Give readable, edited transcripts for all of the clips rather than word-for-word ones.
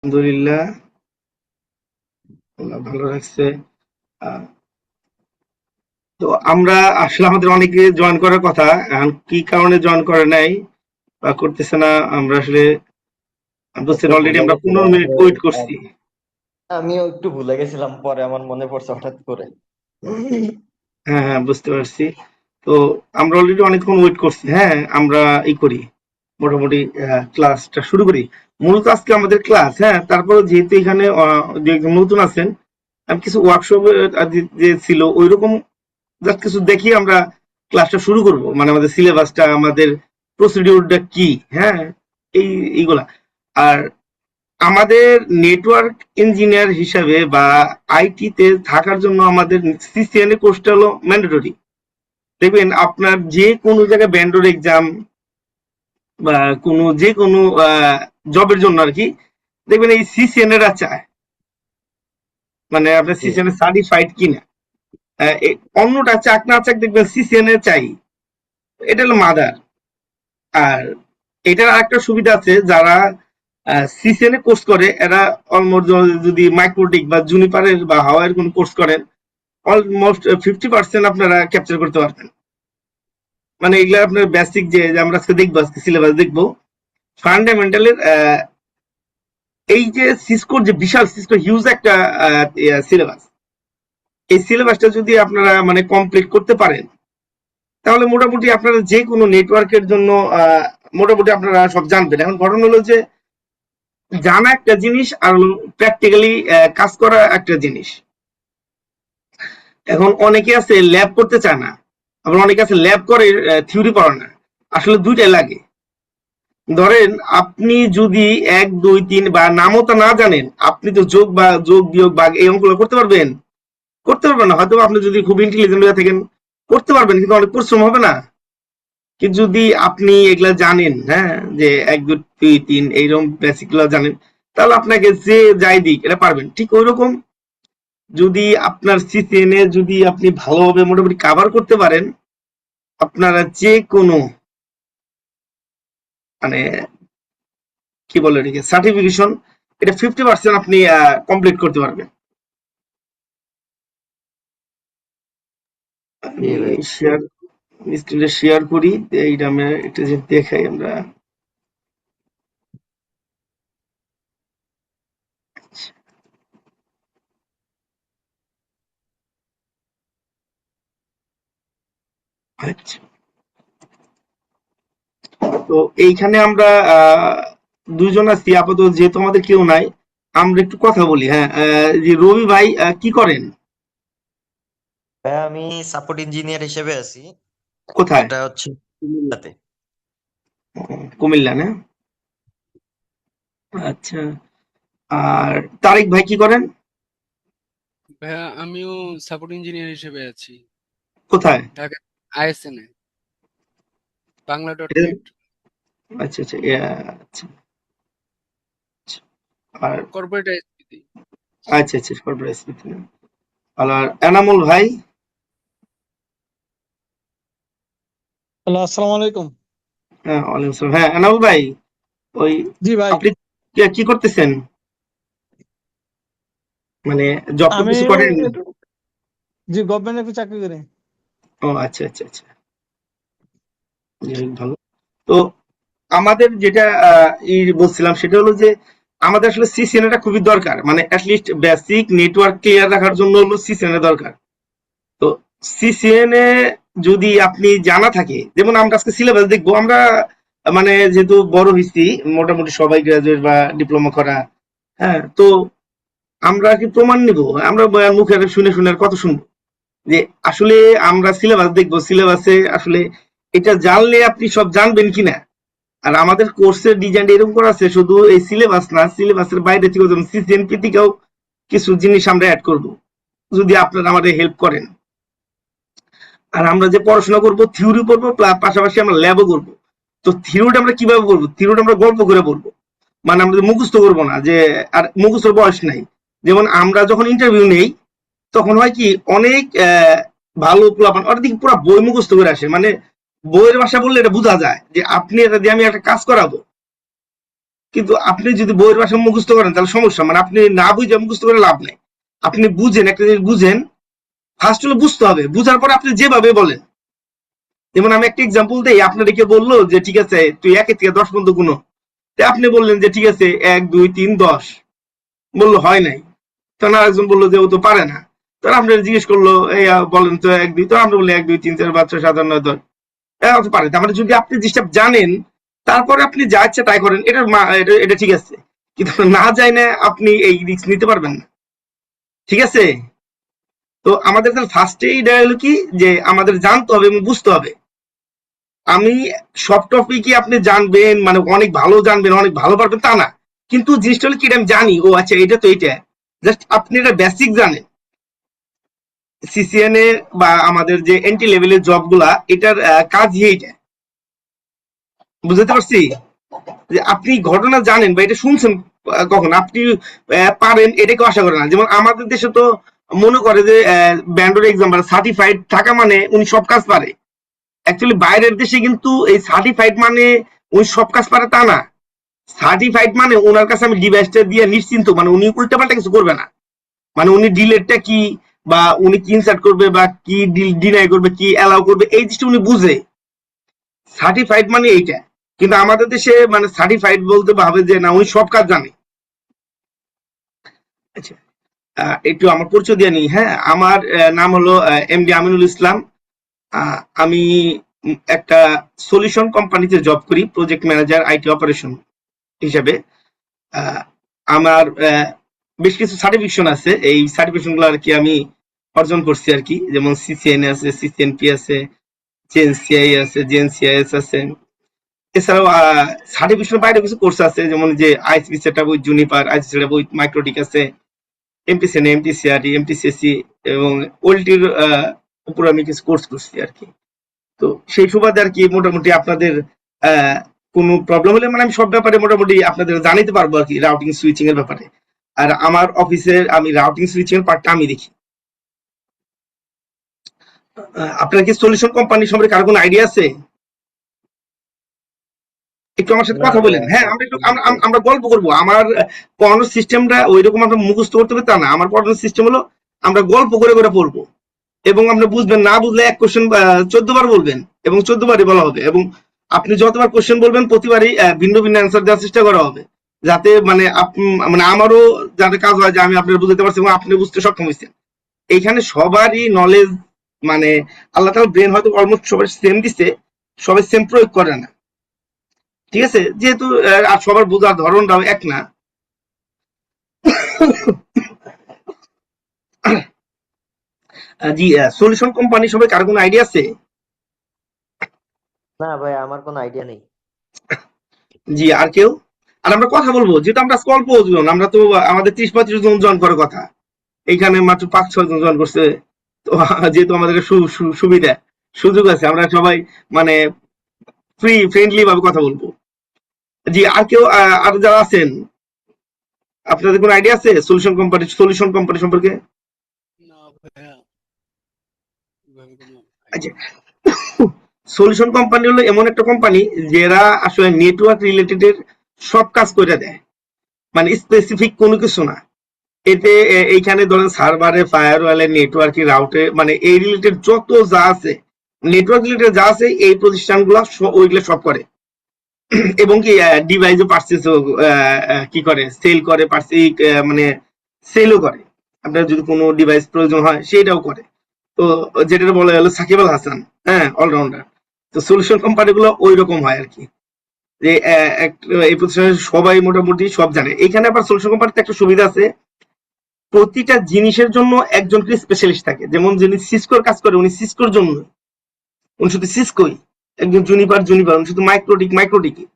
আলহামদুলিল্লাহ, আল্লাহ ভালো রাখছে। আহ, তো আমরা আসলে আমাদের অনেকে জয়েন করার কথা, এখন কি কারণে জয়েন করে নাই বা করতেছে না আমরা আসলে বুঝছেন, একটু অলরেডি ভুলে আমরা পনেরো গেছিলাম মিনিট যে ওয়েট আহ, করছি। আমিও একটু ভুলে গেছিলাম, পরে আমার মনে পড়ছে হঠাৎ করে। হ্যাঁ হ্যাঁ, বুঝতে পারছি। তো আমরা অলরেডি অনেকক্ষণ ওয়েট করছি। হ্যাঁ, আমরা করি মোটামুটি ক্লাসটা শুরু করি। মূলত আজকে আমাদের ক্লাস, হ্যাঁ, তারপরে যেহেতু এখানে দু একজন নতুন আছেন, আমি কিছু ওয়ার্কশপ যে ছিল ওইরকম জাস্ট কিছু দেখি আমরা ক্লাসটা শুরু করব, মানে আমাদের সিলেবাসটা, আমাদের প্রসিডিউরটা কি, হ্যাঁ, এই এইগুলা। আর আমাদের নেটওয়ার্ক ইঞ্জিনিয়ার হিসাবে বা আইটি তে থাকার জন্য আমাদের সিসিএনএ কোর্সটা হলো ম্যান্ডেটরি। দেখবেন আপনার যে কোনো জায়গায় ব্যান্ডোর এক্সাম বা কোনো যে কোনো জবের জন্য আর কি, দেখবেন এই সিসিএনএ রা চায়, মানে আপনার জি। সিসিএনএ সার্টিফাইড কিনা। অন্যটা চাক না চাক দেখবেন সিসিএনএ চাই, এটা হলো মাদার। আর এটার আরেকটা সুবিধা আছে, যারা সিসিএনএ কোর্স করে এরা অলমোস্ট, যদি মাইক্রোটিক বা জুনিপারের বা হাওয়ার কোনো কোর্স করেন, অলমোস্ট 50% আপনারা ক্যাপচার করতে পারবেন। মানে এগুলা আপনার বেসিক যে আমরা আজকে দেখবো, আজকে সিলেবাস দেখবো ফান্ডামেন্টালের, এই যে সিসকোর যে বিশাল সিসকো হিউজ একটা সিলেবাস, এই সিলেবাসটা যদি আপনারা মানে কমপ্লিট করতে পারেন, তাহলে মোটামুটি আপনারা যে কোনো নেটওয়ার্কের জন্য মোটামুটি আপনারা সব জানবেন। এখন ঘটনা হলো যে জানা একটা জিনিস আর প্র্যাকটিক্যালি কাজ করা একটা জিনিস। এখন অনেকে আছে ল্যাব করতে চায় না, আবার অনেকে আছে ল্যাব করে থিওরি পড়ে না। আসলে দুইটাই লাগে। ধরেন আপনি যদি ১, ২, ৩ বা নামও তো না জানেন, আপনি তো যোগ বা যোগ বিয়োগ ভাগ এই অঙ্কগুলো করতে পারবেন? করতে পারবেন না। হয়তো আপনি যদি খুব ইন্টেলিজেন্ট হয়ে থাকেন করতে পারবেন, কিন্তু অনেক পরিশ্রম হবে না? কিন্তু যদি আপনি এগুলা জানেন, হ্যাঁ, যে ১, ২, ৩ এইরকম বেসিক গুলো জানেন, তাহলে আপনাকে যে যাই দিক এটা পারবেন। ঠিক ওইরকম যদি আপনার সিসিএনএ যদি আপনি ভালোভাবে মোটামুটি কাভার করতে পারেন, আপনারা যে কোনো মানে কি বলে এটাকে সার্টিফিকেশন, এটা 50% আপনি কমপ্লিট করতে পারবেন। জি আমি ভাই। শেয়ার স্ক্রিনটা শেয়ার করি, এইটা আমি এটা যে দেখাই আমরা। আচ্ছা, তো এইখানে আমরা দুইজন আছি আপাতত, যেহেতু আমাদের কেউ নাই, আমরা একটু কথা বলি। হ্যাঁ, যে রবি ভাই কি করেন? ভাই আমি সাপোর্ট ইঞ্জিনিয়ার হিসেবে আছি। কোথায়? এটা হচ্ছে কুমিল্লাতে। কুমিল্লা না? আচ্ছা। আর তারিক ভাই কি করেন? ভাইয়া আমিও সাপোর্ট ইঞ্জিনিয়ার হিসেবে আছি কোথায়? ঢাকা আইএসএন এ বাংলা ডট এটা- নেট আচ্ছা আচ্ছা, আচ্ছা আচ্ছা। আর কর্পোরেট আইএসপি। আচ্ছা আচ্ছা, কর্পোরেট। আর এনামুল ভাই? হ্যালো, আসসালামু আলাইকুম। হ্যাঁ, ওয়ালাইকুম আসসালাম। হ্যাঁ, এনামুল ভাই, ওই জি ভাই। আপনি কি করতেছেন? মানে জব টব আমি কিছু করেন? একটু- জি গভর্নমেন্ট একটু চাকরি করি। ও আচ্ছা আচ্ছা আচ্ছা, যাই হোক, ভালো। তো আমাদের যেটা বলছিলাম সেটা হলো যে আমাদের আসলে সিসিএনএ খুবই দরকার, মানে অ্যাটলিস্ট বেসিক নেটওয়ার্ক ক্লিয়ার রাখার জন্য হলো সিসিএনএ দরকার। তো সিসিএনএ যদি আপনি জানা থাকে, যেমন আমরা আজকে সিলেবাস দেখবো আমরা, মানে যেহেতু বড় হয়েছি, মোটামুটি সবাই গ্রাজুয়েট বা ডিপ্লোমা করা, হ্যাঁ, তো আমরা কি প্রমাণ নিব? আমরা বয়ান মুখে শুনে শুনে আর কত শুনবো? যে আসলে আমরা সিলেবাস দেখবো, সিলেবাসে আসলে এটা জানলে আপনি সব জানবেন কিনা। আর আমাদের কোর্সের ডিজাইন এরকম করা আছে, শুধু এই সিলেবাস না, সিলেবাসের বাইরে থেকে যেমন সিসিএনপি থেকেও কিছু জিনিস আমরা অ্যাড করব, যদি আপনারা আমাদের হেল্প করেন। আর আমরা যে পড়াশোনা করব, থিওরি পড়বো, পাশাপাশি আমরা ল্যাবও করবো। তো থিওরিটা আমরা কিভাবে করবো? থিওরিটা আমরা গল্প করে পড়বো, মানে আমরা মুখস্থ করবো না যে, আর মুখস্থর বয়স নাই। যেমন আমরা যখন ইন্টারভিউ নেই, তখন হয় কি অনেক ভালো পোলাপান ওরা দিকে পুরো বই মুখস্থ করে আসে, মানে বইয়ের ভাষা বললে এটা বোঝা যায় যে আপনি এটা দিয়ে আমি একটা কাজ করাবো, কিন্তু আপনি যদি বইয়ের ভাষা মুখস্থ করেন তাহলে সমস্যা, মানে আপনি না বুঝে মুখস্থ করে লাভ নেই। আপনি বুঝেন, একটা জিনিস বুঝেন, ফার্স্ট হলো বুঝতে হবে, বুঝার পর আপনি যেভাবে বলেন। যেমন আমি একটা এক্সাম্পল দেই, আপনার কে বললো যে ঠিক আছে তুই 1 থেকে 10 পর্যন্ত গুনো, আপনি বললেন যে ঠিক আছে 1 2 3 10, বললো হয় নাই, তখন আরেকজন বললো যে ও তো পারে না, তখন আপনার জিজ্ঞেস করলো এই বলেন তো 1 2, তো আমরা বলি 1 2 3 4 5 6 7 8 9 10, এরা তো পারে। তার মানে যদি আপনি জিনিসটা জানেন তারপরে আপনি যা ইচ্ছা তাই করেন, এটা ঠিক আছে, কিন্তু না যাই না আপনি এই রিস্ক নিতে পারবেন না, ঠিক আছে? তো আমাদের তাহলে ফার্স্টে এটা হলো কি যে আমাদের জানতে হবে এবং বুঝতে হবে। আমি সব টপিকই আপনি জানবেন, মানে অনেক ভালো জানবেন, অনেক ভালো পারবেন তা না, কিন্তু জিনিসটা হলো কি এটা আমি জানি, ও আচ্ছা এটা তো এটা, জাস্ট আপনি এটা বেসিক জানেন। সিসিএন এ বা আমাদের যে এন্ট্রি লেভেলের জব গুলা, এটার কাজই এইটা, বুঝতে পারছি? যে আপনি ঘটনা জানেন বা এটা শুনছেন কখন, আপনি পারেন এটা কেউ আশা করে না। যেমন আমাদের দেশে তো মনে করে যে ব্যান্ডোর এক্সাম সার্টিফাইড থাকা মানে উনি সব কাজ পারে। অ্যাকচুয়ালি বাইরের দেশে কিন্তু এই সার্টিফাইড মানে উনি সব কাজ পারে তা না। সার্টিফাইড মানে ওনার কাছে আমি ডিভাইসটা দিয়ে নিশ্চিন্ত, মানে উনি উল্টাপাল্টা কিছু করবে না, মানে উনি ডিলেটটা কি বা উনি কি ইনসার্ট করবে বা কি ডিনাই করবে কি অ্যালাউ করবে এই জিনিসটা উনি বুঝে। সার্টিফাইড মানে এইটা। কিন্তু আমাদের দেশে মানে সার্টিফাইড বলতে ভাবে যে না উনি সব কাজ জানে। আচ্ছা, একটু আমার পরিচয় দিয়ে নিই। হ্যাঁ, আমার নাম হলো এমডি আমিনুল ইসলাম। আমি একটা সলিউশন কোম্পানিতে জব করি, প্রজেক্ট ম্যানেজার আইটি অপারেশন হিসেবে। আমার বেশ কিছু সার্টিফিকেশন আছে, এই সার্টিফিকেশন গুলো আর কি আমি অর্জন করছি আর কি। যেমন সিসিএন আছে, সিসিএনপি আছে, জেএনসিআই আছে, জেএনসিআইএস আছে। এছাড়াও সার্টিফিকেশনের বাইরে কিছু কোর্স আছে, যেমন যে ICP setup with Juniper, ICP setup with MikroTik আছে, এমটিসিএন, এমটিসিআরটি, এমটিসিএসি এবং ওএলটির উপর আমি কিছু কোর্স করছি আর কি। তো সেই সুবাদে আর কি মোটামুটি আপনাদের কোনো প্রবলেম হলে মানে আমি সব ব্যাপারে মোটামুটি আপনাদের জানাইতে পারবো আর কি, রাউটিং সুইচিং এর ব্যাপারে। আর আমার অফিসে আমি রাউটিং সুইচিং এর পার্টটা আমি দেখি। আপনার কি সলিউশন কোম্পানি সম্পর্কে কারো কোনো আইডিয়া আছে? একটু আমার সাথে না কথা বলেন। ভাইয়া, হ্যাঁ, আমরা একটু আমরা গল্প করবো। আমার পড়ানোর সিস্টেমটা ওই রকম আমরা মুখস্থ করতে হবে তা না, আমার পড়ানোর সিস্টেম হলো আমরা গল্প করে করে পড়বো, এবং আপনি বুঝবেন, না বুঝলে এক কোশ্চেন 14 বার বলবেন এবং 14 বারই বলা হবে, এবং আপনি যতবার কোশ্চেন বলবেন প্রতিবারই ভিন্ন ভিন্ন অ্যান্সার দেওয়ার চেষ্টা করা হবে, যাতে মানে মানে আমারও যাতে কাজ হয় যে আমি আপনার বুঝতে পারছি এবং আপনি বুঝতে সক্ষম হয়েছেন। এইখানে সবারই নলেজ, মানে আল্লাহ তাআলা ব্রেন হয়তো অলমোস্ট সবাই সেম দিচ্ছে, সবাই সেম প্রয়োগ করে না, ঠিক আছে? যেহেতু আর সবার বোঝার ধরনটাও এক না। জি, সলিউশন কোম্পানি সবাই কার কোনো আইডিয়া আছে? না ভাই, আমার কোনো আইডিয়া নেই। জি, আর কেউ? আর আমরা কথা বলবো, যেহেতু আমরা অল্প জন, আমরা তো আমাদের 30-35 জন জয়েন করার কথা, এইখানে মাত্র 5-6 জন জয়েন করছে। তো যেহেতু আমাদের সুবিধা সুযোগ আছে, আমরা সবাই মানে ফ্রেন্ডলি ভাবে কথা বলবো। জি, আর কেউ আর যারা আছেন, আপনাদের কোনো আইডিয়া আছে সলিউশন কোম্পানি সম্পর্কে? না ভাইয়া, এভাবে কোনো আচ্ছা, idea নেই। সলিউশন কোম্পানি হলো এমন একটা কোম্পানি যারা আসলে নেটওয়ার্ক রিলেটেড এর সব কাজ করে দেয়, মানে স্পেসিফিক কোনো কিছু না। এতে এইখানে ধরেন সার্ভারে, ফায়ারওয়ালে, নেটওয়ার্কিং, রাউটে, মানে এই রিলেটেড যত যা আছে, নেটওয়ার্ক রিলেটেড যা আছে এই প্রতিষ্ঠানগুলো ওইগুলো সব করে। এবং কি ডিভাইসও পারচেজ কি করে, সেল করে, মানে সেলও করে। আপনার যদি কোনো ডিভাইস প্রয়োজন হয় সেটাও করে। তো যেটা বলা হলো সাকিব আল হাসান, হ্যাঁ, অলরাউন্ডার। তো সলিউশন কোম্পানিগুলো ওই রকম হয় আর কি, যে এই প্রতিষ্ঠানের সবাই মোটামুটি সব জানে। এখানে আবার সলিউশন কোম্পানিতে একটা সুবিধা আছে, প্রতিটা জিনিসের জন্য একজন করে স্পেশালিস্ট থাকে। যেমন যিনি সিসকোর কাজ করে উনি সিসকোর জন্য, উনি শুধু সিসকোই। একজন জুনিপার উনি শুধু মাইক্রোটিকই।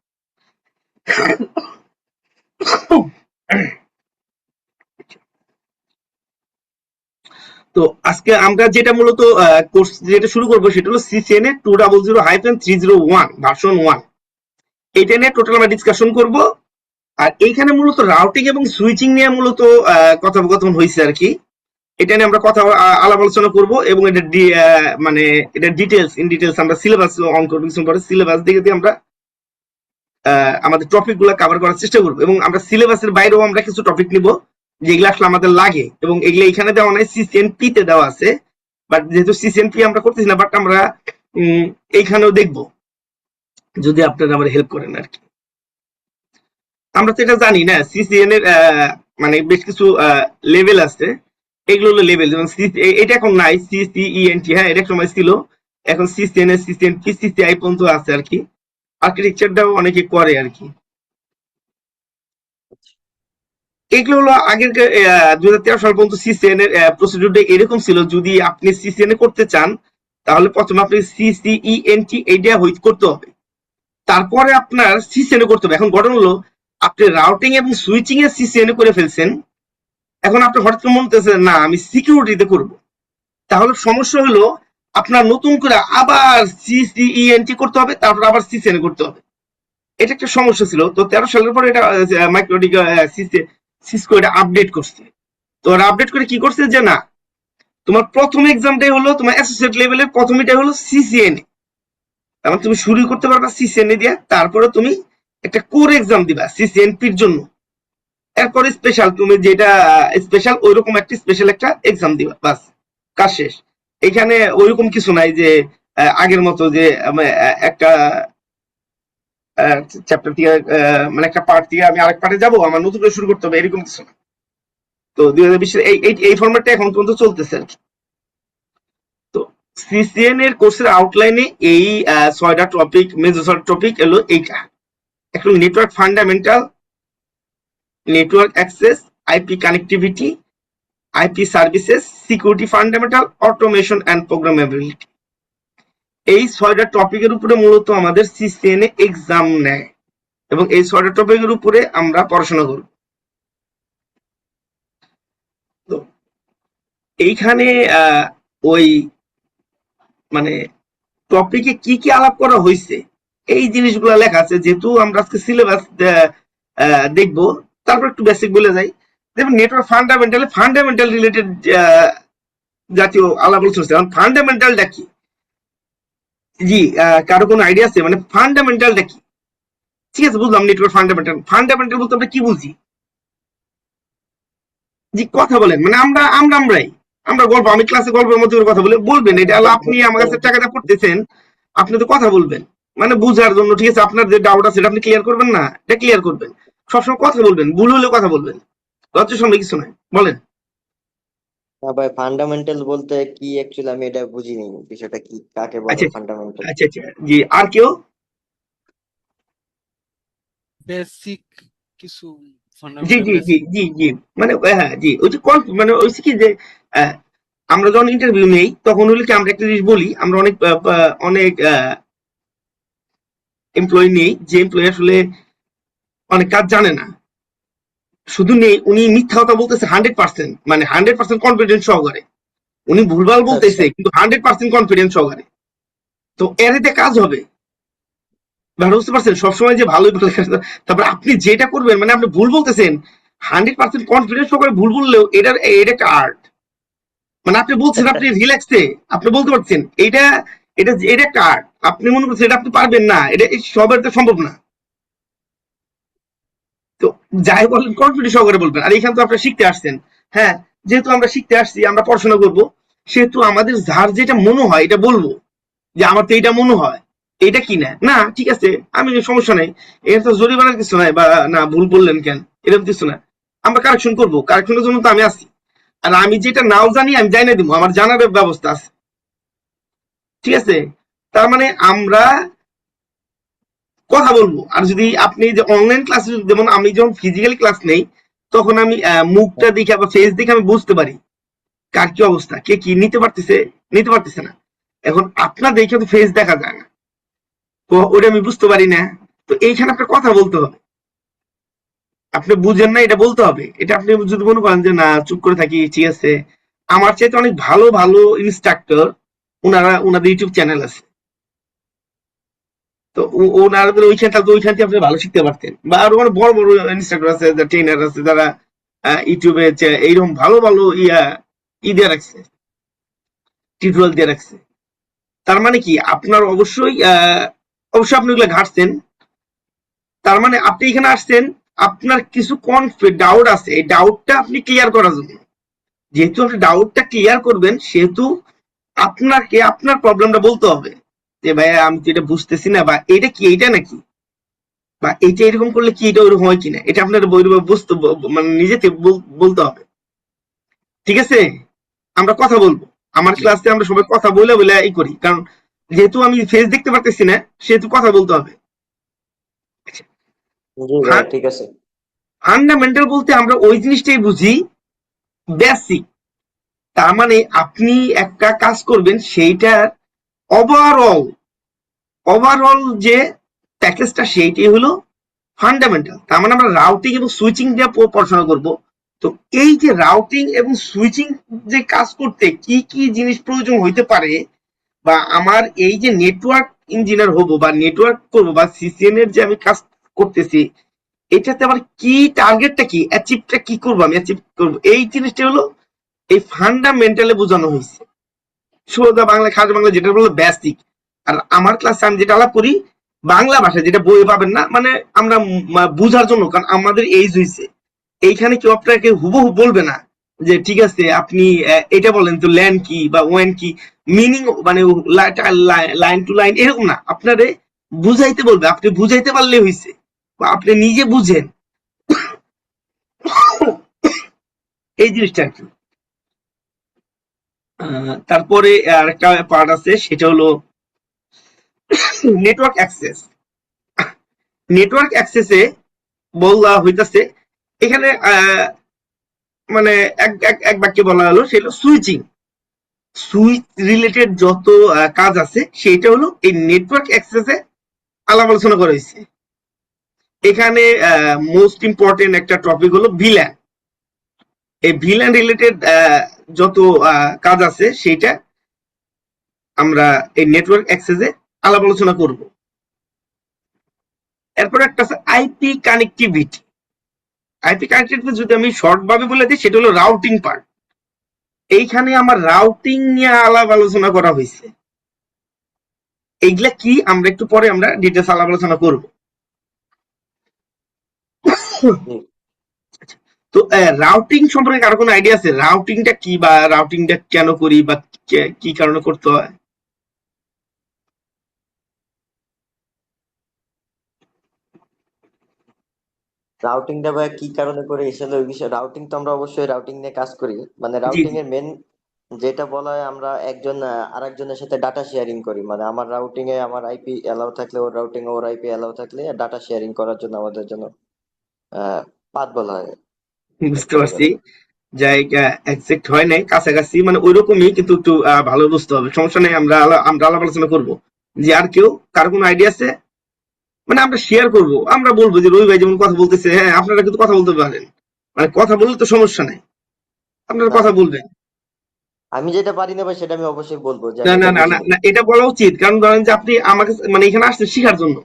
তো আজকে আমরা যেটা মূলত কোর্স যেটা শুরু করবো সেটা হলো সিসিএনএ 200-301 ভার্সন 1। এটা নিয়ে টোটাল আমরা ডিসকাশন করব। আর এইখানে মূলত রাউটিং এবং সুইচিং নিয়ে মূলত কথোপকথন হয়েছে আর কি। এটা নিয়ে আমরা কথা আলাপ আলোচনা করব, এবং এটা মানে এটা ডিটেলস আমরা সিলেবাস অন করবো। কিছু পরে সিলেবাস দেখে আমরা আমাদের টপিক গুলা কভার করার চেষ্টা করবো, এবং আমরা সিলেবাসের বাইরেও আমরা কিছু টপিক নিব যেগুলো আসলে আমাদের লাগে, এবং এগুলো এখানে দেওয়া নাই, সিসিএনপি তে দেওয়া আছে। বাট যেহেতু সিসিএনপি আমরা করতেছি না, বাট আমরা এইখানেও দেখবো যদি আপনারা আমার হেল্প করেন আর কি। আমরা তো এটা জানি না সিসিএন এর মানে বেশ কিছু লেভেল আছে, এগুলো হলো লেভেল। যেমন এটা এখন নাই, সিসিইএনটি, হ্যাঁ এটা এক সময় ছিল, এখন সিসিএন এর সিসিএনপি সিসিআই পর্যন্ত আছে আর কি। আর্কিটেকচারটাও অনেকে করে আর কি। এগুলো হলো আগের 2013 সাল পর্যন্ত সিসিএন এর প্রসিডিউরটা এরকম ছিল। যদি আপনি সিসিএন এ করতে চান তাহলে প্রথমে আপনি সিসিইএনটি এইটা করতে হবে, তারপরে আপনার সিসিএন এ করতে হবে। এখন ঘটনা হলো আপনি রাউটিং এবং সুইচিং এ সিসিএন এ করে ফেলছেন, এখন আপনি হঠাৎ করে মনে হচ্ছে না আমি সিকিউরিটিতে করব, তাহলে সমস্যা হলো আপনার নতুন করে আবার সিসিইএনটি করতে হবে, তারপর আবার সিসিএন এ করতে হবে। এটা একটা সমস্যা ছিল। তো 13 সালের পরে এটা মাইক্রোটিক সিসকো এটা আপডেট করছে। তো ওরা আপডেট করে কি করছে যে না, তোমার প্রথম এক্সামটাই হলো তোমার অ্যাসোসিয়েট লেভেলের প্রথমটাই হলো সিসিএন, তার তুমি শুরু করতে পারবা সিসিএন এ দিয়ে, তারপরে তুমি একটা কোর এক্সাম দিবা সিসিএনপির জন্য, এরপরে স্পেশাল তুমি যেটা স্পেশাল ওইরকম একটা স্পেশাল একটা এক্সাম দিবা, বাস কাজ শেষ। এখানে ওইরকম কিছু নাই যে আগের মতো যে একটা চ্যাপ্টার থেকে মানে একটা পার্ট থেকে আমি আরেক পার্টে যাবো, আমার নতুন করে শুরু করতে হবে, এরকম কিছু না। তো 2020 এই ফরম্যাটটা এখন পর্যন্ত চলতেছে আর কি। তো সিসিএন এর কোর্সের আউটলাইনে এই 6টা টপিক, মেজর 6টা টপিক এলো এইটা। একটা network fundamental, network access, IP connectivity, IP services, security fundamental, automation and programmability. এই 6টা টপিকের উপরে মূলত আমাদের সিসিএন এ এক্সাম নেয়, এবং এই 6টা টপিকের উপরে আমরা পড়াশোনা করব। তো এইখানে ওই মানে টপিকে কি কি আলাপ করা হয়েছে এই জিনিসগুলো লেখা আছে। যেহেতু আমরা আজকে সিলেবাস দেখবো, তারপর একটু বেসিক বলে যাই। যেমন নেটওয়ার্ক ফান্ডামেন্টাল রিলেটেড জাতীয় আলাপ আলোচনা হচ্ছে। ফান্ডামেন্টালটা কি? জি, কারো কোনো আইডিয়া আছে মানে ফান্ডামেন্টালটা কি? ঠিক আছে, বুঝলাম নেটওয়ার্ক ফান্ডামেন্টাল বলতে আমরা কি বুঝি? জি কথা বলেন, মানে আমরা গল্প, আমি ক্লাসে গল্পের মতো করে কথা বলবেন, এটা হলো আপনি আমার কাছে টাকাটা পড়তেছেন, আপনি তো কথা বলবেন মানে বুঝার জন্য, ঠিক আছে? আপনার যে ডাউট আছে আপনি ক্লিয়ার করবেন না, এটা ক্লিয়ার করবেন, সবসময় কথা বলবেন, ভুল হলেও কথা বলবেন, লজ্জার সঙ্গে কিছু নাই, বলেন। না ভাই, ফান্ডামেন্টাল বলতে কি অ্যাকচুয়ালি আমি এটা বুঝিনি, বিষয়টা কি, কাকে বলে আচ্ছা ফান্ডামেন্টাল? আচ্ছা আচ্ছা, জি আর কেউ? বেসিক কিছু জি ফান্ডামেন্টাল জি জি বেসিক। জি জি, মানে হ্যাঁ জি, ওই যে মানে ওই কি যে আহ, আমরা যখন ইন্টারভিউ নেই তখন হলে কি আমরা একটা জিনিস বলি, আমরা অনেক অনেক এমপ্লয়ি নেই যে এমপ্লয়ি আসলে অনেক কাজ জানে না, শুধু নেই উনি মিথ্যা কথা বলতেছে 100%, মানে 100% কনফিডেন্স সহকারে, উনি ভুলভাল আচ্ছা, বলতেছে কিন্তু 100% কনফিডেন্স সহকারে। তো এর এতে কাজ হবে, ভালো বুঝতে পারছেন? সবসময় যে ভালোই বলে, তারপর আপনি যেটা করবেন মানে আপনি ভুল বলতেছেন 100% কনফিডেন্স সহকারে, ভুল বললেও এটা একটা আর্ট, মানে আপনি বলছেন আপনি রিল্যাক্সে আপনি বলতে পারছেন, এটা এটা এটা একটা আর্ট। আপনি মনে করছেন এটা আপনি পারবেন না, এটা সবার তো সম্ভব না। তো যাই বলেন কনফিডেন্স সহকারে বলবেন। আর এখানে তো আপনারা শিখতে আসছেন, হ্যাঁ, যেহেতু আমরা শিখতে আসছি, আমরা পড়াশোনা করব, সেহেতু আমাদের যার যেটা মনে হয় এটা বলবো, যে আমার তো এটা মনে হয়, এটা কি না না ঠিক আছে, আমি সমস্যা নেই, এর তো জরিমানার কিছু নাই, বা না ভুল বললেন কেন এরকম কিছু না, আমরা কারেকশন করবো, কারেকশনের জন্য তো আমি আছি। আর আমি যেটা নাও জানি আমি জানিয়ে দিব, আমার জানার ব্যবস্থা আছে, ঠিক আছে? তার মানে আমরা কথা বলবো। আর যদি আপনি যে অনলাইন ক্লাস, যেমন আমি যখন ফিজিক্যাল ক্লাস নেই তখন আমি মুখটা দেখে বা ফেস দেখে আমি বুঝতে পারি কার কি অবস্থা, কে কি নিতে পারতেছে না। এখন আপনার দেখে তো ফেস দেখা যায় না, তো ওটা আমি বুঝতে পারি না। তো এইখানে আপনার কথা বলতে হবে, আপনি বুঝেন না এটা বলতে হবে। এটা আপনি যদি মনে করেন যে না চুপ করে থাকি, ঠিক আছে, আমার চাইতে অনেক ভালো ভালো ইনস্ট্রাক্টর, ওনাদের ইউটিউব চ্যানেল আছে, তো ওনাদের ওইখান থেকে আপনি ভালো শিখতে পারতেন। বা আরো অনেক বড় বড় ইনস্ট্রাক্টর আছে, ট্রেনার আছে, যারা ইউটিউবে এইরকম ভালো ভালো দিয়ে রাখছে, টিউটোরিয়াল দিয়ে রাখছে। তার মানে কি আপনার অবশ্যই অবশ্যই আপনি ওগুলো ঘাটছেন, তার মানে আপনি এখানে আসছেন, আপনার কিছু ডাউট আছে, এই ডাউটটা আপনি ক্লিয়ার করার জন্য। যেহেতু আপনি ডাউটটা ক্লিয়ার করবেন, সেহেতু আপনাকে আপনার প্রবলেমটা বলতে হবে যে ভাইয়া আমি তো এটা বুঝতেছি না, বা এটা কি, এটা নাকি, বা এটা এরকম করলে কি এটা ওরকম হয় কিনা, এটা আপনার বুঝতে মানে নিজেকে বলতে হবে। ঠিক আছে, আমরা কথা বলবো, আমার জি ক্লাসে আমরা সবাই কথা বলে বলে এই করি, কারণ যেহেতু আমি ফেস দেখতে পারতেছি না, সেহেতু কথা বলতে হবে। জি ভাইয়া ঠিক আছে। ফান্ডামেন্টাল বলতে আমরা ওই জিনিসটাই বুঝি, বেসিক। তার মানে আপনি একটা কাজ করবেন, সেইটার ওভারঅল ওভারঅল যে প্যাকেজটা, সেইটাই হলো ফান্ডামেন্টাল। তার মানে আমরা রাউটিং এবং সুইচিং নিয়ে পড়াশোনা করব। তো এই যে রাউটিং এবং সুইচিং যে কাজ করতে কি কি জিনিস প্রয়োজন হইতে পারে, বা আমার এই যে নেটওয়ার্ক ইঞ্জিনিয়ার হব বা নেটওয়ার্ক করব বা সিসিএন এর যে আমি কাজ করতেছি, এটাতে আমার কি টার্গেটটা কি, অ্যাচিভটা কি করবো, আমি অ্যাচিভ করবো, এই জিনিসটা হলো এই ফান্ডামেন্টালে বোঝানো হয়েছে। সোজা বাংলা, খাস বাংলা যেটা বললো বেসিক। আর আমার ক্লাসে আমি যেটা আলাপ করি বাংলা ভাষায়, যেটা বইয়ে পাবেন না, মানে আমরা বুঝার জন্য, কারণ আমাদের এইজ হয়েছে। এইখানে কেউ আপনাকে হুবহু বলবে না যে ঠিক আছে আপনি এটা বলেন তো ল্যান্ড কি বা ওয়েন কি, মিনিং মানে লাইন টু লাইন এরকম না, আপনারে বুঝাইতে বলবে, আপনি বুঝাইতে পারলে হয়েছে, বা আপনি নিজে বুঝেন, এই জিনিসটা আর কি। তারপরে আরেকটা পার্ট আছে, সেটা হলো নেটওয়ার্ক অ্যাক্সেস। নেটওয়ার্ক অ্যাক্সেসে বলা হইতাছে এখানে মানে এক বাক্যে বলা হলো, সেটা সুইচিং। সুইচ রিলেটেড যত কাজ আছে, সেটা হলো এই নেটওয়ার্ক অ্যাক্সেসে আলাপ আলোচনা করা হয়েছে। এখানে মোস্ট ইম্পর্টেন্ট একটা টপিক হলো ভিল্যান। এই ভিল্যান রিলেটেড যত কাজ আছে, সেইটা আমরা এই নেটওয়ার্ক অ্যাক্সেসে আলাপ আলোচনা করব। এরপর একটা আছে আইপি কানেক্টিভিটি। আইপি কানেক্টিভিটি যদি আমি শর্ট ভাবে বলে দিই, সেটা হলো রাউটিং পার্ট। এইখানে আমার রাউটিং নিয়ে আলাপ আলোচনা করা হয়েছে। এইগুলা কি আমরা একটু পরে আমরা ডিটেলস আলাপ আলোচনা করব। জি তো রাউটিং সম্পর্কে কারো কোনো আইডিয়া আছে, রাউটিংটা কি বা রাউটিংটা কেন করি বা কি কারণে করতে হয়? রাউটিংটা ভাইয়া কি কারণে করে এসে ওই বিষয়, রাউটিং তো আমরা অবশ্যই রাউটিং নিয়ে কাজ করি, মানে জি রাউটিং জি। এর মেন যেটা বলা হয়, আমরা একজন আরেকজনের সাথে ডাটা শেয়ারিং করি, মানে আমার রাউটিং এ আমার আইপি এলাও থাকলে ওর রাউটিং ওর আইপি এলাও থাকলে ডাটা শেয়ারিং করার জন্য আমাদের জন্য পাথ বলা হয় এক বুঝতে কথা পারছি। করে। জায়গা এক্সাক্ট হয় নাই, কাছাকাছি, মানে ওইরকমই, কিন্তু একটু ভালো বুঝতে হবে। সমস্যা নেই, আমরা আলাপ আলোচনা করবো। যে আর কেউ কারো কোনো আইডিয়া আছে, মানে আমরা শেয়ার করব, আমরা বলবো যে রবি ভাই যেমন কথা বলতেছে, হ্যাঁ আপনারা কিন্তু কথা বলতে পারেন, মানে কথা বললে তো সমস্যা নাই, আপনারা না কথা বলবেন। আমি যেটা পারি না ভাই সেটা আমি অবশ্যই বলবো যে না আমি না এটা না বুঝি না না। না, এটা বলা উচিত, কারণ ধরেন যে আপনি আমাকে মানে এখানে আসছেন শিখার জন্য।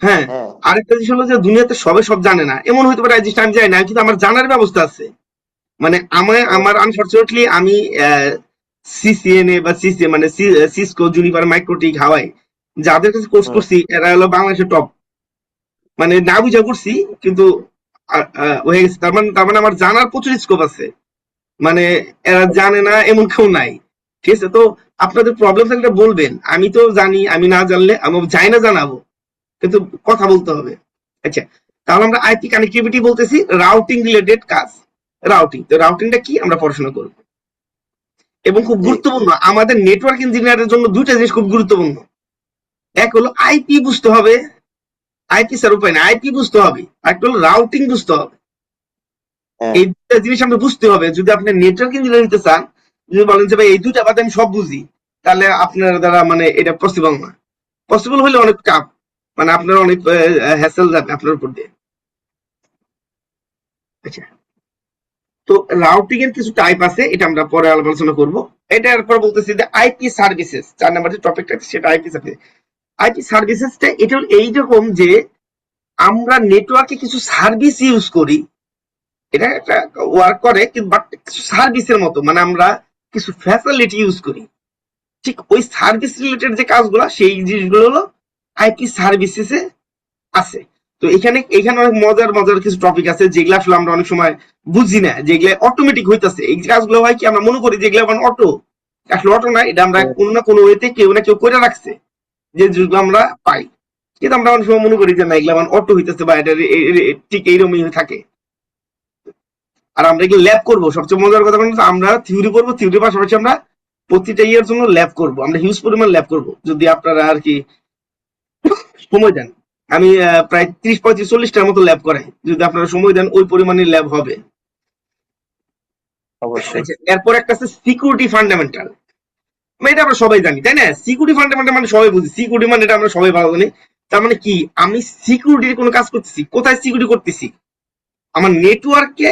হ্যাঁ, হ্যাঁ আরেকটা জিনিস হলো যে দুনিয়াতে সবাই সব জানে না, এমন হইতে পারে এই জিনিসটা আমি জানি না, কিন্তু আমার জানার ব্যবস্থা আছে। মানে আমার অবশ্যই। আনফরচুনেটলি আমি সিসিএনএ বা সিসি মানে সিসকো, জুনিপার, মাইক্রোটিক, হাওয়াই যাদের কাছে কোর্স হুম করছি, এরা হলো বাংলাদেশের টপ। মানে না বুঝা করছি, কিন্তু হয়ে গেছে। তার মানে আমার জানার প্রচুর স্কোপ আছে। মানে এরা জানে না এমন কেউ নাই। ঠিক আছে, তো আপনাদের প্রবলেম থাকলে বলবেন, আমি তো জানি, আমি না জানলে আমি যাই না জানাবো, কিন্তু কথা বলতে হবে। আচ্ছা, তাহলে আমরা আইপি কানেক্টিভিটি বলতেছি, রাউটিং রিলেটেড কাজ। রাউটিং, তো রাউটিংটা কি আমরা পড়াশোনা করব। এবং খুব জি গুরুত্বপূর্ণ, আমাদের নেটওয়ার্ক ইঞ্জিনিয়ারের জন্য দুইটা জিনিস খুব গুরুত্বপূর্ণ। এক হলো আইপি বুঝতে হবে, আইপি স্যার উপায় না, আইপি বুঝতে হবে। আর একটা হলো রাউটিং বুঝতে হবে। হ্যাঁ এই দুটা জিনিস আমরা বুঝতে হবে। যদি আপনি নেটওয়ার্ক ইঞ্জিনিয়ার হতে চান, যদি বলেন যে ভাই এই দুইটা বাদে আমি সব বুঝি, তাহলে আপনার দ্বারা মানে এটা পসিবল না। পসিবল হলে অনেক টাফ, মানে আপনার অনেক হ্যাসেল যাবে আপনার উপর দিয়ে। আচ্ছা, তো রাউটিং এর কিছু টাইপ আছে, এটা আমরা পরে আলোচনা করব। এটার পর বলতেছি যে আইপি সার্ভিসেস, 4 নাম্বার যে টপিকটা সেটা আইপি সার্ভিস। আইপি সার্ভিসেসটা এটা হলো এইরকম যে আমরা নেটওয়ার্কে কিছু সার্ভিস ইউজ করি, এটা একটা ওয়ার্ক করে, কিন্তু বাট কিছু সার্ভিসের মতো, মানে আমরা কিছু ফ্যাসিলিটি ইউজ করি। ঠিক ওই সার্ভিস রিলেটেড যে কাজগুলো, সেই জিনিসগুলো হলো আইপি সার্ভিসেসে আছে। তো এখানে এখানে অনেক মজার মজার কিছু টপিক আছে যেগুলো আসলে আমরা অনেক সময় বুঝি না, যেগুলো অটোমেটিক হইতাছে। এই কাজগুলো হয় কি আমরা মনে করি যেগুলো মানে অটো, আসলে অটো না, এটা আমরা হুম, কোনো না কোনো ওয়েতে কেউ না কেউ করে রাখছে, যে যেগুলো আমরা পাই। কিন্তু আমরা অনেক সময় মনে করি যে না এগুলো মানে অটো হইতেছে বা এটা ঠিক এইরকমই থাকে। আর আমরা কি ল্যাব করব, সবচেয়ে মজার কথা হলো আমরা থিওরি পড়বো, থিওরির পাশাপাশি আমরা প্রতিটা ইয়ার জন্য ল্যাব করব, আমরা হিউজ পরিমাণ ল্যাব করব যদি আপনারা আর কি সময় দেন। আমি প্রায় 30 35 40টার মতো ল্যাব করাই, যদি আপনারা সময় দেন ওই পরিমাণে ল্যাব হবে। অবশ্যই। আচ্ছা, এরপর একটা আছে সিকিউরিটি ফান্ডামেন্টাল। এটা আমরা সবাই জানি তাই না, সিকিউরিটি ফান্ডামেন্টাল মানে সবাই বুঝি, সিকিউরিটি মানে এটা আমরা সবাই ভালো জানি। তার মানে কি, আমি সিকিউরিটির কোনো কাজ করতেছি, কোথায় সিকিউরিটি করতেছি, আমার নেটওয়ার্কে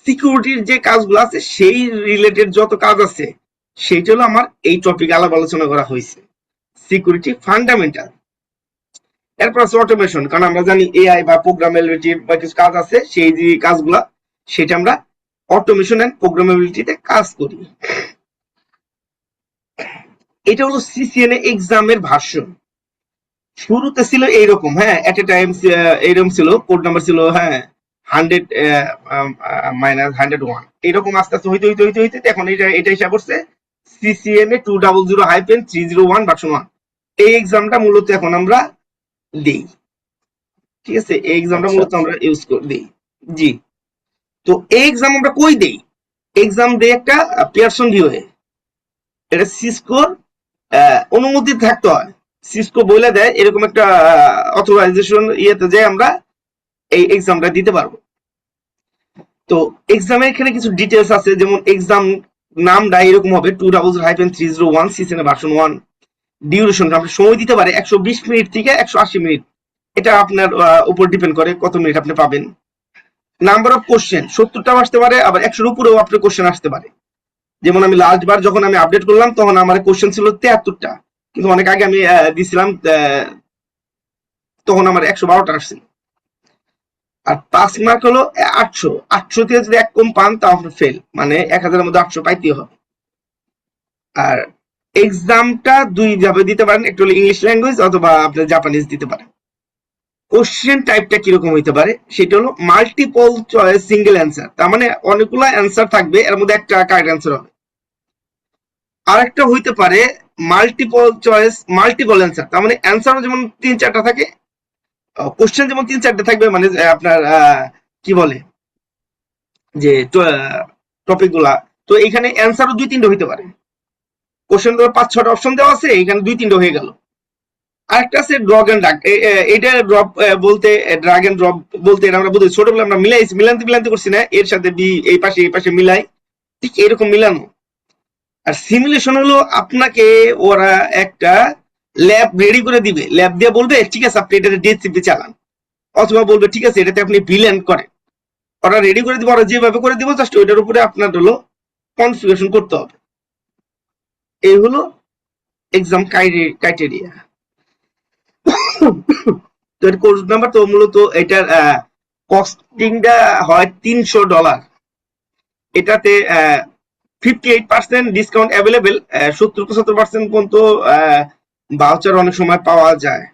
সিকিউরিটির যে কাজগুলো আছে সেই রিলেটেড যত কাজ আছে সেইটা হলো আমার এই টপিকে আলাপ আলোচনা করা হয়েছে, সিকিউরিটি ফান্ডামেন্টাল। এরপর আছে অটোমেশন, কারণ আমরা জানি এআই বা প্রোগ্রামেবিলিটি বা কিছু কাজ আছে, সেই যে কাজগুলা সেটা আমরা অটোমেশন এন্ড প্রোগ্রামেবিলিটিতে কাজ করি। এটা হলো সিসিএনএ এক্সামের ভার্সন। শুরুতে ছিল এইরকম, হ্যাঁ, এট এ টাইম এইরকম ছিল, কোড নাম্বার ছিল হ্যাঁ 100 - 101, এরকম আস্তে আস্তে হইতে হইতে হইতে হইতে এখন এটা হিসাব করছে সিসিএনএ 200-301 ভার্সন 1। এই এক্সামটা মূলত এখন আমরা দিই, ঠিক আছে, এই এক্সামটা আচ্ছা মূলত আমরা ইউজ করে দিই। জি। তো এই এক্সাম আমরা কই দেই, এক্সাম দেই একটা পিয়ারসন ভিউয়ে, এটা সিসকোর অনুমতি থাকতে হয়, সিসকো বলে দেয় এরকম একটা অথরাইজেশন ইয়েতে যে আমরা এই এক্সামটা দিতে পারবো। তো এক্সামের এখানে কিছু ডিটেলস আছে, যেমন এক্সাম নামটা এরকম হবে 200-301 সিসিএনএ ভার্সন 1। ডিউরেশন আপনি সময় দিতে পারে 120 মিনিট থেকে 180 মিনিট, এটা আপনার উপর ডিপেন্ড করে কত মিনিট আপনি পাবেন। নাম্বার অফ কোশ্চেন 70টাও আসতে পারে, আবার 100-র উপরেও আপনার কোশ্চেন আসতে পারে। যেমন আমি লাস্ট বার যখন আমি আপডেট করলাম তখন আমার কোশ্চেন ছিল 73টা, কিন্তু অনেক আগে আমি দিছিলাম, তখন আমার 112টা আসছিল। আর পাস মার্ক হলো 800, 800 থেকে যদি 1 কম পান তাও আপনি ফেল, মানে 1000-এর মধ্যে 800 পাইতেই হবে। আর এক্সামটা দুই ভাবে দিতে পারেন, একটা হলো ইংলিশ ল্যাঙ্গুয়েজ অথবা আপনি জাপানিজ দিতে পারেন। কোশ্চেন টাইপটা কিরকম হইতে পারে, সেটা হলো মাল্টিপল চয়েস সিঙ্গেল অ্যান্সার, তার মানে অনেকগুলো অ্যান্সার থাকবে, এর মধ্যে একটা কারেক্ট অ্যান্সার হবে। আরেকটা হইতে পারে মাল্টিপল চয়েস মাল্টিপল অ্যান্সার, তার মানে অ্যান্সারও যেমন 3-4টা থাকে, কোশ্চেন যেমন 3-4টা থাকবে, মানে আপনার কি বলে যে টপিক গুলা, তো এখানে অ্যান্সারও 2-3টা হইতে পারে। কোশ্চেন ধরো 5-6টা অপশন দেওয়া আছে, এখানে 2-3টা হয়ে গেল। আরেকটা আছে ড্রগ এন্ড ড্রাগ, এটা ড্রপ বলতে, ড্রাগ এন্ড ড্রপ বলতে এটা আমরা বুঝি ছোটবেলা আমরা মিলাইছি মিলান্তে করছি না, এর সাথে বি এই পাশে মিলাই, ঠিক এরকম মিলানো। আর সিমুলেশন হলো আপনাকে ওরা একটা ল্যাব রেডি করে দিবে, ল্যাব দিয়ে বলবে ঠিক আছে আপনি এটাতে ডিএসসিপি চালান, অথবা বলবে ঠিক আছে এটাতে আপনি ভিলেন করেন, ওরা রেডি করে দিব, ওরা যেভাবে করে দিব জাস্ট ওইটার উপরে আপনার হলো কনফিগারেশন করতে হবে। এই হলো এক্সাম ক্রাইটেরিয়া। তো এর কোর্স নাম্বার তো মূলত এটার কস্টিংটা হয় $300, এটাতে 58% ডিসকাউন্ট অ্যাভেলেবেল, 70-75% পর্যন্ত ভাউচার অনেক সময় পাওয়া যায়,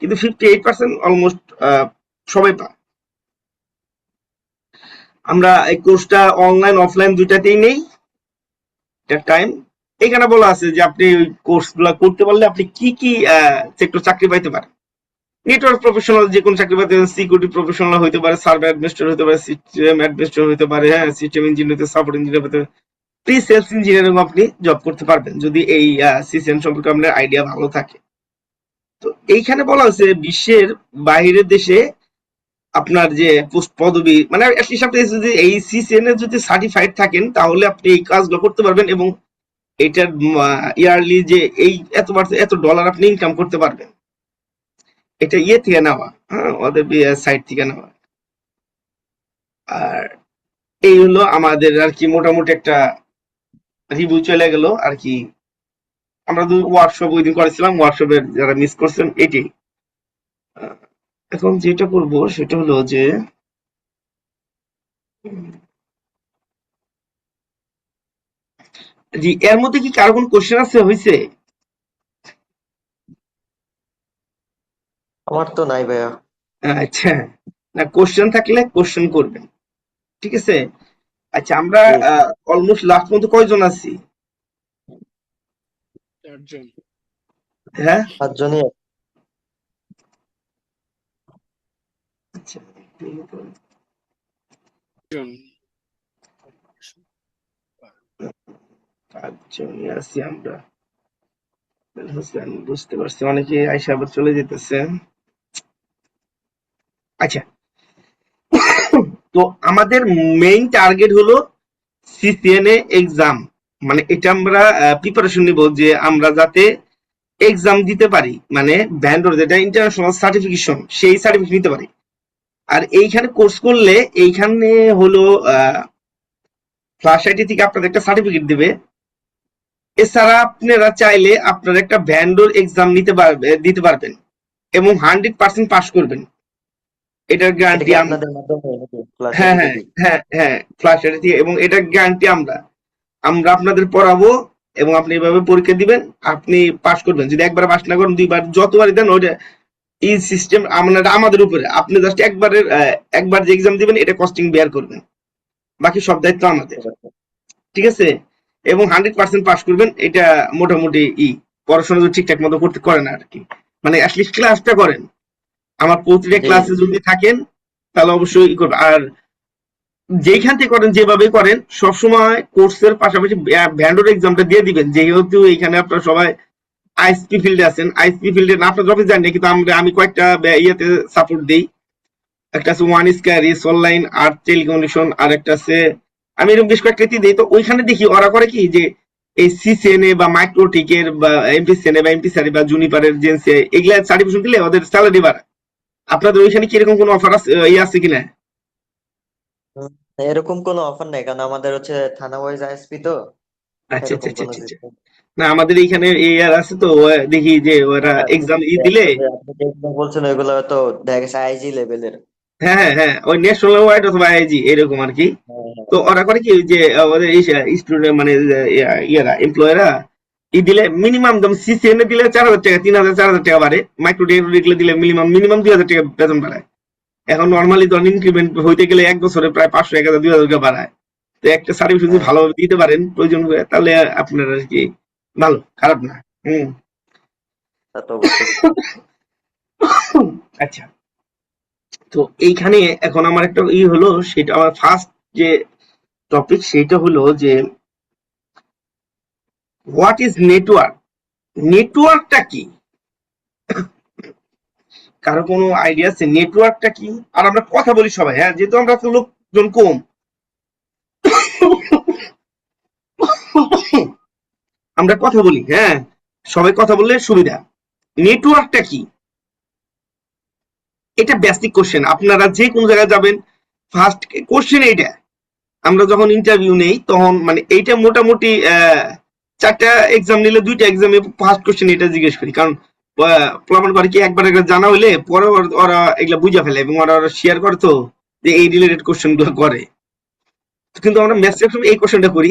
কিন্তু 58% অলমোস্ট সবাই পায়। আমরা এই কোর্সটা অনলাইন অফলাইন দুইটাতেই নেই। টাইম এখানে বলা আছে যে আপনি ওই কোর্স গুলা করতে পারলে আপনি কি কি সেক্টর চাকরি পাইতে পারেন। নেটওয়ার্ক প্রফেশনাল যে কোনো চাকরি পাইতে পারেন, সিকিউরিটি প্রফেশনাল হইতে পারে, সার্ভার অ্যাডমিনিস্ট্রেটর হইতে পারে, সিস্টেম অ্যাডমিনিস্ট্রেটর হইতে পারে, হ্যাঁ সিস্টেম ইঞ্জিনিয়ার হইতে, সাপোর্ট ইঞ্জিনিয়ার হইতে পারে, প্রি সেলস ইঞ্জিনিয়ারিং আপনি জব করতে পারবেন যদি এই সিসিএন সম্পর্কে আপনার আইডিয়া ভালো থাকে। তো এইখানে বলা হয়েছে বিশ্বের বাইরের দেশে আপনার যে পোস্ট পদবি, মানে অ্যাটলিস্ট আপনি যদি এই সিসিএন এর যদি সার্টিফাইড থাকেন তাহলে আপনি এই কাজগুলো করতে পারবেন, এবং এটার ইয়ারলি যে এই এত ডলার আপনি ইনকাম করতে পারবেন। এটা ইয়ে থেকে নেওয়া, হ্যাঁ, ওদের সাইট থেকে নেওয়া। আর এই হলো আমাদের আর কি মোটামুটি একটা রিভিউ চলে গেল আর কি। আমরা ওয়ার্কশপ ওই দিন করেছিলাম, ওয়ার্কশপের যারা মিস করছেন এটাই। এখন যেটা করব সেটা হলো যে জি, এর মধ্যে কি কারো কোন কোশ্চেন আছে হয়েছে? আমার তো নাই ভাইয়া। আচ্ছা, না কোশ্চেন থাকলে কোশ্চেন করবেন, ঠিক আছে? আচ্ছা, আমরা জি অলমোস্ট লাস্ট পর্যন্ত কয়জন আছি? 4 জন। হ্যাঁ, 5 জনই আচ্ছা, জন। 5 জনই আছি আমরা। হোসেন, বুঝতে পারছি, অনেকে আইসা আবার চলে যেতেছে। আচ্ছা, তো আমাদের মেইন টার্গেট হলো সিসিএনএ এক্সাম, মানে এটা আমরা প্রিপারেশন নিব যে আমরা যাতে এক্সাম দিতে পারি, মানে ভ্যান্ডর যেটা ইন্টারন্যাশনাল সার্টিফিকেশন, সেই সার্টিফিকেট নিতে পারি। আর এইখানে কোর্স করলে এইখানে হলো ফ্লাশ আইটি থেকে আপনাদের একটা সার্টিফিকেট দিবে। এছাড়া আপনারা চাইলে আপনারা একটা ভ্যান্ডর এক্সাম দিতে পারবেন এবং 100% পাস করবেন, এটার এটা গ্যারান্টি কি আমরা। আপনাদের মাধ্যমে নাকি ক্লাস হ্যাঁ, হ্যাঁ, সার্টিফিকেট? হ্যাঁ, হ্যাঁ, ফ্লাশ আইটি থেকে, এবং এটার গ্যারান্টি আমরা আমরা আপনাদের পড়াবো এবং আপনি এভাবে পরীক্ষা দিবেন, আপনি পাস করবেন। যদি একবার পাস না করেন, দুইবার যতবারই দেন, ওইটা এই সিস্টেম আমাদের উপরে। আপনি জাস্ট একবার যে এক্সাম দিবেন এটা কস্টিং বেয়ার করবেন, বাকি সব দায়িত্ব আমাদের, ঠিক আছে? এবং 100% পাস করবেন, এটা মোটামুটি পড়াশোনা যদি ঠিকঠাক মতো করতে করেন আর কি, মানে অ্যাটলিস্ট ক্লাসটা করেন। আমার প্রতিটা জি ক্লাসে যদি থাকেন তাহলে অবশ্যই করবেন। আর যেইখান থেকে করেন, যেভাবে করেন, সবসময় কোর্সের পাশাপাশি ভ্যান্ডোর এক্সামটা দিয়ে দিবেন, যেহেতু এখানে আপনারা সবাই আইএসপি ফিল্ডে আছেন। আইএসপি ফিল্ডে না আপনার অফিস জানি না, কিন্তু আমি কয়েকটা ইয়েতে সাপোর্ট দিই। একটা আছে ওয়ান স্কয়ার, রিস অনলাইন, আর্ট টেলিকমিউনিকেশন, আর একটা আছে, আমি এরকম বেশ কয়েকটা দিই। তো ওইখানে দেখি ওরা করে কি যে এই সিসিএনএ বা মাইক্রোটিকের বা এমপিসিএনএ বা এমপিসারি বা জুনিপারের জেন্সি এগুলা সার্টিফিকেশন দিলে ওদের স্যালারি বাড়ে। আপনাদের ওইখানে কি এরকম কোনো অফার আছে, আছে কিনা? হুম, এরকম কোনো অফার নাই, কারণ আমাদের হচ্ছে থানা ওয়াইজ আইএসপি তো, আচ্ছা, আচ্ছা, এরকম আচ্ছা, কোনো আচ্ছা, আচ্ছা। সিস্টেম। না, আমাদের এইখানে আর আছে তো, দেখি যে ওরা হ্যাঁ এক্সাম বুঝতেছি, দিলে। আপনাদের আপনি যেগুলো বলছেন ওইগুলো তো দেখা গেছে আইজি লেভেলের। হ্যাঁ, হ্যাঁ, হ্যাঁ, ওই ন্যাশনাল ওয়াইড অথবা আইজি এরকম আর কি। হ্যাঁ হ্যাঁ তো ওরা করে কি যে ওদের স্টুডেন্ট মানে ইয়ারা এমপ্লয়াররা দিলে মিনিমাম সিসিএনএ দিলে 4,000 টাকা, 3,000, 4,000 টাকা বাড়ে। মাইক্রো ডিগ্রি দিলে মিনিমাম মিনিমাম 2,000 টাকা বেতন বাড়ায়। এখন নর্মালি ধরেন ইনক্রিমেন্ট হইতে গেলে 1 বছরে প্রায় 500, 1,000, 2,000 টাকা বাড়ায়। তো একটা সার্ভিস যদি হ্যাঁ। ভালোভাবে দিতে পারেন প্রয়োজন হয়ে, তাহলে আপনার আর কি ভালো, খারাপ না। হুম। তা তো অবশ্যই। আচ্ছা, তো এইখানে এখন আমার একটা হলো, সেটা আমার ফার্স্ট যে টপিক, সেটা হলো যে হোয়াট ইজ নেটওয়ার্ক। নেটওয়ার্কটা কি? কারো কোনো আইডিয়া আছে নেটওয়ার্কটা কি? আর আমরা কথা বলি সবাই, হ্যাঁ, যেহেতু আমরা তো লোকজন কম, আমরা কথা বলি, হ্যাঁ, সবাই কথা বললে সুবিধা। নেটওয়ার্কটা কি? এটা বেসিক কোশ্চেন, আপনারা যে কোন জায়গায় যাবেন ফার্স্ট কোশ্চেন এইটা। আমরা যখন ইন্টারভিউ নেই তখন মানে এইটা মোটামুটি 4টা এক্সাম নিলে 2টা এক্সামে ফার্স্ট কোশ্চেন এটা জিজ্ঞেস করি, কারণ প্রমাণ করে কি একবার একবার জানা হলে পরে ওরা এগুলা বুঝা ফেলে এবং ওরা শেয়ার করে, তো যে এই রিলেটেড কোশ্চেন গুলো করে। কিন্তু আমরা ম্যাক্সিমাম এই কোশ্চেনটা করি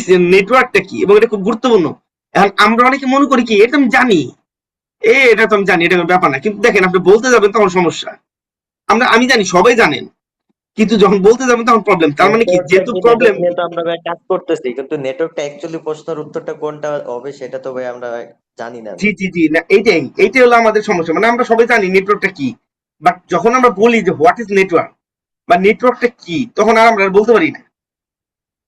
যে নেটওয়ার্কটা কি, এবং এটা খুব গুরুত্বপূর্ণ। এখন আমরা অনেকে মনে করি কি এটা আমি জানি, এটা তো আমি জানি, এটা কোনো ব্যাপার না। কিন্তু দেখেন আপনি বলতে যাবেন তখন সমস্যা। আমি জানি, সবাই জানেন, কিন্তু যখন বলতে যাবেন তখন প্রবলেম। তার মানে কি, নেটওয়ার্কটা যেহেতু কি, প্রবলেম। নেটওয়ার্ক নিয়ে তো আমরা ভাই কাজ করতেছি, কিন্তু নেটওয়ার্কটা অ্যাকচুয়ালি প্রশ্নের উত্তরটা কোনটা হবে সেটা তো ভাই আমরা জানি না জি, ভাই। জি, জি, না, এইটাই হলো আমাদের সমস্যা। মানে আমরা সবাই জানি নেটওয়ার্কটা কি, বাট যখন আমরা বলি যে হোয়াট ইজ নেটওয়ার্ক বা নেটওয়ার্কটা কি, তখন আর আমরা বলতে পারি না।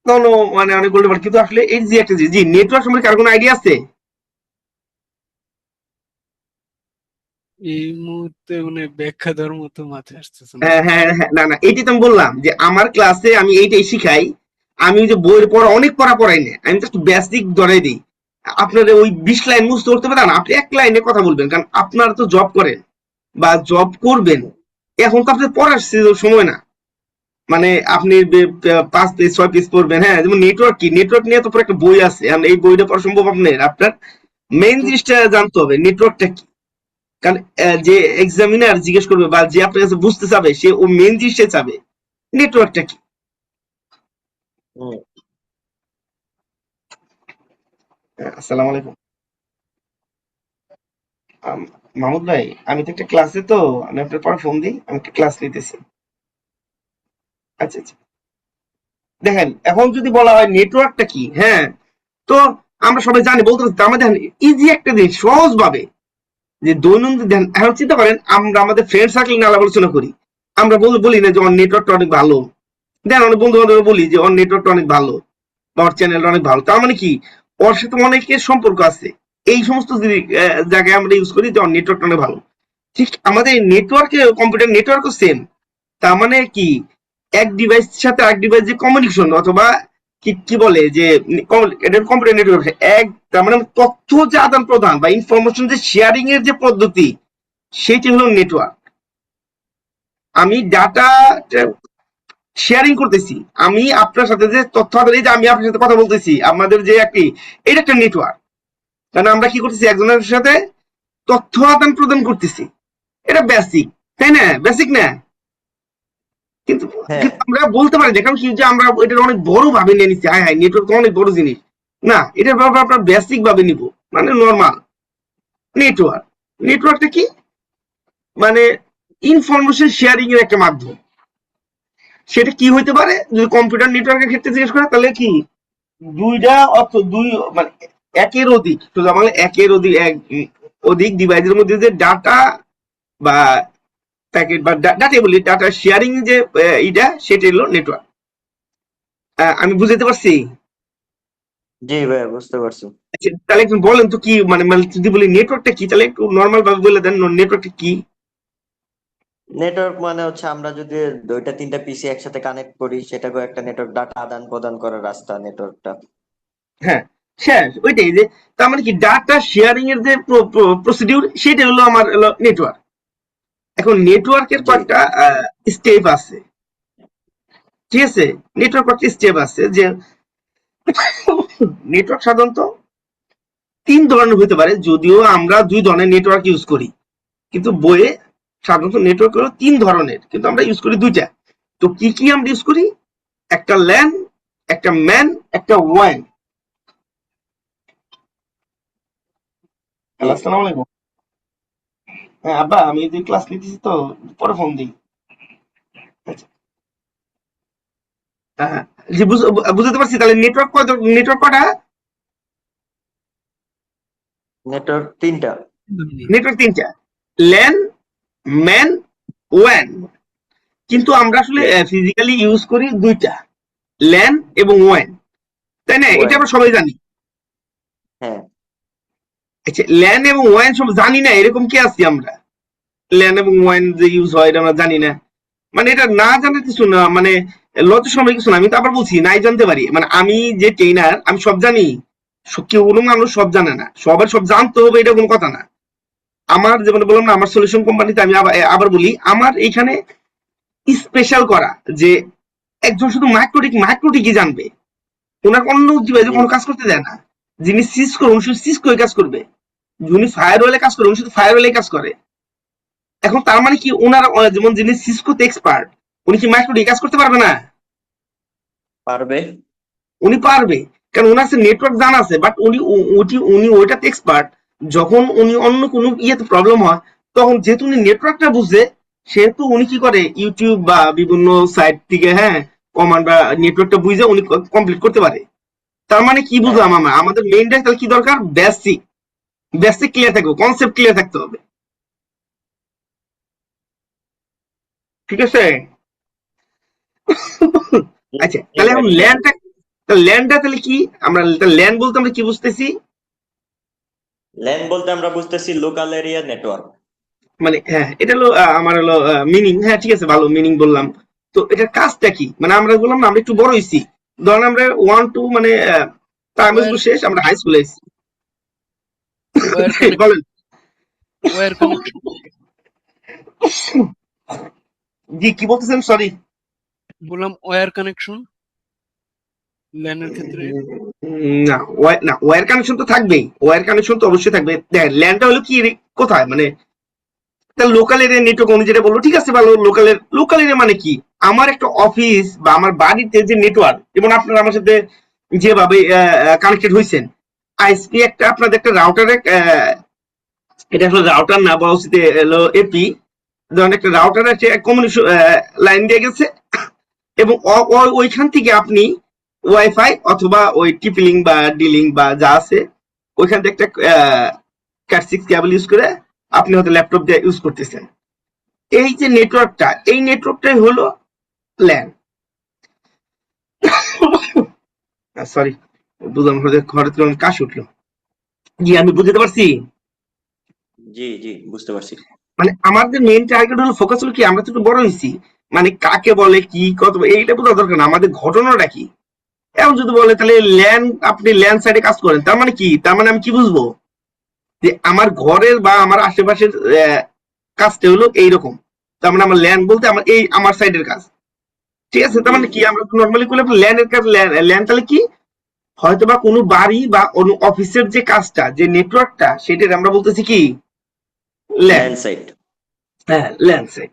তখন মানে অনেক বলতে পারি, কিন্তু আসলে এই যে একটা জি নেটওয়ার্ক সম্পর্কে কার কোনো আইডিয়া আছে? এই মুহূর্তে মানে ব্যাখ্যা দেওয়ার মতো মাথায় আসতেছে না হ্যাঁ, হ্যাঁ, কিছু। হ্যাঁ, না, না, এইটাই তো আমি বললাম যে আমার ক্লাসে আমি এইটাই শিখাই। আমি ওই যে বইয়ের পড়া অনেক পড়াই না, আমি জাস্ট বেসিক ধরাই দিই। আপনারা ওই 20 লাইন মুখস্থ করতে পারেন না, আপনি 1 লাইনে কথা বলবেন, কারণ আপনারা তো জব করেন বা জব করবেন। এখন তো আপনার পড়ার সময় না, মানে আপনি 5 পেজ 6 পেজ পড়বেন। হ্যাঁ, যেমন নেটওয়ার্ক কি, নেটওয়ার্ক নিয়ে তো পুরো একটা বই আছে, এখন এই বইটা পড়া সম্ভব আপনার মেইন জিনিসটা জানতে হবে নেটওয়ার্কটা কি। কারণ যে এক্সামিনার জিজ্ঞেস করবে বা যে আপনার কাছে বুঝতে চাবে, সে ও মেইন জিনিসটা চাবে, নেটওয়ার্কটা কি। হুম। আসসালামু আলাইকুম। মাহমুদ ভাই, আমি তো একটা ক্লাসে, তো আমি আপনার পরে ফোন দিই, আমি একটা ক্লাস নিতেছি। আচ্ছা আচ্ছা, দেখেন এখন যদি বলা হয় নেটওয়ার্কটা কি, হ্যাঁ, তো আমরা সবাই জানি, বলতে পারছি, তার মধ্যে ইজি একটা জিনিস সহজ ভাবে, যে দৈনন্দিন ধ্যান। এখন চিন্তা করেন, আমরা আমাদের ফ্রেন্ড সার্কেল নিয়ে আলাপ আলোচনা করি, আমরা বলি না যে ওর নেটওয়ার্কটা অনেক ভালো, দেন অনেক বন্ধু বান্ধব বলি যে ওর নেটওয়ার্কটা অনেক ভালো বা ওর চ্যানেলটা অনেক ভালো, তার মানে কি ওর সাথে অনেকের সম্পর্ক আছে। এই সমস্ত জায়গায় আমরা ইউজ করি যে ওর নেটওয়ার্কটা অনেক ভালো। ঠিক আমাদের নেটওয়ার্কে, কম্পিউটার নেটওয়ার্কও সেম। তার মানে কি, এক ডিভাইস সাথে আরেক ডিভাইস যে কমিউনিকেশন, অথবা কি কি বলে যে এটা কম্পিউটার নেটওয়ার্ক, এক, তার মানে তথ্য যে আদান প্রদান বা ইনফরমেশন যে শেয়ারিং এর যে পদ্ধতি, সেটি হলো নেটওয়ার্ক। আমি ডাটা শেয়ারিং করতেছি, আমি আপনার সাথে যে তথ্য আদান, এই যে আমি আপনার সাথে কথা বলতেছি, আমাদের যে একটি, এটা একটা নেটওয়ার্ক। কারণ আমরা কি করতেছি, একজনের সাথে তথ্য আদান প্রদান করতেছি। এটা বেসিক, তাই না? বেসিক না? কিন্তু হ্যাঁ, কিন্তু আমরা বলতে পারি না, কারণ কি, যে আমরা এটা অনেক বড় ভাবে নিয়ে নিচ্ছি, হাই হাই নেটওয়ার্ক তো অনেক বড় জিনিস। না, এটার ব্যাপারে আমরা বেসিক ভাবে নিব, মানে নর্মাল। নেটওয়ার্ক, নেটওয়ার্কটা কি, মানে ইনফরমেশন শেয়ারিং এর একটা মাধ্যম। সেটা কি হইতে পারে, যদি কম্পিউটার নেটওয়ার্কের ক্ষেত্রে জিজ্ঞেস করে, তাহলে কি দুইটা অথবা দুই, মানে একের অধিক, শুধু আমাদের একের অধিক, অধিক ডিভাইসের মধ্যে যে ডাটা বা প্যাকেট বা ডাটা বলি, ডাটা শেয়ারিং যে এটা, সেটা হলো নেটওয়ার্ক। আমি বুঝাতে পারছি? জি ভাইয়া, বুঝতে পারছি। আচ্ছা, তাহলে একটু বলেন তো কি, মানে মানে যদি বলি নেটওয়ার্কটা কি, তাহলে একটু নর্মাল ভাবে বলে দেন নেটওয়ার্কটা কি। নেটওয়ার্ক মানে হচ্ছে আমরা যদি দুইটা তিনটা পিসি একসাথে কানেক্ট করি, সেটাকে একটা নেটওয়ার্ক, ডাটা আদান প্রদান করার রাস্তা নেটওয়ার্কটা। হ্যাঁ, শেষ ওইটাই, যে তার মানে কি ডাটা শেয়ারিং এর যে প্রসিডিউর, সেটা হলো আমার হলো নেটওয়ার্ক। এখন নেটওয়ার্কের জি। কয়েকটা স্টেপ আছে, ঠিক আছে? নেটওয়ার্ক কয়েকটা স্টেপ আছে, যে নেটওয়ার্ক সাধারণত তিন ধরনের হতে পারে, যদিও আমরা দুই ধরনের নেটওয়ার্ক ইউজ করি, কিন্তু বইয়ে সাধারণত নেটওয়ার্ক হলো তিন ধরনের, কিন্তু আমরা ইউজ করি দুইটা। তো কি কি আমরা ইউজ করি, একটা ল্যান, একটা ম্যান, একটা ওয়ান। জি। হ্যালো, আসসালামু আলাইকুম। হ্যাঁ আব্বা, আমি যে ক্লাস নিতেছি, তো পরে ফোন দিই। আচ্ছা, হ্যাঁ, জি, বুঝতে পারছি। তাহলে নেটওয়ার্ক কয়টা, নেটওয়ার্ক কটা? নেটওয়ার্ক তিনটা। নেটওয়ার্ক তিনটা, ল্যান, ম্যান, ওয়ান। কিন্তু আমরা আসলে জি। ফিজিক্যালি ইউজ করি দুইটা, ল্যান এবং ওয়ান, তাই না? এটা ওয়ান। আমরা সবাই জানি। হ্যাঁ। আচ্ছা, ল্যান এবং ওয়ান সব জানি না, এরকম কি আছি আমরা? ল্যান এবং ওয়ান যে ইউজ হয়, এটা আমরা জানি না, মানে এটা না জানার কিছু না, মানে লজ্জার সময় কিছু না। আমি তো আবার বলছি, নাই জানতে পারি, মানে আমি যে ট্রেনার, আমি সব জানি? কেউ, কোনো মানুষ সব জানে না, সবার সব জানতে হবে, এটা কোনো কথা না। আমার যেমন বললাম না, আমার সলিউশন কোম্পানিতে, আমি আবার আবার বলি, আমার এইখানে স্পেশাল করা, যে একজন শুধু মাইক্রোটিকই জানবে, ওনার অন্য ডিভাইসে জি। কোনো কাজ করতে দেয় না। যিনি সিসকো, উনি শুধু সিসকো কাজ করবে। যিনি ফায়ার ওয়েলে কাজ করে, উনি শুধু ফায়ার ওয়েলে কাজ করে। এখন তার মানে কি, ওনার যেমন যিনি সিসকোতে এক্সপার্ট, উনি কি মাইক্রোটিক কাজ করতে পারবে না? পারবে। উনি পারবে, কারণ ওনার নেটওয়ার্ক জানা আছে, বাট উনি ওইটাতে এক্সপার্ট। যখন উনি অন্য কোনো ইয়েতে প্রবলেম হয়, তখন যেহেতু উনি নেটওয়ার্কটা বুঝে, সেহেতু উনি কি করে, ইউটিউব বা বিভিন্ন সাইট থেকে, হ্যাঁ, কমান্ড বা নেটওয়ার্কটা বুঝে উনি কমপ্লিট করতে পারে। তার মানে কি হ্যাঁ। বুঝলাম আমরা, আমাদের মেইনটা তাহলে কি দরকার, বেসিক, বেসিক ক্লিয়ার থাকবে, কনসেপ্ট ক্লিয়ার থাকতে হবে, ঠিক আছে? জি। আচ্ছা, জি তাহলে ভাই, এখন ঠিক আছে। ল্যান্ডটা, ল্যান্ডটা তাহলে কি, আমরা ল্যান্ড বলতে আমরা কি বুঝতেছি? ল্যান বলতে আমরা বুঝতেছি লোকাল এরিয়া নেটওয়ার্ক। মানে হ্যাঁ, এটা হলো আমার হলো মিনিং। হ্যাঁ, ঠিক আছে, ভালো মিনিং বললাম। তো এটার কাজটা কি, মানে আমরা বললাম না, আমরা একটু বড় হয়েছি, ধরেন আমরা 1 2, মানে প্রাইমারি ওয়্যার স্কুল শেষ, আমরা হাই স্কুলে এসেছি। ওয়্যার কানেক্ট বলেন। Wire connection. জি, কি বলতেছেন, সরি? বললাম ওয়্যার কানেকশন ল্যানের ক্ষেত্রে। না, না, ওয়্যার কানেকশন তো থাকবেই, ওয়্যার কানেকশন তো অবশ্যই থাকবে। দেখেন, ল্যান্ডটা হলো কি, কোথায়, মানে তার লোকাল এরিয়া নেটওয়ার্ক, উনি যেটা বললো, ঠিক আছে, ভালো। লোকাল এরিয়া মানে কি, আমার একটা অফিস বা আমার বাড়িতে যে নেটওয়ার্ক, যেমন আপনারা আমার সাথে যেভাবে কানেক্টেড হয়েছেন, আইএসপি একটা, আপনাদের একটা রাউটারে এটা আসলে রাউটার না, বলা উচিত হলো এপি। ধরেন একটা রাউটার আছে, কমিউনিকেশন লাইন দিয়ে গেছে, এবং ওইখান থেকে আপনি ওয়াইফাই অথবা ওই টিপি লিঙ্ক বা ডি লিঙ্ক বা যা আছে ওইখান থেকে একটা ক্যাট6 কেবল ইউজ করে আপনি হয়তো ল্যাপটপ দিয়ে ইউজ করতেছেন। এই যে নেটওয়ার্কটা, এই নেটওয়ার্কটাই হলো ল্যান। সরি, বুঝলাম ঘরে তো কাশ উঠলো। জি, আমি বুঝতে পারছি। জি জি, বুঝতে পারছি। মানে আমাদের মেইন টার্গেট হলো, ফোকাস হলো কি, আমরা তো একটু বড় হয়েছি, মানে কাকে বলে কি কত এইটা বোঝা দরকার না, আমাদের ঘটনাটা কি। এখন যদি বলে তাহলে ল্যান্ড, আপনি ল্যান্ড সাইডে কাজ করেন, তার মানে কি? তার মানে আমি কি বুঝবো যে আমার ঘরের বা আমার আশেপাশের কাজটা হলো এইরকম। তার মানে আমার ল্যান্ড বলতে আমার এই আমার সাইডের কাজ, ঠিক আছে? তার জি মানে কি, জি, আমরা নর্মালি করলে ল্যান্ডের কাজ, ল্যান্ড তাহলে কি, হয়তো বা কোনো বাড়ি বা কোনো অফিসের যে কাজটা, যে নেটওয়ার্কটা, সেটার আমরা বলতেছি কি, ল্যান্ড। Land site. হ্যাঁ, ল্যান্ড সাইড।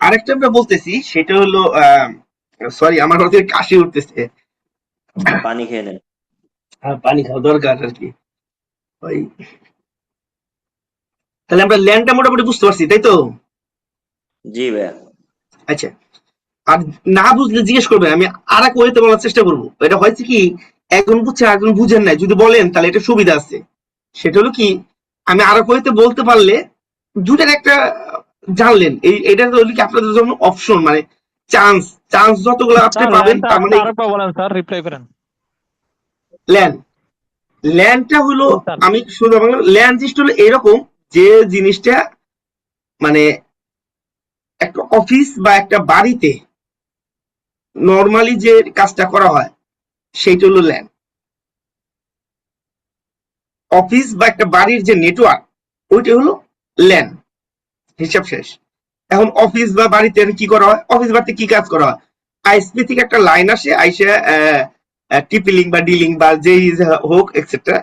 আরেকটা আমরা বলতেছি, সেটা হলো সরি, আমার হচ্ছে কাশি উঠতেছে। পানি খেয়ে নেন। পানি খাওয়া দরকার আর কি। ওই, তাহলে আমরা ল্যান্ডটা মোটামুটি বুঝতে পারছি, তাই তো? জি ভাইয়া। আচ্ছা, আর না বুঝলে জিজ্ঞেস করবেন, আমি আর এক ওয়েতে বলার চেষ্টা করবো। এটা হয়েছে কি, একজন বুঝছে একজন বুঝেন নাই, যদি বলেন তাহলে এটা সুবিধা আছে। সেটা হলো কি, আমি আর এক ওয়েতে বলতে পারলে দুটার একটা জানলেন, এটা হলো কি আপনাদের জন্য অপশন, মানে চান্স, চান্স যতগুলো আপনি স্যার পাবেন, লাইনটা তার আপনি মানে আরেকবার বলেন স্যার, রিপ্লাই করেন। ল্যান্ড, ল্যান্ডটা হলো, জি স্যার। আমি শুধু বললাম, ল্যান্ড জিনিসটা হলো এরকম যে জিনিসটা, মানে একটা অফিস বা একটা বাড়িতে নর্মালি যে কাজটা করা হয় সেইটা হলো ল্যান্ড। অফিস বা একটা বাড়ির যে নেটওয়ার্ক, ওইটা হলো ল্যান্ড। হিসাব শেষ। এখন অফিস বা বাড়িতে কি করা হয়, অফিস বাড়িতে কি কাজ করা হয়, আইএসপি থেকে একটা লাইন আসে, আইসে টিপি লিঙ্ক বা ডি লিঙ্ক বা যেই হোক এক্সেট্রা,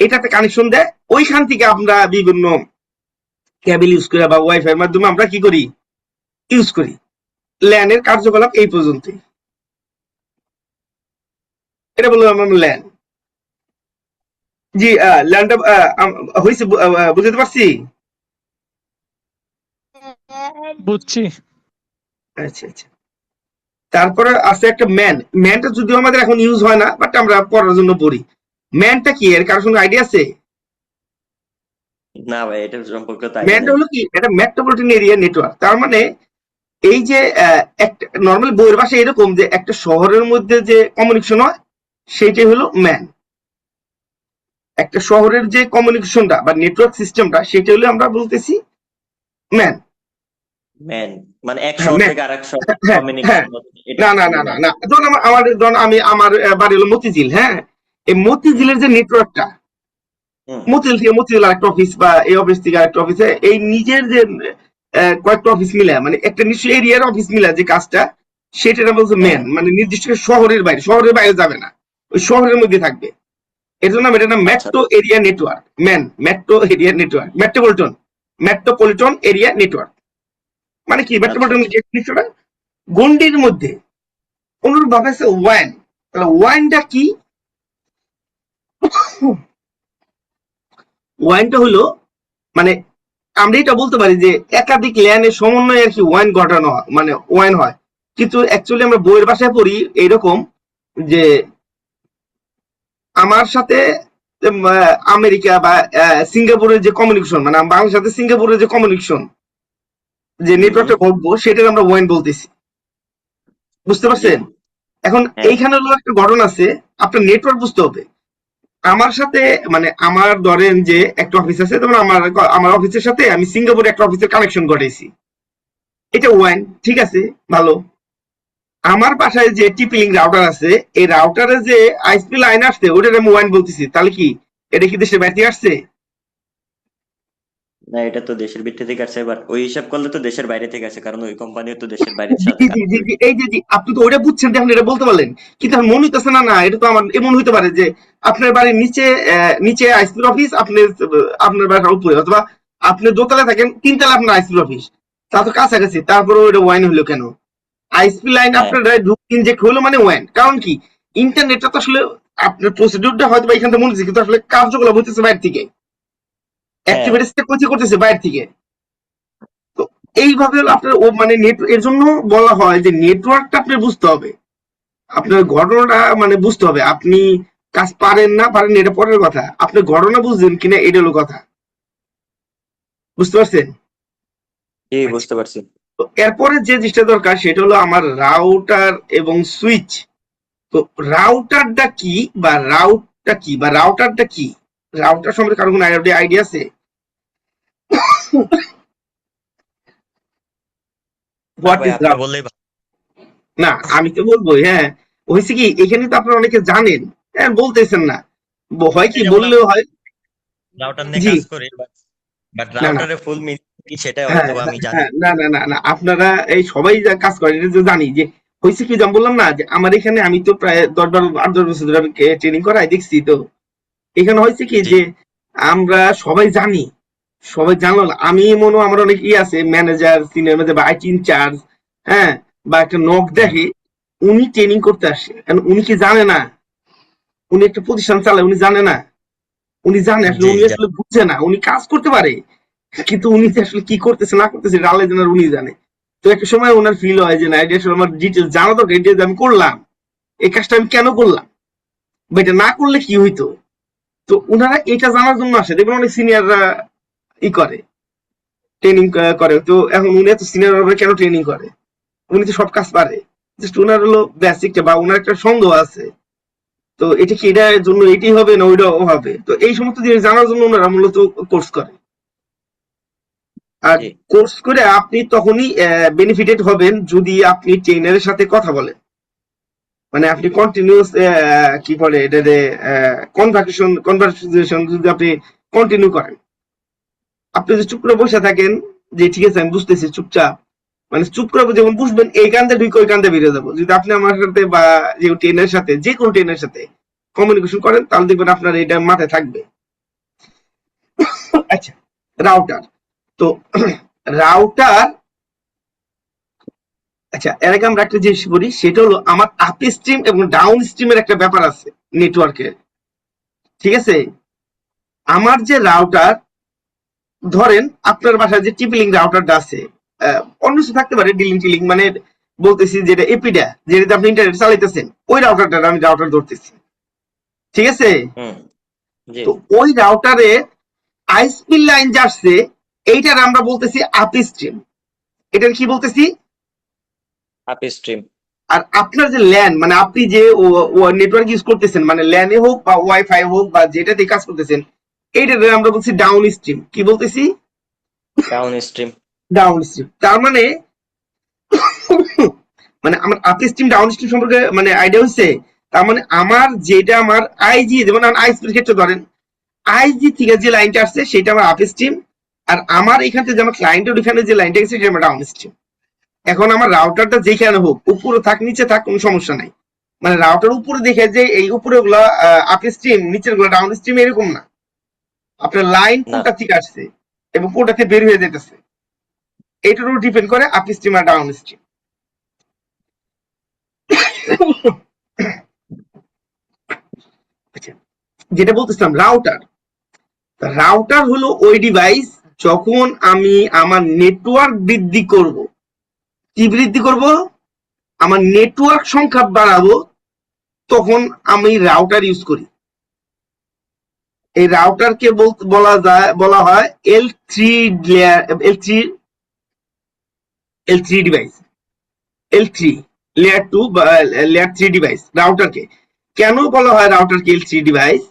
এটাতে কানেকশন দেয়। ওইখান থেকে আমরা বিভিন্ন কেবল ইউজ করি বা ওয়াইফাই এর মাধ্যমে আমরা কি করি, ইউজ করি। ল্যানের কার্যকলাপ এই পর্যন্তই। এটা বললাম আমরা ল্যান। জি, ল্যান্ডটা হয়েছে, বুঝতে পারছি। বুঝছি। আচ্ছা আচ্ছা, তারপরে আছে একটা ম্যান। ম্যানটা যদিও আমাদের এখন ইউজ হয় না, বাট আমরা পড়ার জন্য পড়ি। ম্যানটা কি, এর কারোর সঙ্গে আইডিয়া আছে? না ভাই, এটা সম্পর্কে তো আইডিয়া ম্যানটা নেই। হলো কি, এটা মেট্রোপলিটন এরিয়া নেটওয়ার্ক। তার মানে এই যে একটা নর্মাল বইয়ের ভাষায় এরকম যে একটা শহরের মধ্যে যে কমিউনিকেশন হয় সেটাই হলো ম্যান। একটা শহরের যে কমিউনিকেশনটা বা নেটওয়ার্ক সিস্টেমটা, সেটা হলো আমরা বলতেছি ম্যান। ম্যান মানে এক হ্যাঁ, শহর ম্যান। থেকে আরেক শহর হ্যাঁ হ্যাঁ, কমিউনিকেশন, এটা না না হলো না না ম্যান। না, ধরুন ধরুন আমার বাড়ি হলো মতিঝিল, হ্যাঁ। এই মতিঝিলের যে নেটওয়ার্কটা, হুম। মতিঝিল থেকে মতিঝিল আরেকটা অফিস বা এই অফিস থেকে আরেকটা অফিসে, এই নিজের যে কয়েকটা অফিস মিলে, মানে একটা নিশ্চয় এরিয়ার অফিস মিলে যে কাজটা, সেটা বলছে হ্যাঁ ম্যান। মানে নির্দিষ্ট শহরের বাইরে যাবে না, ওই শহরের মধ্যে থাকবে। এর জন্য এটা না আচ্ছা। Metro area network. Man, metro area network, metropolitan area network. মানে কি, আচ্ছা মেট্রোপলিটন আচ্ছা। নিশ্চয়টা গন্ডির মধ্যে। অনুরূপ ভাবে আছে ওয়াইন। তাহলে ওয়াইনটা কি? ওয়াইনটা হলো, মানে আমরা এটা বলতে পারি যে একাধিক ল্যান্ডের সমন্বয়ে আর কি ওয়াইন ঘটানো হয়, মানে ওয়াইন হয়। কিন্তু অ্যাকচুয়ালি আমরা বইয়ের ভাষায় পড়ি এইরকম যে আমার সাথে আমেরিকা বা সিঙ্গাপুরের যে কমিউনিকেশন, মানে বাংলাদেশের সাথে সিঙ্গাপুরের যে কমিউনিকেশন, যে হুম হুম। নেটওয়ার্কটা ঘটবো, সেটাকে আমরা ওয়াইন বলতেছি। বুঝতে জি। পারছেন? এখন হ্যাঁ। এইখানে হলো একটা ঘটনা আছে, আপনার নেটওয়ার্ক বুঝতে হবে। আমার সাথে, মানে আমার ধরেন যে একটা অফিস আছে, তখন আমার অফিসের সাথে আমি সিঙ্গাপুরে একটা অফিসের কানেকশন ঘটাইছি, এটা ওয়াইন, ঠিক আছে, ভালো। আমার বাসায় যে টিপি লিঙ্ক রাউটার আছে, এই রাউটারে যে আইএসপি লাইন আসছে, ওটার আমি ওয়াইন বলতেছি। তাহলে কি, এটা কি দেশের বাইরে থেকে আসছে? না, এটা তো দেশের ভিতর থেকে আসছে, বাট ওই হিসাব করলে তো দেশের বাইরে থেকে আসে, কারণ ওই কোম্পানিও তো দেশের বাইরের জি সাথে জি কাজ জি করে। জি, এই যে জি, আপনি তো ওইটা বুঝছেন, দেখুন এটা বলতে পারলেন। কিন্তু আমার মনে হইতেছে না, না এটা তো আমার এমন হইতে পারে যে আপনার বাড়ির নিচে নিচে আইএসপির অফিস, আপনার বাড়ির উপরে, অথবা আপনি দোতলায় থাকেন, তিনতলা আপনার আইসপি অফিস, তা তো কাছাকাছি, তারপরে ওইটা ওয়াইন হলো কেন? আইসপি লাইন হ্যাঁ আপনার ইনজেক্ট হলো মানে ওয়াইন, কারণ কি ইন্টারনেটটা তো আসলে আপনার প্রসিডিউরটা হয়তো বা এখান থেকে মনে হচ্ছে, কিন্তু আসলে কার্যকলাপ হইতেছে বাইরে থেকে, হ্যাঁ অ্যাক্টিভিটিসটা কোথায় করতেছে বাইরে থেকে। তো এইভাবে হলো আপনার ও মানে নেট, এর জন্য বলা হয় যে নেটওয়ার্কটা আপনার বুঝতে হবে, আপনার ঘটনাটা মানে বুঝতে হবে। আপনি কাজ পারেন না পারেন এটা পরের কথা, আপনি ঘটনা বুঝছেন কিনা এটা হলো কথা। বুঝতে পারছেন? জি, আচ্ছা, বুঝতে পারছি। তো এরপরে যে জিনিসটা দরকার সেটা হলো আমার রাউটার এবং সুইচ। তো রাউটারটা কি বা রাউটারটা কি? রাউটার সম্পর্কে কারো কোনো আইডিয়া আছে? না হোয়াট ভাই, ইজ আপনি রাউটার? বললেই ভালো। না, আমি তো বলবোই, হ্যাঁ। হয়েছে কি এখানে তো আপনারা অনেকে জানেন, হ্যাঁ বলতেছেন না। হয় কি যেমন বললেও হয়। রাউটার নিয়ে জি, কাজ করি, বাট না না, রাউটারের ফুল মিনিং কি সেটা হ্যাঁ হয়তো বা হ্যাঁ আমি জানি হ্যাঁ, না। না না না না, আপনারা এই সবাই যা কাজ করেন এটা তো জানি যে হয়েছে কি, যেমন বললাম না যে আমার এখানে আমি তো প্রায় 10-12 8-10 বছর ধরে আমি ট্রেনিং করাই দেখছি। তো এখানে হয়েছে কি জি যে আমরা সবাই জানি, সবাই জানলো না, আমি মনে হয় আমার অনেক আছে ম্যানেজার, সিনিয়র ম্যানেজার বা আইটি ইনচার্জ, হ্যাঁ, বা একটা নক হুম দেখে, উনি ট্রেনিং করতে আসে, কারণ উনি কি জানে না, উনি একটা প্রতিষ্ঠান চালায়, উনি জানে না, উনি জানে আসলে, জি উনি আসলে বুঝছে না, উনি কাজ করতে পারে কিন্তু উনি যে আসলে কি করতেছে না করতেছে এটা আল্লাহ জানে আর উনি জানে। তো একটা সময় ওনার ফিল হয় যে না, এটা আসলে আমার ডিটেলস জানা দরকার, এটা যে আমি করলাম, এই কাজটা আমি কেন করলাম বা এটা না করলে কি হইতো। তো উনারা এটা জানার জন্য আসে, দেখবেন অনেক সিনিয়ররা ই করে, ট্রেনিং করে। তো এখন উনি এত সিনিয়র ভাবে কেন ট্রেনিং করে? উনি তো সব কাজ পারে, জাস্ট উনার হলো বেসিকটা বা উনার একটা সন্দেহ আছে। তো এটা কি এটার জন্য এটাই হবে না ওইটাও হবে, তো এই সমস্ত জিনিস জানার জন্য ওনারা মূলত কোর্স করে। আর জি কোর্স করে আপনি তখনই বেনিফিটেড হবেন যদি আপনি ট্রেনারের সাথে কথা বলেন, মানে আপনি কন্টিনিউয়াস কি বলে এটা, কনভারসেশন যদি আপনি কন্টিনিউ করেন। আপনি যদি চুপ করে বসে থাকেন যে ঠিক আছে আমি বুঝতেছি চুপচাপ, মানে চুপ করে যেমন বুঝবেন এই কান্দে ঢুকে ওই কান্দে বেরিয়ে যাবো, যদি আপনি আমার সাথে বা যে ট্রেনের সাথে যে কোনো ট্রেনের সাথে কমিউনিকেশন করেন তাহলে দেখবেন আপনার এটা মাথায় থাকবে। আচ্ছা, রাউটার। তো রাউটার, আচ্ছা এর আগে আমরা একটা জিনিস করি সেটা হলো আমার আপ স্ট্রিম এবং ডাউন স্ট্রিমের একটা ব্যাপার আছে নেটওয়ার্কের। ঠিক আছে, আমার যে রাউটার, ধরেন আপনার বাসায় যে টিপি লিঙ্ক রাউটারটা আছে, অন্য কিছু থাকতে পারে ডিলিং টিলিং, মানে বলতেছি যেটা এপিডা, যেটাতে আপনি ইন্টারনেট চালাইতেছেন, ওই রাউটারটা আমি রাউটার ধরতেছি। ঠিক আছে, হুম জি তো ওই রাউটারে আইএসপি লাইন যাচ্ছে, এইটার আমরা বলতেছি আপ স্ট্রিম। এটার কি বলতেছি? Up stream. আর আপনার যে ল্যান, মানে আপনি যে নেটওয়ার্ক ইউজ করতেছেন, মানে ল্যানে হোক বা ওয়াইফাই হোক বা যেটাতে কাজ করতেছেন, এইটাতে আমরা বলছি ডাউন স্ট্রিম। কি বলতেছি? Down stream. Down stream. তার মানে মানে আমার আপ স্ট্রিম ডাউন স্ট্রিম সম্পর্কে মানে আইডিয়া হচ্ছে, তার মানে আমার যেটা আমার আইজি, যেমন আইএসপির ক্ষেত্রে ধরেন আইজি থেকে যে লাইনটা আসছে সেটা আমার আপ স্ট্রিম, আর আমার এখান থেকে যে আমার ক্লায়েন্টের ওইখানে যে লাইনটা গেছে সেটা আমার ডাউন স্ট্রিম। এখন আমার রাউটারটা যেখানে হোক, উপরে থাক নিচে থাক, কোনো সমস্যা নাই। মানে রাউটার উপরে দেখে যে এই উপরে গুলা আপ স্ট্রিম, নিচের গুলা ডাউন স্ট্রিম, এরকম না। আপনার লাইন না কোনটা থেকে আসছে এবং কোনটা থেকে বের হয়ে যেতেছে, এটার উপর ডিপেন্ড করে আপ স্ট্রিম আর ডাউন স্ট্রিম। আচ্ছা, যেটা বলতেছিলাম রাউটার, রাউটার হলো ওই ডিভাইস যখন আমি আমার নেটওয়ার্ক বৃদ্ধি করব। কি বৃদ্ধি করব? আমার নেটওয়ার্ক সংখ্যা বাড়াবো, তখন আমি রাউটার ইউজ করি। এই রাউটারকে বলা হয় L three layer, L three device, L three layer two বা লেয়ার থ্রি ডিভাইস রাউটারকে। কেন বলা হয় রাউটারকে এল থ্রি ডিভাইস?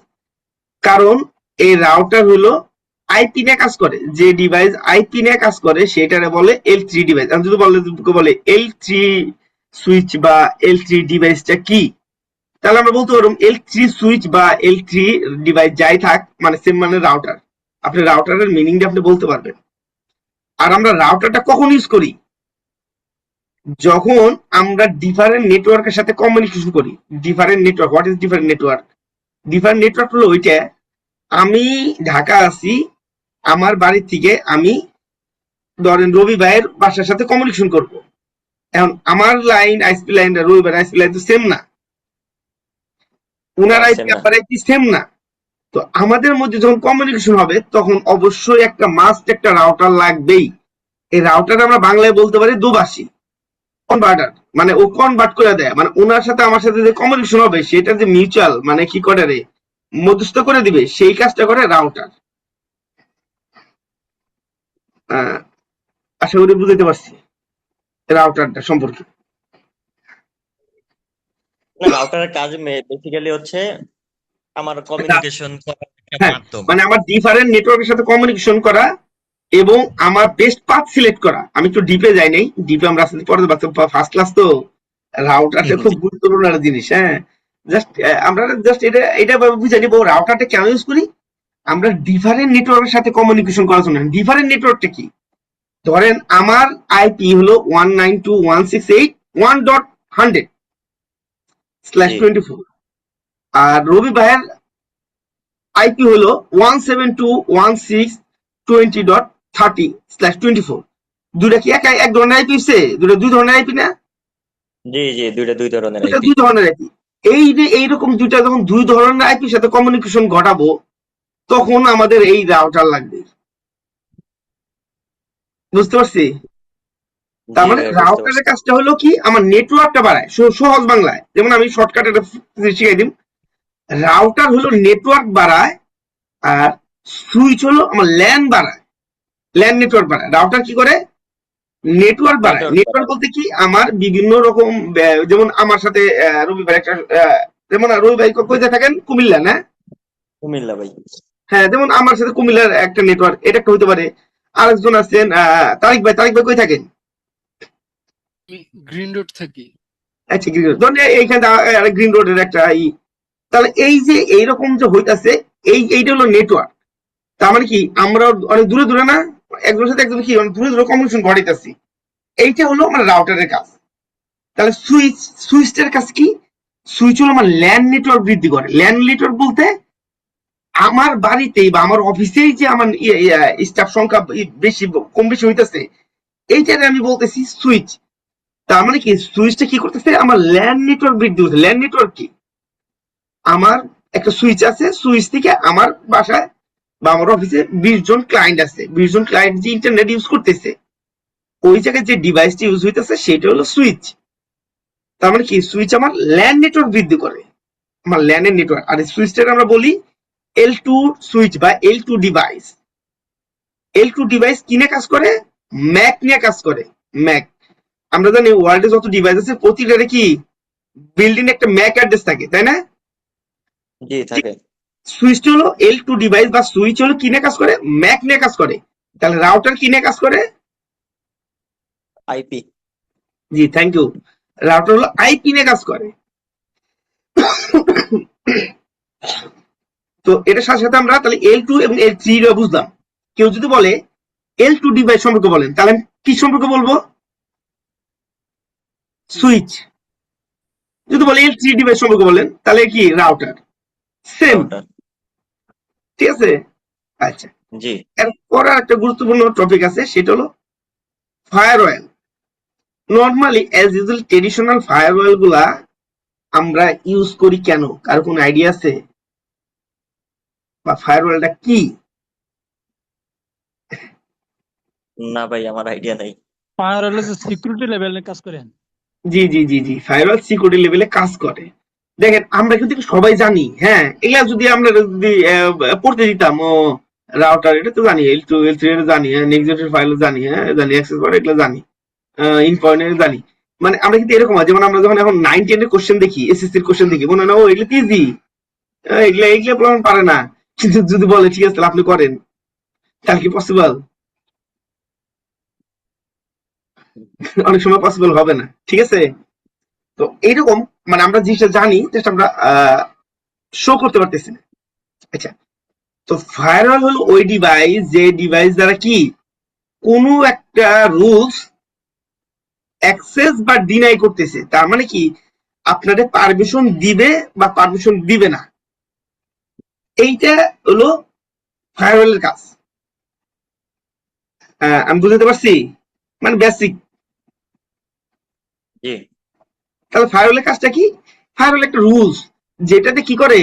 কারণ এই রাউটার হলো আইপি নিয়ে কাজ করে, যে ডিভাইস আইপি নিয়ে কাজ করে সেটারে বলে এল থ্রি ডিভাইস। আমি যদি বলে এল থ্রি সুইচ বা এল থ্রি ডিভাইসটা কি, তাহলে আমরা বলতে পারবো এল থ্রি সুইচ বা এল থ্রি ডিভাইস যাই থাক, মানে সেম মানে রাউটার। আপনি রাউটারের মিনিংটা আপনি বলতে পারবেন। আর আমরা রাউটারটা কখন ইউজ করি? যখন আমরা ডিফারেন্ট নেটওয়ার্কের সাথে কমিউনিকেশন করি। Different network, what is different network? Different network হলো ওইটা, আমি ঢাকা আছি, আমার বাড়ি থেকে আমি ধরেন রবি ভাইয়ের বাসার সাথে কমিউনিকেশন করব। এখন আমার লাইন আইএসপি লাইন রবি ভাইয়ের আইএসপি লাইন তো সেম না, উনার সেম আইপি না। আমার আইপি সেম না। তো আমাদের মধ্যে যখন কমিউনিকেশন হবে তখন অবশ্যই একটা মাস্ট একটা রাউটার লাগবেই। এই রাউটার আমরা বাংলায় বলতে পারি দুভাষী কনভার্টার, মানে ও কনভার্ট করে দেয়, মানে ওনার সাথে আমার সাথে যে কমিউনিকেশন হবে সেটা যে মিউচুয়াল, মানে কি করে রে মধ্যস্থ করে দিবে, সেই কাজটা করে রাউটার। আশা করি বুঝতে পারছি রাউটারটা সম্পর্কে। না, রাউটারের কাজ বেসিক্যালি হচ্ছে আমার কমিউনিকেশন করার একটা হ্যাঁ, মাধ্যম। মানে আমার ডিফারেন্ট নেটওয়ার্কের সাথে কমিউনিকেশন করা এবং আমার বেস্ট পাথ সিলেক্ট করা। আমি একটু ডিপে যাই নাই, ডিপে আমরা আসলে পরে ফার্স্ট ক্লাস তো, রাউটারটা খুব গুরুত্বপূর্ণ একটা জিনিস। হ্যাঁ, জাস্ট আমরা জাস্ট এটা বুঝে নিব রাউটারটা কেন ইউজ করি। আমরা ডিফারেন্ট নেটওয়ার্কের সাথে কমিউনিকেশন করার জন্য। ডিফারেন্ট নেটওয়ার্কটা কি, ধরেন আমার আইপি হলো 192.168.100/24, আর রবি ভাইয়ের আইপি হলো 172.168.20.30/24। দুটা কি এক ধরনের আইপি? দুটা দুই ধরনের আইপি না? জি জি, দুইটা দুই ধরনের দুটা আইপি। দুই ধরনের আইপি। এই যে এইরকম দুইটা যখন দুই ধরনের আইপির সাথে কমিউনিকেশন ঘটাবো তখন আমাদের এই রাউটার লাগবে। বুঝতে পারছি? তার জি মানে ভাই, বুঝতে রাউটারের পারছি। কাজটা হলো কি, আমার নেটওয়ার্কটা বাড়ায়। সহজ বাংলায় যেমন আমি শর্টকাট একটা শিখাই দিই, রাউটার হলো নেটওয়ার্ক বাড়ায়, আর সুইচ হলো আমার ল্যান বাড়ায়, ল্যান নেটওয়ার্ক বাড়ায়। রাউটার কি করে? নেটওয়ার্ক বাড়ায়। নেটওয়ার্ক নেটওয়ার্ক বলতে কি, আমার বিভিন্ন রকম যেমন আমার সাথে রবি ভাই একটা যেমন রবি ভাই কোথায় থাকেন? কুমিল্লা না? কুমিল্লা ভাই। হ্যাঁ, যেমন আমার সাথে কুমিল্লার একটা নেটওয়ার্ক, এটা একটা হতে পারে। আরেকজন আছেন তারিক ভাই কই থাকেন? আমি গ্রিন রোড থাকি। আচ্ছা, গ্রিন রোড, ধরেন এইখানে গ্রিন রোডের একটা তাহলে এই যে এইরকম যে হইতাছে, এইটা হলো নেটওয়ার্ক। তার মানে কি আমরা অনেক দূরে দূরে না, একজনের সাথে একজন কি অনেক দূরে দূরে কমিউনিকেশন ঘটাইতেছি। এইটা হলো আমার রাউটারের কাজ। তাহলে সুইচটার কাজ কি? সুইচ হলো আমার ল্যান্ড নেটওয়ার্ক বৃদ্ধি করে। ল্যান্ড নেটওয়ার্ক বলতে আমার বাড়িতেই বা আমার অফিসেই যে আমার স্টাফ সংখ্যা বেশি কম বেশি হইতেছে, এইটারে আমি বলতেছি সুইচ। তার মানে কি সুইচটা কি করতেছে? আমার ল্যান্ড নেটওয়ার্ক বৃদ্ধি করছে। ল্যান্ড নেটওয়ার্ক কি? আমার একটা সুইচ আছে, সুইচ থেকে আমার বাসায় বা আমার অফিসে 20 জন ক্লায়েন্ট আছে। 20 জন ক্লায়েন্ট যে ইন্টারনেট ইউজ করতেছে, ওই জায়গায় যে ডিভাইসটি ইউজ হইতেছে সেটা হলো সুইচ। তার মানে কি সুইচ আমার ল্যান্ড নেটওয়ার্ক বৃদ্ধি করে, আমার ল্যান্ডের নেটওয়ার্ক। আর সুইচটাকে আমরা বলি L2 সুইচ বা L2 ডিভাইস। L2 ডিভাইস কিনে কাজ করে? ম্যাক নিয়ে কাজ করে। ম্যাক, আমরা জানি ওয়ার্ল্ডে যত ডিভাইস আছে প্রতিটারে কি বিল্ডিং একটা ম্যাক অ্যাড্রেস থাকে, তাই না? জি থাকে। সুইচ হলো L2 ডিভাইস বা সুইচ হলো কিনে কাজ করে? ম্যাক নিয়ে কাজ করে। তাহলে রাউটার কিনে কাজ করে? আইপি। জি, থ্যাংক ইউ। রাউটার হলো আইপি নিয়ে কাজ করে। তো এটার সাথে সাথে আমরা তাহলে L2 এবং L3 বুঝলাম। কেউ যদি বলে L2 ডিভাইস সম্পর্কে বলেন, তাহলে আমি কি সম্পর্কে বলবো? সুইচ। যদি বলে L3 ডিভাইস সম্পর্কে বলেন, তাহলে কি? রাউটার। Same, router. ঠিক আছে? আচ্ছা, জি। এরপর একটা গুরুত্বপূর্ণ টপিক আছে, সেটা হলো firewall. Normally as usual traditional firewall গুলা আমরা ইউজ করি কেন? কার কোন আইডিয়া আছে? বা ফায়ারওয়ালটা কি? না ভাই, আমার আইডিয়া নাই। ফায়ার হলে যে সিকিউরিটি লেভেলে কাজ করেন। জি জি জি জি, ফায়ারওয়াল সিকিউরিটি লেভেলে কাজ করে। দেখেন আমরা কিন্তু সবাই জানি, হ্যাঁ, এগুলা যদি আমরা যদি পড়তে দিতাম, ও রাউটার এটা তো জানি, L2 L3 এটা জানি, নেক্সট জেনারেশন ফাইল জানি, হ্যাঁ জানি, অ্যাক্সেস পয়েন্ট এগুলো জানি, ইনফয়েন্ট জানি। মানে আমরা কিন্তু এরকম হয়, যেমন আমরা যখন এখন 9-10 এর কোশ্চেন দেখি, এসএসসি এর কোশ্চেন দেখি, মনে হয় না ও এগুলো ইজি, এগুলা এগুলা প্রমাণ পারে না। কিন্তু যদি বলে ঠিক আছে তাহলে আপনি করেন, তাহলে কি পসিবল? অনেক সময় পসিবল হবে না, ঠিক আছে? তো এইরকম মানে আমরা জিনিসটা জানি, জাস্ট আমরা শো করতে পারতেছি না। আচ্ছা, তো ফায়ারওয়াল হলো ওই ডিভাইস যে ডিভাইস দ্বারা কি কোনো একটা রুলস অ্যাক্সেস বা ডিনাই করতেছে। তার মানে কি আপনাদের পারমিশন দিবে বা পারমিশন দিবে না, এইটা হলো ফায়ারওয়ালের কাজ। আমি বুঝতে পারছি, মানে বেসিক। জি। তাহলে ফায়ারওয়ালের কাজটা কি? ফায়ারওয়াল একটা রুলস, যেটাতে কি করে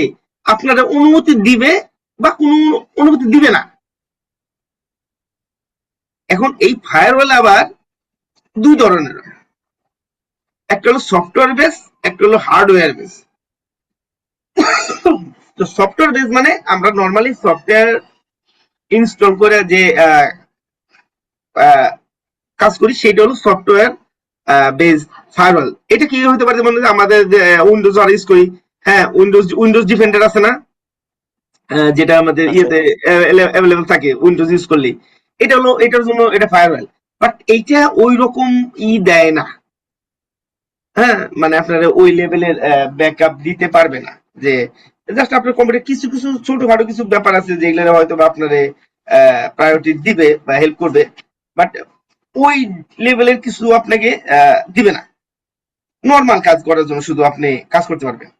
আপনারা অনুমতি দিবে বা কোনো অনুমতি দিবে না। এখন এই ফায়ারওয়াল আবার দুই ধরনের, একটা হলো সফটওয়্যার বেস, একটা হলো হার্ডওয়্যার বেস। তো সফটওয়্যার বেস মানে আমরা নর্মালি সফটওয়্যার ইনস্টল করে যে আহ, কাজ করি সেটা হলো সফটওয়্যার বেস ফায়ারওয়াল। এটা কি হতে পারে, যেমন আমাদের উইন্ডোজ আর ইউজ করি, হ্যাঁ উইন্ডোজ ডিফেন্ডার আছে না, যেটা আমাদের আচ্ছা। ইয়েতে অ্যাভেলেবল থাকে উইন্ডোজ ইউজ করলে, এটা হলো এটার জন্য এটা ফায়ারওয়াল। বাট এইটা ওই রকম দেয় না, হ্যাঁ, মানে আপনারা ওই লেভেলের ব্যাকআপ দিতে পারবে না, যে জাস্ট আপনার কম্পিউটার কিছু কিছু ছোটখাটো কিছু ব্যাপার আছে যেগুলো হয়তো বা আপনার প্রায়োরিটি দিবে বা হেল্প করবে, বাট ওই লেভেলের কিছু আপনাকে দিবে না। নর্মাল কাজ করার জন্য শুধু আপনি কাজ করতে পারবেন।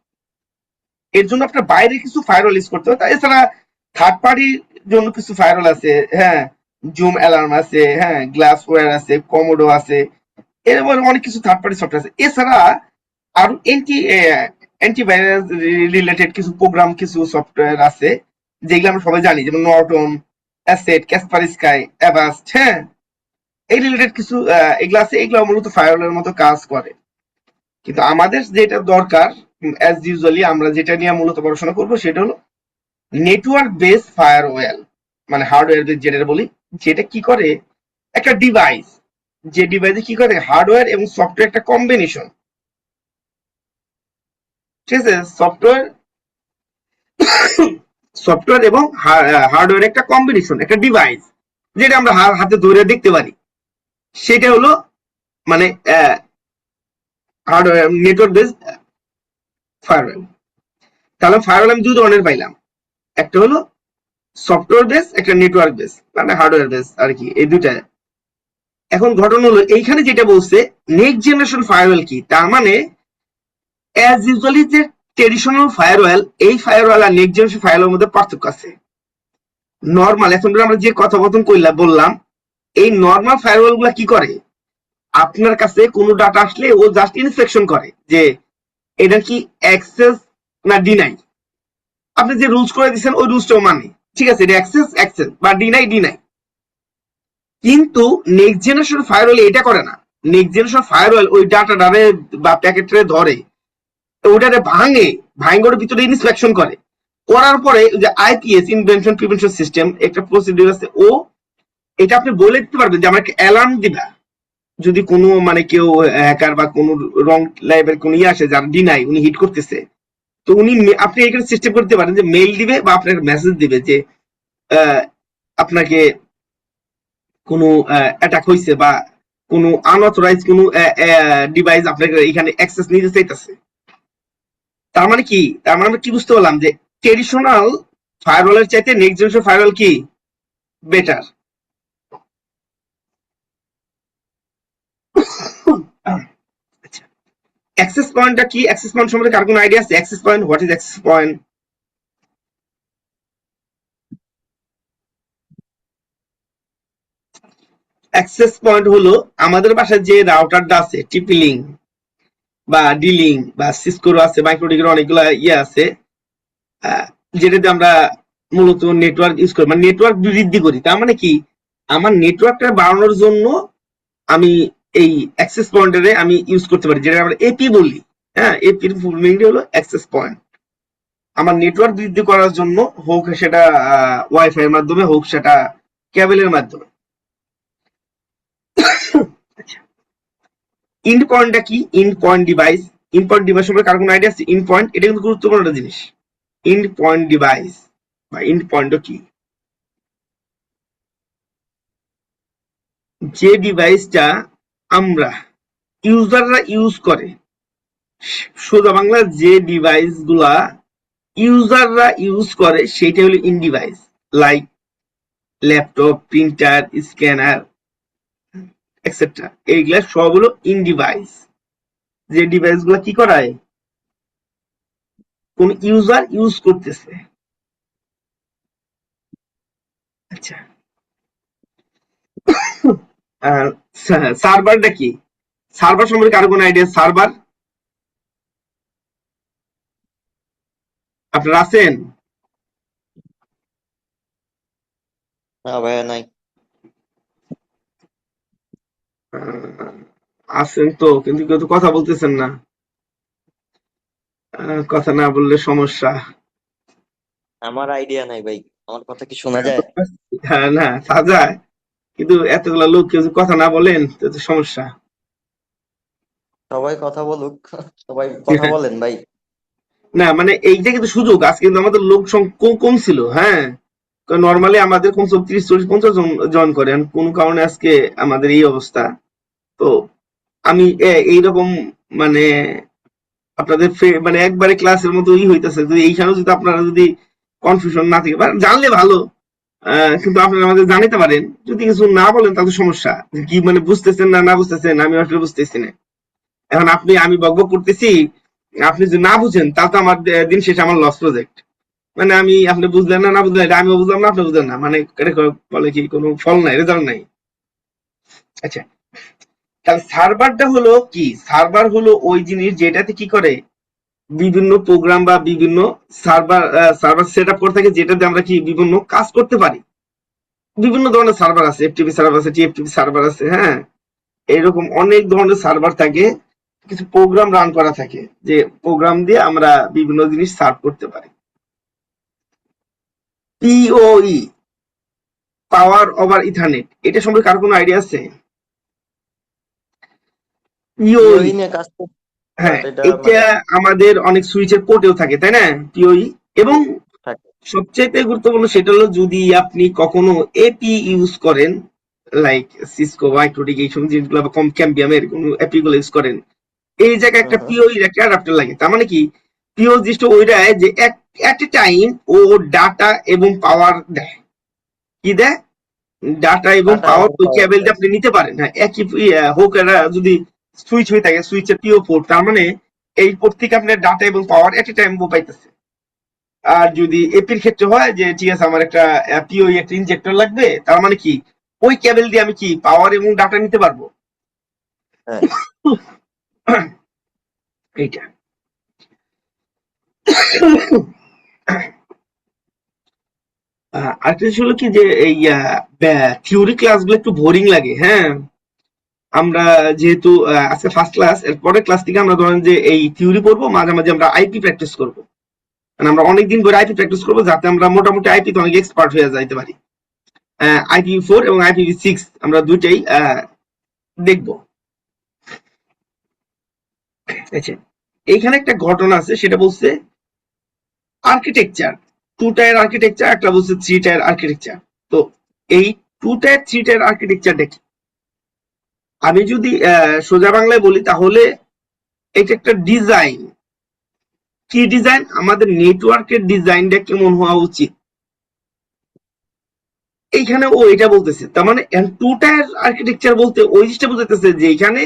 এর জন্য আপনার বাইরে কিছু ফায়ারওয়াল ইউজ করতে হয়। এছাড়া থার্ড পার্টির জন্য কিছু ফায়ারওয়াল আছে, হ্যাঁ, জুম অ্যালার্ম আছে, হ্যাঁ, গ্লাসওয়্যার আছে, কমোডো আছে, এরকম অনেক কিছু থার্ড পার্টি সফটওয়্যার আছে। এছাড়া আরো অ্যান্টিভাইরাস রিলেটেড কিছু প্রোগ্রাম, কিছু সফটওয়্যার আছে যেগুলো আমরা সবাই জানি, যেমন Norton, ESET, Kaspersky, Avast, হ্যাঁ, এই রিলেটেড কিছু এগুলো আছে, এগুলো মূলত ফায়ারওয়ালের মতো কাজ করে। কিন্তু আমাদের যেটা দরকার, অ্যাজ ইউজুয়ালি আমরা যেটা নিয়ে মূলত পড়াশোনা করবো সেটা হলো নেটওয়ার্ক বেস ফায়ারওয়াল, মানে হার্ডওয়্যার বেস যেটা বলি, যেটা কি করে একটা ডিভাইস, যে ডিভাইসে কি করে হার্ডওয়্যার এবং সফটওয়্যার একটা কম্বিনেশন, ঠিক আছে, সফটওয়্যার এবং হার্ডওয়্যার একটা কম্বিনেশন, একটা ডিভাইস যেটা আমরা হাতে ধরে দেখতে পারি, সেটা হলো মানে হার্ডওয়্যার নেটওয়ার্ক বেস ফায়ারওয়াল। তাহলে ফায়ারওয়াল আমি দুই ধরনের পাইলাম, একটা হলো সফটওয়্যার বেস, একটা নেটওয়ার্ক বেস, মানে হার্ডওয়্যার বেস আর কি, এই দুইটা। এখন ঘটনা হলো এইখানে যেটা বলছে নেক্সট জেনারেশন ফায়ারওয়াল কি, তার মানে অ্যাজ ইউজুয়ালি যে ট্রেডিশনাল ফায়ারওয়াল, এই ফায়ারওয়াল আর নেক্সট জেনারেশন ফায়ারওয়ালের মধ্যে পার্থক্য আছে। নর্মাল এখন আমরা যে কথাবার্তা বললাম, এই নর্মাল ফায়ারওয়াল গুলা কি করে, আপনার কাছে কোনো ডাটা আসলে ও জাস্ট ইন্সপেকশন করে যে এটা কি অ্যাক্সেস না ডিনাই, আপনি যে রুলস করে দিচ্ছেন ওই রুলসটাও মানে, ঠিক আছে, এটা অ্যাক্সেস অ্যাক্সেস বা ডিনাই ডিনাই। কিন্তু নেক্সট জেনারেশন ফায়ারওয়াল এটা করে না। নেক্সট জেনারেশন ফায়ারওয়াল ওই ডাটাটারে বা প্যাকেটরে ধরে, ওটারে ভাঙে, ভাঙে ভিতরে ইন্সপেকশন করে, করার পরে যে আইপিএস, ইনভেনশন প্রিভেনশন সিস্টেম, একটা প্রসিডিউর আছে, ও এটা আপনি বলে দিতে পারবেন যে আমার একটা অ্যালার্ম দিবা যদি কোনো মানে কেউ হ্যাকার বা কোনো রং লাইভের কোনো ইয়ে আসে যার ডিনাই উনি হিট করতেছে, তো উনি আপনি এখানে সিস্টেম করতে পারেন যে মেইল দিবে বা আপনাকে মেসেজ দিবে যে আপনাকে কোনো অ্যাটাক হয়েছে বা কোনো আনঅথরাইজ কোনো ডিভাইস আপনাকে এখানে অ্যাক্সেস নিতে চাইতেছে। তার মানে কি, তার মানে আমরা কি বুঝতে পারলাম যে ট্রেডিশনাল ফায়ারওয়ালের চাইতে নেক্সট জেনারেশন ফায়ারওয়াল কি বেটার। আচ্ছা, অ্যাক্সেস পয়েন্টটা কি, অ্যাক্সেস পয়েন্ট সম্বন্ধে কার কোনো আইডিয়া আছে? Access point, what is access point? Access point হলো আমাদের বাসায় যে রাউটারটা আছে, টিপি লিঙ্ক বা ডি লিঙ্ক বা সিসকোর আছে, মাইক্রোডিকের অনেকগুলো ইয়ে আছে, আহ, যেটাতে আমরা মূলত নেটওয়ার্ক ইউজ করি, মানে নেটওয়ার্ক বৃদ্ধি করি। তার মানে কি, আমার নেটওয়ার্কটা বাড়ানোর জন্য আমি এই অ্যাক্সেস পয়েন্টারে আমি ইউজ করতে পারি, যেটা আমরা এপি বলি, হ্যাঁ, এপির ফুল মিনিং হলো অ্যাক্সেস পয়েন্ট। আমার নেটওয়ার্ক বৃদ্ধি করার জন্য হোক সেটা ওয়াইফাই এর মাধ্যমে, হোক সেটা কেবলের মাধ্যমে। ইন্ড পয়েন্টটা কি? ইন্ড পয়েন্ট ডিভাইস। ইন্ড পয়েন্ট ডিভাইস সম্পর্কে কার কোনো আইডিয়া আছে? ইন্ড পয়েন্ট এটা কিন্তু গুরুত্বপূর্ণ একটা জিনিস। ইন্ড পয়েন্ট ডিভাইস বা ইন্ড পয়েন্টও কি, যে ডিভাইসটা আমরা ইউজাররা ইউজ করে, সোজা বাংলা যে ডিভাইস গুলা ইউজাররা ইউজ করে সেটা হলো in device, like laptop, printer, scanner, etcetera. এইগুলা সব হলো ইন ডিভাইস, যে ডিভাইস গুলা কি করায় কোন ইউজার ইউজ করতেছে। আচ্ছা, সার্ভারটা কি? সার্ভার সম্পর্কে আরো কোনো আইডিয়া? সার্ভার আপনারা আছেন? না ভাইয়া, নাই। আহ, আছেন তো, কিন্তু কেউ তো কথা বলতেছেন না। কথা না বললে সমস্যা। আমার আইডিয়া নাই ভাই, আমার কথা কি শোনা যায়? হ্যাঁ, না তা যায়, কিন্তু এতগুলা লোক কেউ যদি কথা না বলেন তো তো সমস্যা। সবাই কথা বলুক, সবাই কথা বলেন ভাই। না মানে এইটা কিন্তু সুযোগ, আজকে কিন্তু আমাদের লোক সংখ্যা কম ছিল, হ্যাঁ। নর্মালি আমাদের কমসে কম 30 40 50 জন জয়েন করেন, কোন কারণে আজকে আমাদের এই অবস্থা। তো আমি এইরকম মানে আপনাদের মানে একবারে ক্লাসের মতো হইতেছে, যদি এইখানেও যদি আপনারা যদি কনফিউশন না থাকে বা জানলে ভালো, কিন্তু আপনারা আমাদের জানাতে পারেন। যদি কিছু না বলেন তাহলে সমস্যা, যে কি মানে বুঝতেছেন না না বুঝতেছেন আমি আসলে বুঝতেছি না। এখন আমি বকবক করতেছি, আপনি যদি না বুঝেন তাহলে তো আমার দিন শেষে আমার লস প্রজেক্ট। মানে আমি আপনি বুঝলেন না না বুঝলেন, এটা আমিও বুঝলাম না আপনি বুঝলেন না, মানে এটা বলে কি কোনো ফল নাই, রেজাল্ট নাই। আচ্ছা, তাহলে সার্ভারটা হলো কি? সার্ভার হলো ওই জিনিস যেটাতে কি করে বিভিন্ন প্রোগ্রাম বা বিভিন্ন সার্ভার সেট আপ করে থাকে, যেটাতে আমরা কি বিভিন্ন কাজ করতে পারি। বিভিন্ন ধরনের সার্ভার আছে, এফটিপি সার্ভার আছে, টিএফটিপি সার্ভার আছে, হ্যাঁ। এরকম অনেক ধরনের সার্ভার থাকে, কিছু প্রোগ্রাম রান করা থাকে, যে প্রোগ্রাম দিয়ে আমরা বিভিন্ন জিনিস সার্ভ করতে পারি। পিওই, পাওয়ার ওভার ইথারনেট, এটা সম্পর্কে আর কোনো আইডিয়া আছে? পিওই, পিওই নিয়ে কাজ করতে, হ্যাঁ, বাট এটা এটা মানে আমাদের অনেক সুইচের পোর্টেও থাকে, তাই না? পিওই। এবং থাকে। সবচেয়ে গুরুত্বপূর্ণ সেটা হলো যদি আপনি কখনো এপি ইউজ করেন, লাইক সিসকো মাইক্রোটিক এই সব জিনিসগুলো বা ক্যাম্বিয়ামের কোনো অ্যাপি গুলো ইউজ করেন, এই জায়গায় হুম একটা হুম। পিওই একটা অ্যাডাপ্টার লাগে। তার মানে কি, পিও জিনিসটা ওইটাই যে এট এ টাইম ও ডাটা এবং পাওয়ার দেয়। কি দেয়? ডাটা এবং ডাটা পাওয়ার এবং ওই পাওয়ার কেবল দিয়ে দেয়। আপনি নিতে পারেন, হ্যাঁ। একই হোক, এরা যদি সুইচ হয়ে থাকে, সুইচের পিও পোর্ট, তার মানে এই পোর্ট থেকে আপনার ডাটা এবং পাওয়ার এট এ টাইম পাইতেছে। আর যদি এপির ক্ষেত্রে হয় যে ঠিক আছে আমার একটা পিওই একটা ইনজেক্টর লাগবে, তার মানে কি ওই কেবল দিয়ে আমি কি পাওয়ার এবং ডাটা নিতে পারবো। হ্যাঁ। এইটা আরেকটা জিনিস হলো কি যে এই থিওরি ক্লাসগুলো একটু বোরিং লাগে, হ্যাঁ। আমরা যেহেতু আজকে ফার্স্ট ক্লাস, এর পরের ক্লাস থেকে আমরা ধরেন যে এই থিওরি পড়বো, মাঝে মাঝে আমরা আইপি প্র্যাকটিস করবো। মানে আমরা অনেকদিন ধরে আইপি প্র্যাকটিস করবো, যাতে আমরা মোটামুটি আইপি তে অনেক এক্সপার্ট হয়ে যাইতে পারি। IPv4 এবং IPv6 আমরা দুইটাই দেখবো। আচ্ছা, এইখানে একটা ঘটনা আছে, সেটা বলছে আর্কিটেকচার, 2 টায়ার আর্কিটেকচার, একটা বলছে 3 টায়ার আর্কিটেকচার। তো এই 2 টায়ার 3 টায়ার আর্কিটেকচারটা কি? আমি যদি সোজা বাংলায় বলি তাহলে এটা একটা ডিজাইন। কি ডিজাইন? আমাদের নেটওয়ার্কের ডিজাইনটা কেমন হওয়া উচিত, এইখানে ও এটা বলতেছে। তার মানে 2 টায়ার আর্কিটেকচার বলতে ওই জিনিসটা বুঝাইতেছে যে এখানে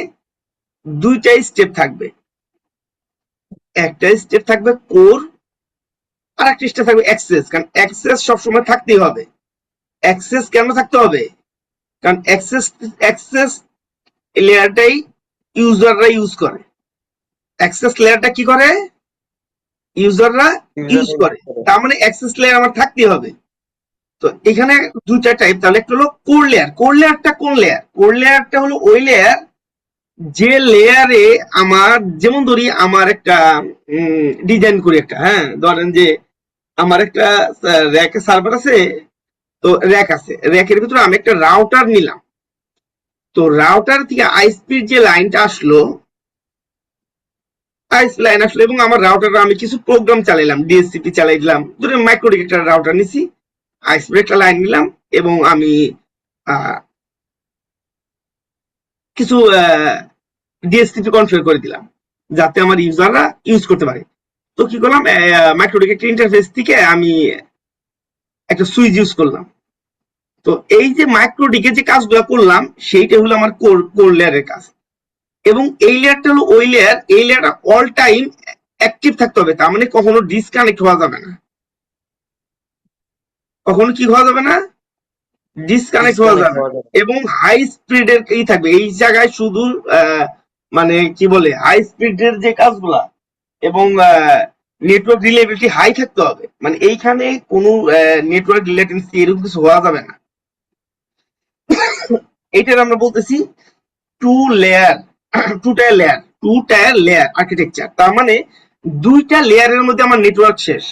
2টা স্টেপ থাকবে। একটা স্টেপ থাকবে কোর, আর একটা স্টেপ থাকবে অ্যাক্সেস। কারণ অ্যাক্সেস সবসময় থাকতেই হবে। অ্যাক্সেস কেন থাকতে হবে? কারণ অ্যাক্সেস লেয়ারটাই ইউজাররা ইউজ করে। অ্যাক্সেস লেয়ারটা কি করে? ইউজাররা ইউজ ইউজার করে। তার মানে অ্যাক্সেস লেয়ার আমার থাকতেই হবে। তো এখানে 2টা টাইপ, তাহলে একটা হলো কোর লেয়ার। কোর লেয়ারটা কোন লেয়ার? কোর লেয়ারটা হলো ওই লেয়ার যে লেয়ারে আমার, যেমন ধরি আমার একটা ডিজাইন করি একটা, হ্যাঁ, ধরেন যে আমার একটা র্যাকে সার্ভার আছে। তো র্যাক আছে, র্যাকের ভিতরে আমি একটা রাউটার নিলাম। তো রাউটার থেকে আইএসপির যে লাইনটা আসলো, আইএসপি লাইন আসলো, এবং আমার রাউটারে আমি কিছু প্রোগ্রাম চালাইলাম, ডিএসসিপি চালাই দিলাম, ধরুন মাইক্রোটিক একটা রাউটার নিছি, আইএসপি একটা লাইন নিলাম, এবং আমি আহ, কিছু ডিএসসিপি কনফিগার করে দিলাম যাতে আমার ইউজাররা ইউজ করতে পারে। তো কি করলাম, মাইক্রোটিক একটা ইন্টারফেস থেকে আমি একটা সুইচ ইউজ করলাম। তো এই যে মাইক্রোটিকে যে কাজগুলো করলাম, সেইটা হলো আমার কোর কোর লেয়ারের কাজ। এবং এই লেয়ারটা হলো ওই লেয়ার, এই লেয়ারটা অল টাইম অ্যাক্টিভ থাকতে হবে, তার মানে কখনো ডিসকানেক্ট হওয়া যাবে না। কখনো কি হওয়া যাবে না? ডিসকানেক্ট হওয়া ডিসকানেক্ট যাবে হওয়া না। যাবে। এবং হাই স্পিডের এই থাকবে এই জায়গায় শুধু মানে কি বলে হাই স্পিডের যে কাজগুলা এবং নেটওয়ার্ক রিলায়েবিলিটি হাই থাকতে হবে, মানে এইখানে কোনো নেটওয়ার্ক রিলেটেন্সি এরকম কিছু হওয়া যাবে না। এটার আমরা বলতেছি two layer two tier layer architecture. তার মানে দুইটা লেয়ারের মধ্যে আমার নেটওয়ার্ক শেষ।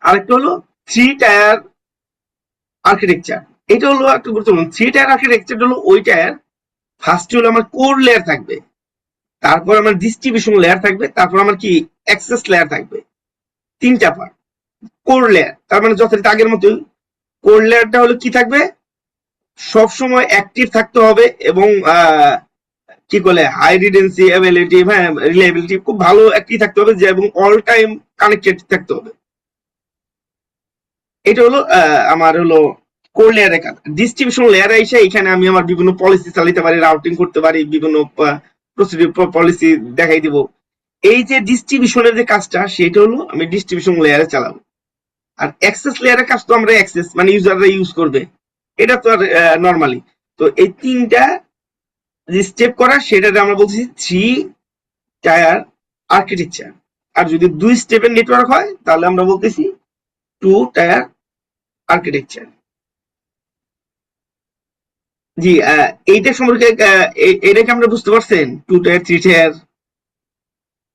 আরেকটা হলো থ্রি টায়ার আর্কিটেকচার। এটা হলো একটা গুরুত্বপূর্ণ। থ্রি টায়ার আর্কিটেকচার হলো ওই টায়ার, ফার্স্ট হলো আমার কোর লেয়ার থাকবে, তারপর আমার ডিস্ট্রিবিউশন লেয়ার থাকবে, তারপর আমার কি অ্যাক্সেস লেয়ার থাকবে। তিনটা পার্ট। কোর লেয়ার তার মানে যথারীতি আগের মতোই। কোর লেয়ারটা হলো কি থাকবে, সবসময় অ্যাক্টিভ থাকতে হবে এবং কি বলে হাই রিডেন্সি অ্যাবিলিটি, হ্যাঁ রিলায়েবিলিটি খুব ভালো অ্যাক্টিভ থাকতে হবে যে, এবং অল টাইম কানেক্টেড থাকতে হবে। এটা হলো আমার হলো কোর লেয়ারের কাজ। ডিস্ট্রিবিউশন লেয়ারে এসে এখানে আমি আমার বিভিন্ন পলিসি চালাতে পারি, রাউটিং করতে পারি, বিভিন্ন প্রসিডিউর পলিসি দেখাই দিব। এই যে ডিস্ট্রিবিউশনের যে কাজটা সেটা হলো আমি ডিস্ট্রিবিউশন লেয়ারে চালাবো। আর অ্যাক্সেস লেয়ারের কাজ তো আমরা অ্যাক্সেস মানে ইউজাররা ইউজ করবে, এটা তো আর নর্মালি। তো এই তিনটা যে স্টেপ করা সেটাতে আমরা বলছি থ্রি টায়ার আর্কিটেকচার। আর যদি দুই স্টেপের নেটওয়ার্ক হয় তাহলে আমরা বলতেছি টু টায়ার আর্কিটেকচার। জি এইটা সম্পর্কে এটাকে আমরা বুঝতে পারছেন টু টায়ার থ্রি টায়ার?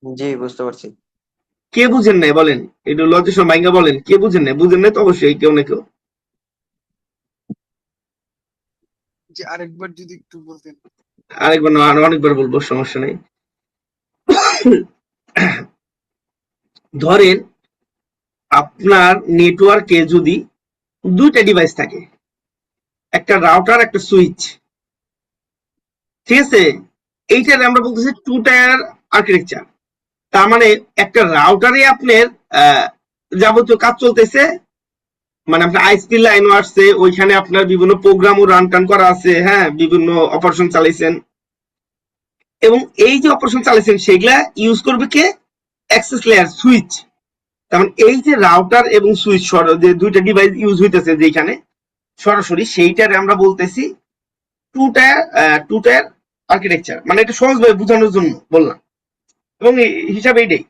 জি, বুঝতে পারছি। কে বুঝেন নাই বলেন, এটা লজিক মাইঙ্গা বলেন কে বুঝেন নাই? বুঝেন নাই তো অবশ্যই কেউ না কেউ। যে আরেকবার যদি একটু বলতেন। আরেকবার না আরো অনেকবার বলবো, সমস্যা নেই। ধরেন আপনার নেটওয়ার্কে যদি দুইটা ডিভাইস থাকে, একটা রাউটার একটা সুইচ, ঠিক আছে? এইটার আমরা বলতেছি টু টায়ার আর্কিটেকচার। তার মানে একটা রাউটারে আপনার যাবতীয় কাজ চলতেছে, মানে আপনার আইএসপি লাইনও আসছে, ওইখানে আপনার বিভিন্ন প্রোগ্রামও রান টান করা আছে, হ্যাঁ বিভিন্ন অপারেশন চালাইছেন, এবং এই যে অপারেশন চালাইছেন সেগুলা ইউজ করবে কে? Access layer switch. তার মানে এই যে রাউটার এবং সুইচ যে দুইটা ডিভাইস ইউজ হইতেছে যেখানে সরাসরি, সেইটারে আমরা বলতেছি টু টায়ার আর্কিটেকচার। মানে এটা সহজভাবে বোঝানোর জন্য বললাম। এবং এই হিসাবে এইটাই,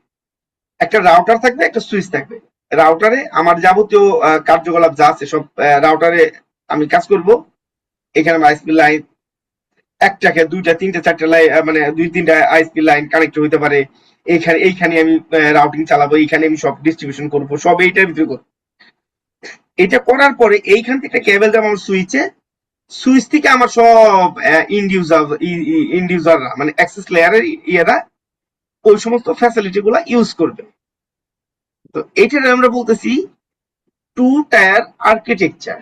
একটা রাউটার থাকবে একটা সুইচ থাকবে। রাউটারে আমার যাবতীয় কার্যকলাপ যা আছে সব রাউটারে আমি কাজ করব। এখানে আইএসপি লাইন একটাকে দুইটা তিনটা চারটা লাইন, মানে দুই তিনটা আইএসপি লাইন কানেক্ট হইতে পারে। এইখানে আমি রাউটিং চালাবো, এইখানে আমি সব ডিস্ট্রিবিউশন করবো, সব এইটার ভিতরে করবো। এটা করার পরে এইখান থেকে কেবল যাবো আমার সুইচে, সুইচ থেকে আমার সব ইন্ডিউজাররা মানে অ্যাক্সেস লেয়ারের ইয়েরা ওই সমস্ত ফ্যাসিলিটি গুলা ইউজ করবে। তো এইটার আমরা বলতেছি টু টায়ার আর্কিটেকচার।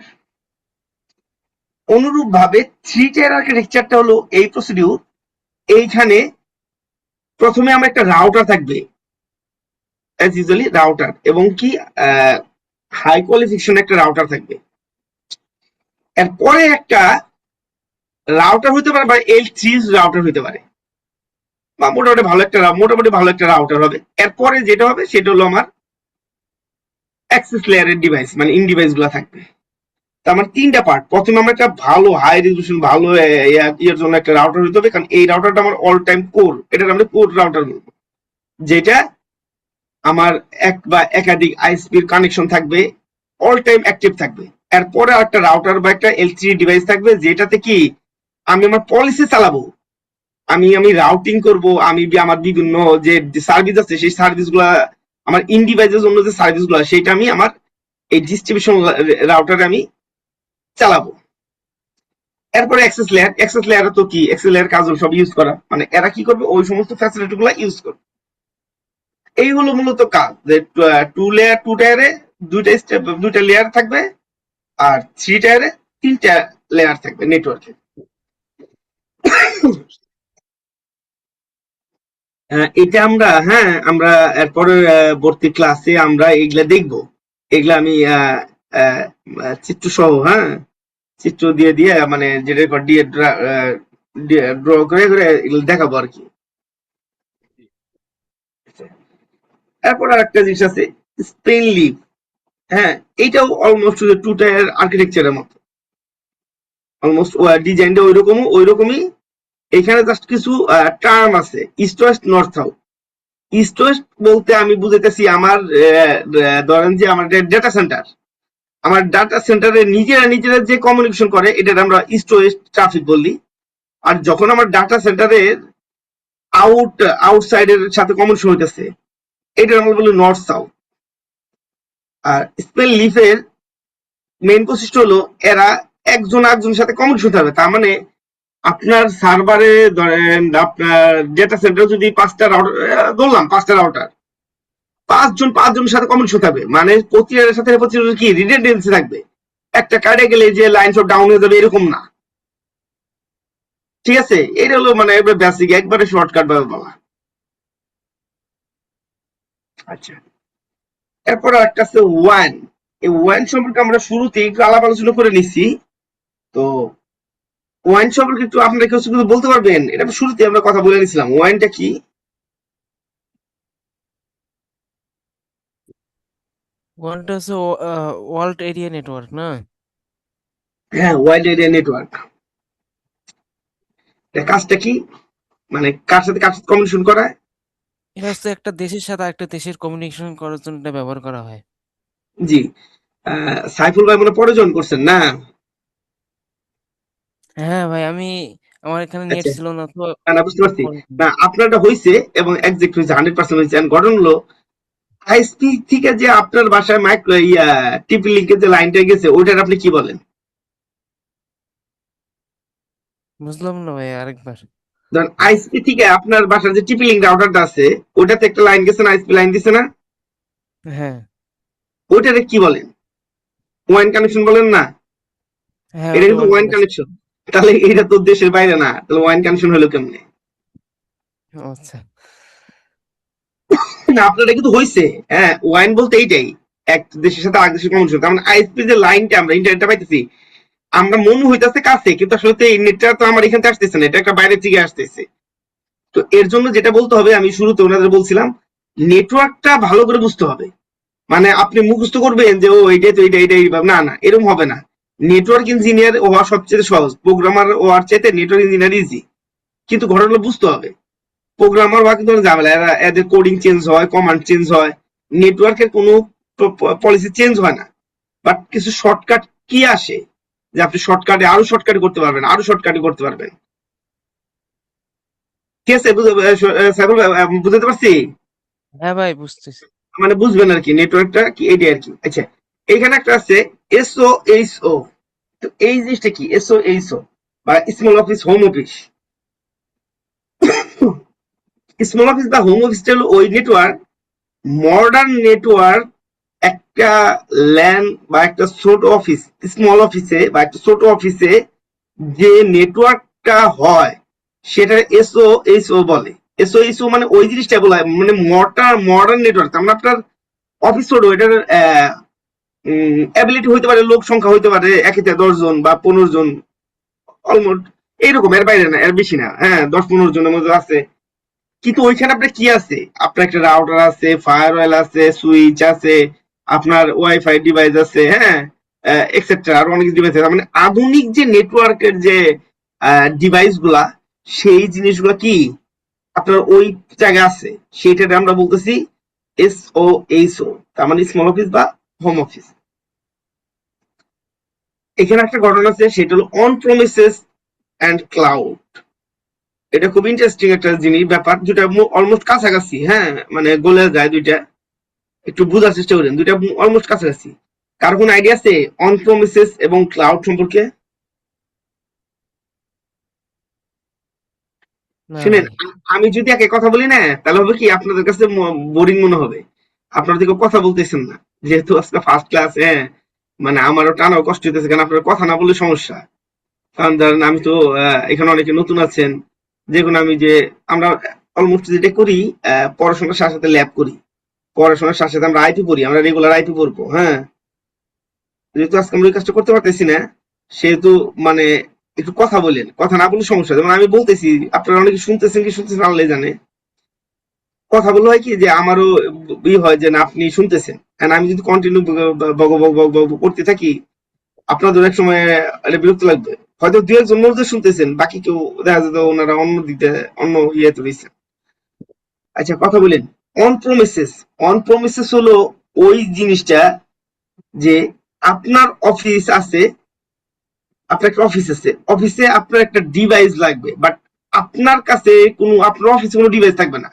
অনুরূপ ভাবে থ্রি টায়ার আর্কিটেকচারটা হলো এই প্রসিডিউর। এইখানে প্রথমে আমার একটা রাউটার থাকবে, অ্যাজ ইউজুয়ালি রাউটার, এবং কি হাই কোয়ালিফিকেশন একটা রাউটার থাকবে। এরপরে একটা রাউটার হইতে পারে বা L3 রাউটার হইতে পারে, বা মোটামুটি ভালো একটা রাউটার হবে। এরপরে যেটা হবে সেটা হলো আমার অ্যাক্সেস লেয়ারের ডিভাইস, মানে ইন ডিভাইস গুলা থাকবে। তো আমার তিনটা পার্ট। প্রথমে আমার একটা ভালো হাই রেজলিউশন ভালো ইয়ের জন্য একটা রাউটার হইতে হবে, কারণ এই রাউটারটা আমার অল টাইম কোর, এটা আমরা কোর রাউটার বলবো, যেটা আমার এক বা একাধিক আইএসপির কানেকশন থাকবে, অল টাইম অ্যাক্টিভ থাকবে। এরপরে একটা রাউটার বা একটা L3 ডিভাইস থাকবে, যেটাতে কি আমি আমার পলিসি চালাবো, আমি রাউটিং করব, আমি আমার বিভিন্ন যে সার্ভিস আছে সেই সার্ভিস গুলা, আমার ইন ডিভাইসের জন্য যে সার্ভিস গুলা, সেটা আমি আমার এই ডিস্ট্রিবিউশন রাউটারে আমি চালাবো। এরপরে অ্যাক্সেস লেয়ার তো কি, অ্যাক্সেস লেয়ার কাজ সব ইউজ করা, মানে এরা কি করবে ওই সমস্ত ফ্যাসিলিটি গুলা ইউজ করবে। এই হলো মূলত কাজ, যে টু টায়ারে দুইটা লেয়ার থাকবে, আর থ্রি টায়ারে তিনটা লেয়ার থাকবে নেটওয়ার্কে। এটা আমরা আমরা এরপরে ভর্তি ক্লাসে আমরা এগুলা দেখবো। এগুলা আমি চিত্র সহ, চিত্র দিয়ে দিয়ে মানে যেটা দিয়ে ড্র করে করে এগুলো দেখাবো আর কি। এরপর আর একটা জিনিস আছে স্প্রিং লিভ। হ্যাঁ, এইটাও অলমোস্ট টু টায়ার আর্কিটেকচারের মতো, অলমোস্ট ডিজাইনটা ওইরকমই। এখানে জাস্ট কিছু টার্ম আছে, east West north south. East West বলতে আমি বুঝাইতেছি আমার ধরেন যে আমার ডেটা সেন্টার, আমার ডাটা সেন্টারে নিজেরা যে কমিউনিকেশন করে এটা আমরা ইস্ট ওয়েস্ট ট্রাফিক বলি। আর যখন আমার ডাটা সেন্টারের আউটসাইডের সাথে কমিউনিকেশন হইতেছে এটা আমরা বলি নর্থ সাউথ। আর স্পেল লিফের মেইন বৈশিষ্ট্য হলো এরা একজন আরেকজনের সাথে কমিউনিকেশন হতে হবে। তার মানে আপনার সার্ভারে ধরেন আপনার ডেটা সেন্টার যদি 5টা রাউটার ধরলাম, 5টা রাউটার, পাঁচজনের সাথে কমিউনিকেশন হতে হবে। মানে প্রতিটার সাথে প্রতিটার কি রিডেন্ডেন্সি থাকবে, একটা কার্ডে গেলে যে লাইন সব ডাউন হয়ে যাবে এরকম না। ঠিক আছে, এটা হলো মানে বেসিক একবারে শর্টকাট ভাবে বলা। আচ্ছা, এরপর একটা আছে ওয়ান। এই ওয়ান সম্পর্কে আমরা শুরুতে একটু আলাপ আলোচনা করে নিচ্ছি। তো ওয়াইন সম্পর্কে একটু আপনারা কেউ কিছু বলতে পারবেন? এটা শুরুতে আমরা কথা বলে নিছিলাম, ওয়াইনটা কি? ওয়ানটা হচ্ছে ওয়ার্ল্ড এরিয়া নেটওয়ার্ক না? হ্যাঁ, ওয়াইড এরিয়া নেটওয়ার্ক। এটা কাজটা কি, মানে কার সাথে কমিউনিকেশন করা? এটা হচ্ছে একটা দেশের সাথে আরেকটা দেশের কমিউনিকেশন করার জন্য এটা ব্যবহার করা হয়। জি, সাইফুল ভাই মনে পরে জয়েন করছেন না? হ্যাঁ ভাই, আমার এখানে নেট আচ্ছা, ছিল না তো না বুঝতে পারছি। পরে। না আপনারটা হয়েছে এবং এক্সাক্ট হয়েছে, 100% হয়েছে। ঘটনা হলো আইএসপি থেকে যে আপনার বাসায় মাইক্রো টিপি লিঙ্কের যে লাইনটা গেছে ওইটার আপনি কি বলেন? বুঝলাম না ভাই, আরেকবার। ধরেন আইএসপি থেকে আপনার বাসার যে টিপি লিঙ্ক রাউটারটা আছে ওটাতে একটা লাইন গেছে না, আইএসপি লাইন দিছে না, হ্যাঁ ওইটারে কি বলেন? ওয়াইন কানেকশন বলেন না? হ্যাঁ, এটা ওটা কিন্তু ওয়ান ওয়াইন কানেকশন। কানেকশন। তাহলে এটা তো দেশের বাইরে না, তাহলে ওয়াইন কানেকশন হলো কেমনে? আচ্ছা, না আপনারা কিন্তু হয়েছে। হ্যাঁ, ওয়াইন বলতে এইটাই, এক দেশের সাথে আরেক দেশের কমিউনিকেশন। তার মানে আইএসপি যে লাইনটা আমরা ইন্টারনেটটা পাইতেছি, আমরা মনে হইতাছে কাছে, কিন্তু আসলে তো এই নেটটা তো আমার এখান থেকে আসতেছে না, এটা একটা বাইরের থেকে আসতেছে। তো এর জন্য যেটা বলতে হবে, আমি শুরুতে ওনাদের বলছিলাম, নেটওয়ার্কটা ভালো করে বুঝতে হবে। মানে আপনি মুখস্থ করবেন যে ও এইটাই তো এইটাই, না না, এরকম হবে না। নেটওয়ার্ক ইঞ্জিনিয়ার হওয়া সবচেয়ে সহজ, প্রোগ্রামার হওয়ার চাইতে নেটওয়ার্ক ইঞ্জিনিয়ার ইজি। কিন্তু ঘটনাগুলো বুঝতে হবে। প্রোগ্রামার হওয়া কিন্তু অনেক ঝামেলা, এদের কোডিং চেঞ্জ হয়, কমান্ড চেঞ্জ হয়, নেটওয়ার্কের কোনো পলিসি চেঞ্জ হয় না। বাট কিছু শর্টকাট কি আসে যে আপনি শর্টকাটে আরো শর্টকাটে করতে পারবেন, আরো শর্টকাটে করতে পারবেন। ঠিক আছে, সাইফুল ভাই, বুঝতে পারছি? হ্যাঁ ভাই বুঝতেছি। মানে বুঝবেন আর কি নেটওয়ার্কটা কি, এইটাই আর কি। আচ্ছা, এখানে একটা আছে এসও এইচও। তো এই জিনিসটা কি এসও এইচও, বা small office home office? Small office বা হোম অফিসটা হলো ওই নেটওয়ার্ক, মডার্ন নেটওয়ার্ক, একটা ল্যান বা একটা ছোট অফিস, স্মল অফিসে বা একটা ছোট অফিসে যে নেটওয়ার্কটা হয় সেটা এসও এইচও বলে। এসও এইচও মানে ওই জিনিসটা বলা হয়, মানে মডার্ন নেটওয়ার্ক। তার মানে আপনার অফিস ছোট, এটার অ্যাবিলিটি হইতে পারে, লোক সংখ্যা হইতে পারে 1-10 জন বা 15 জন, অলমোস্ট এইরকম, এর বাইরে না, এর বেশি না। হ্যাঁ, 10-15 জনের মধ্যে আছে। কিন্তু ওইখানে আপনার কি আছে, আপনার একটা রাউটার আছে, ফায়ারওয়েল আছে, সুইচ আছে, আপনার ওয়াইফাই ডিভাইস আছে, হ্যাঁ, এক্সেট্রা, আর অনেক ডিভাইস আছে। মানে আধুনিক যে নেটওয়ার্কের যে ডিভাইস গুলা, সেই জিনিসগুলা কি আপনার ওই জায়গায় আছে, সেইটাকে আমরা বলতেছি এসও এইচও, তার মানে স্মল অফিস বা হোম অফিস। এখানে একটা ঘটনা আছে, সেটা হলো অন প্রমিসেস অ্যান্ড ক্লাউড। এটা খুব ইন্টারেস্টিং একটা জিনিস, ব্যাপার, যেটা অলমোস্ট কাছাকাছি। হ্যাঁ, মানে গলে যায় দুইটা, একটু বোঝার চেষ্টা করেন, দুইটা অলমোস্ট কাছাকাছি। কার কোন আইডিয়া আছে অন প্রমিসেস এবং ক্লাউড সম্পর্কে? না শুনেন, ভাই। আমি যদি একে কথা বলি না, তাহলে হবে কি আপনাদের কাছে বোরিং মনে হবে, আপনারা দিকে কথা বলতেছেন না। যেহেতু আজকে ফার্স্ট ক্লাস, হ্যাঁ, মানে আমারও টানাও কষ্ট হইতেছে, কারণ আপনার কথা না বললে সমস্যা। কারণ ধরেন আমি তো এখানে অনেকে নতুন আছেন, যেগুলো আমি যে আমরা অলমোস্ট যেটা করি, পড়াশোনার সাথে সাথে ল্যাব করি, পড়াশোনার সাথে সাথে আমরা আইটি পড়ি, আমরা রেগুলার আইটি পড়বো। হ্যাঁ, যেহেতু আজকে আমরা ওই কাজটা করতে পারতেছি না, সেহেতু মানে একটু কথা বলেন, কথা না বললে সমস্যা। যেমন আমি বলতেছি, আপনারা অনেকে শুনতেছেন কি শুনতেছেন আল্লাহ জানে। কথা বলা হয় কি যে আমারও হয় যে না আপনি শুনতেছেন, and আমি যদি কন্টিনিউ বগ বগ বগ বগ করতে থাকি আপনাদের এক সময় এটা বিরক্ত লাগবে। হয়তো দু একজন মধ্যে শুনতেছেন, বাকি কেউ দেখা যেত ওনারা অন্য দিকে অন্য ইয়েতে রয়েছে। আচ্ছা, কথা বলেন অন প্রমিসেস। অন প্রমিসেস হলো ওই জিনিসটা যে আপনার অফিস আছে, আপনার একটা অফিস আছে, অফিসে আপনার একটা ডিভাইস লাগবে, বাট আপনার কাছে কোনো, আপনার অফিসে কোনো ডিভাইস থাকবে না।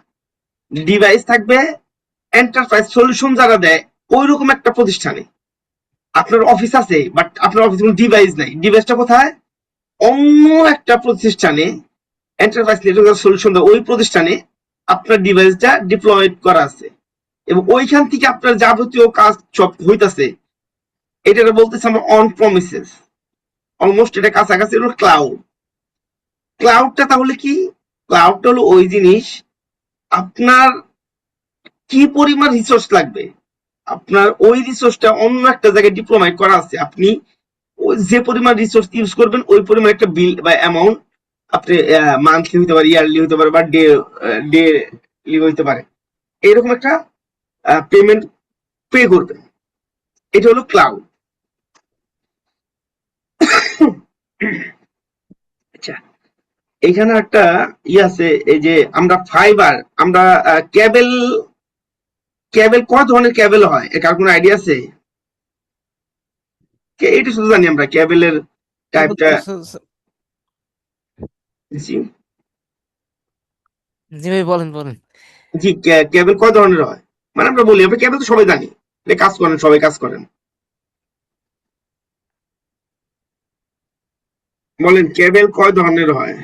ডিভাইস থাকবে এন্টারপ্রাইজ সলিউশন যারা দেয় ওই রকম একটা প্রতিষ্ঠানে। আপনার অফিস আছে বাট আপনার অফিসে কোনো ডিভাইস নাই, ডিভাইসটা কোথায়? অন্য একটা প্রতিষ্ঠানে, এন্টারপ্রাইজ নেটওয়ার্ক সলিউশন দেয় ওই প্রতিষ্ঠানে আপনার ডিভাইসটা ডিপ্লয়েড করা আছে, এবং ওইখান থেকে আপনার যাবতীয় কাজ সব হইতাছে। এটা বলতেছে আমরা অন প্রমিসেস, অলমোস্ট এটা কাছাকাছি হলো ক্লাউড। ক্লাউডটা তাহলে কি? ক্লাউডটা হলো ওই জিনিস, আপনার কি পরিমাণ রিসোর্স লাগবে, আপনার ওই রিসোর্সটা অন্য একটা জায়গায় ডিপ্লয়েড করা আছে, আপনি যে পরিমাণ রিসোর্স ইউজ করবেন ওই পরিমাণ একটা বিল বা অ্যামাউন্ট আপনি মান্থলি হইতে পারে, ইয়ারলি হইতে পারে, বা ডেলি হইতে পারে, এরকম একটা পেমেন্ট পে করবেন। এটা হলো ক্লাউড। আচ্ছা, এখানে একটা আছে, এই যে আমরা ফাইবার, আমরা কেবল, কেবল কত ধরনের কেবল হয় এর কার কোনো আইডিয়া আছে? এটা শুধু জানি আমরা কেবলের কেবল টাইপটা। তো জি জি ভাই, বলেন বলেন। জি, কেবল কয় ধরনের হয় মানে আমরা বলি, আমরা কেবল তো সবাই জানি, এটা কাজ করেন, সবাই কাজ করেন, বলেন কেবল কয় ধরনের হয়?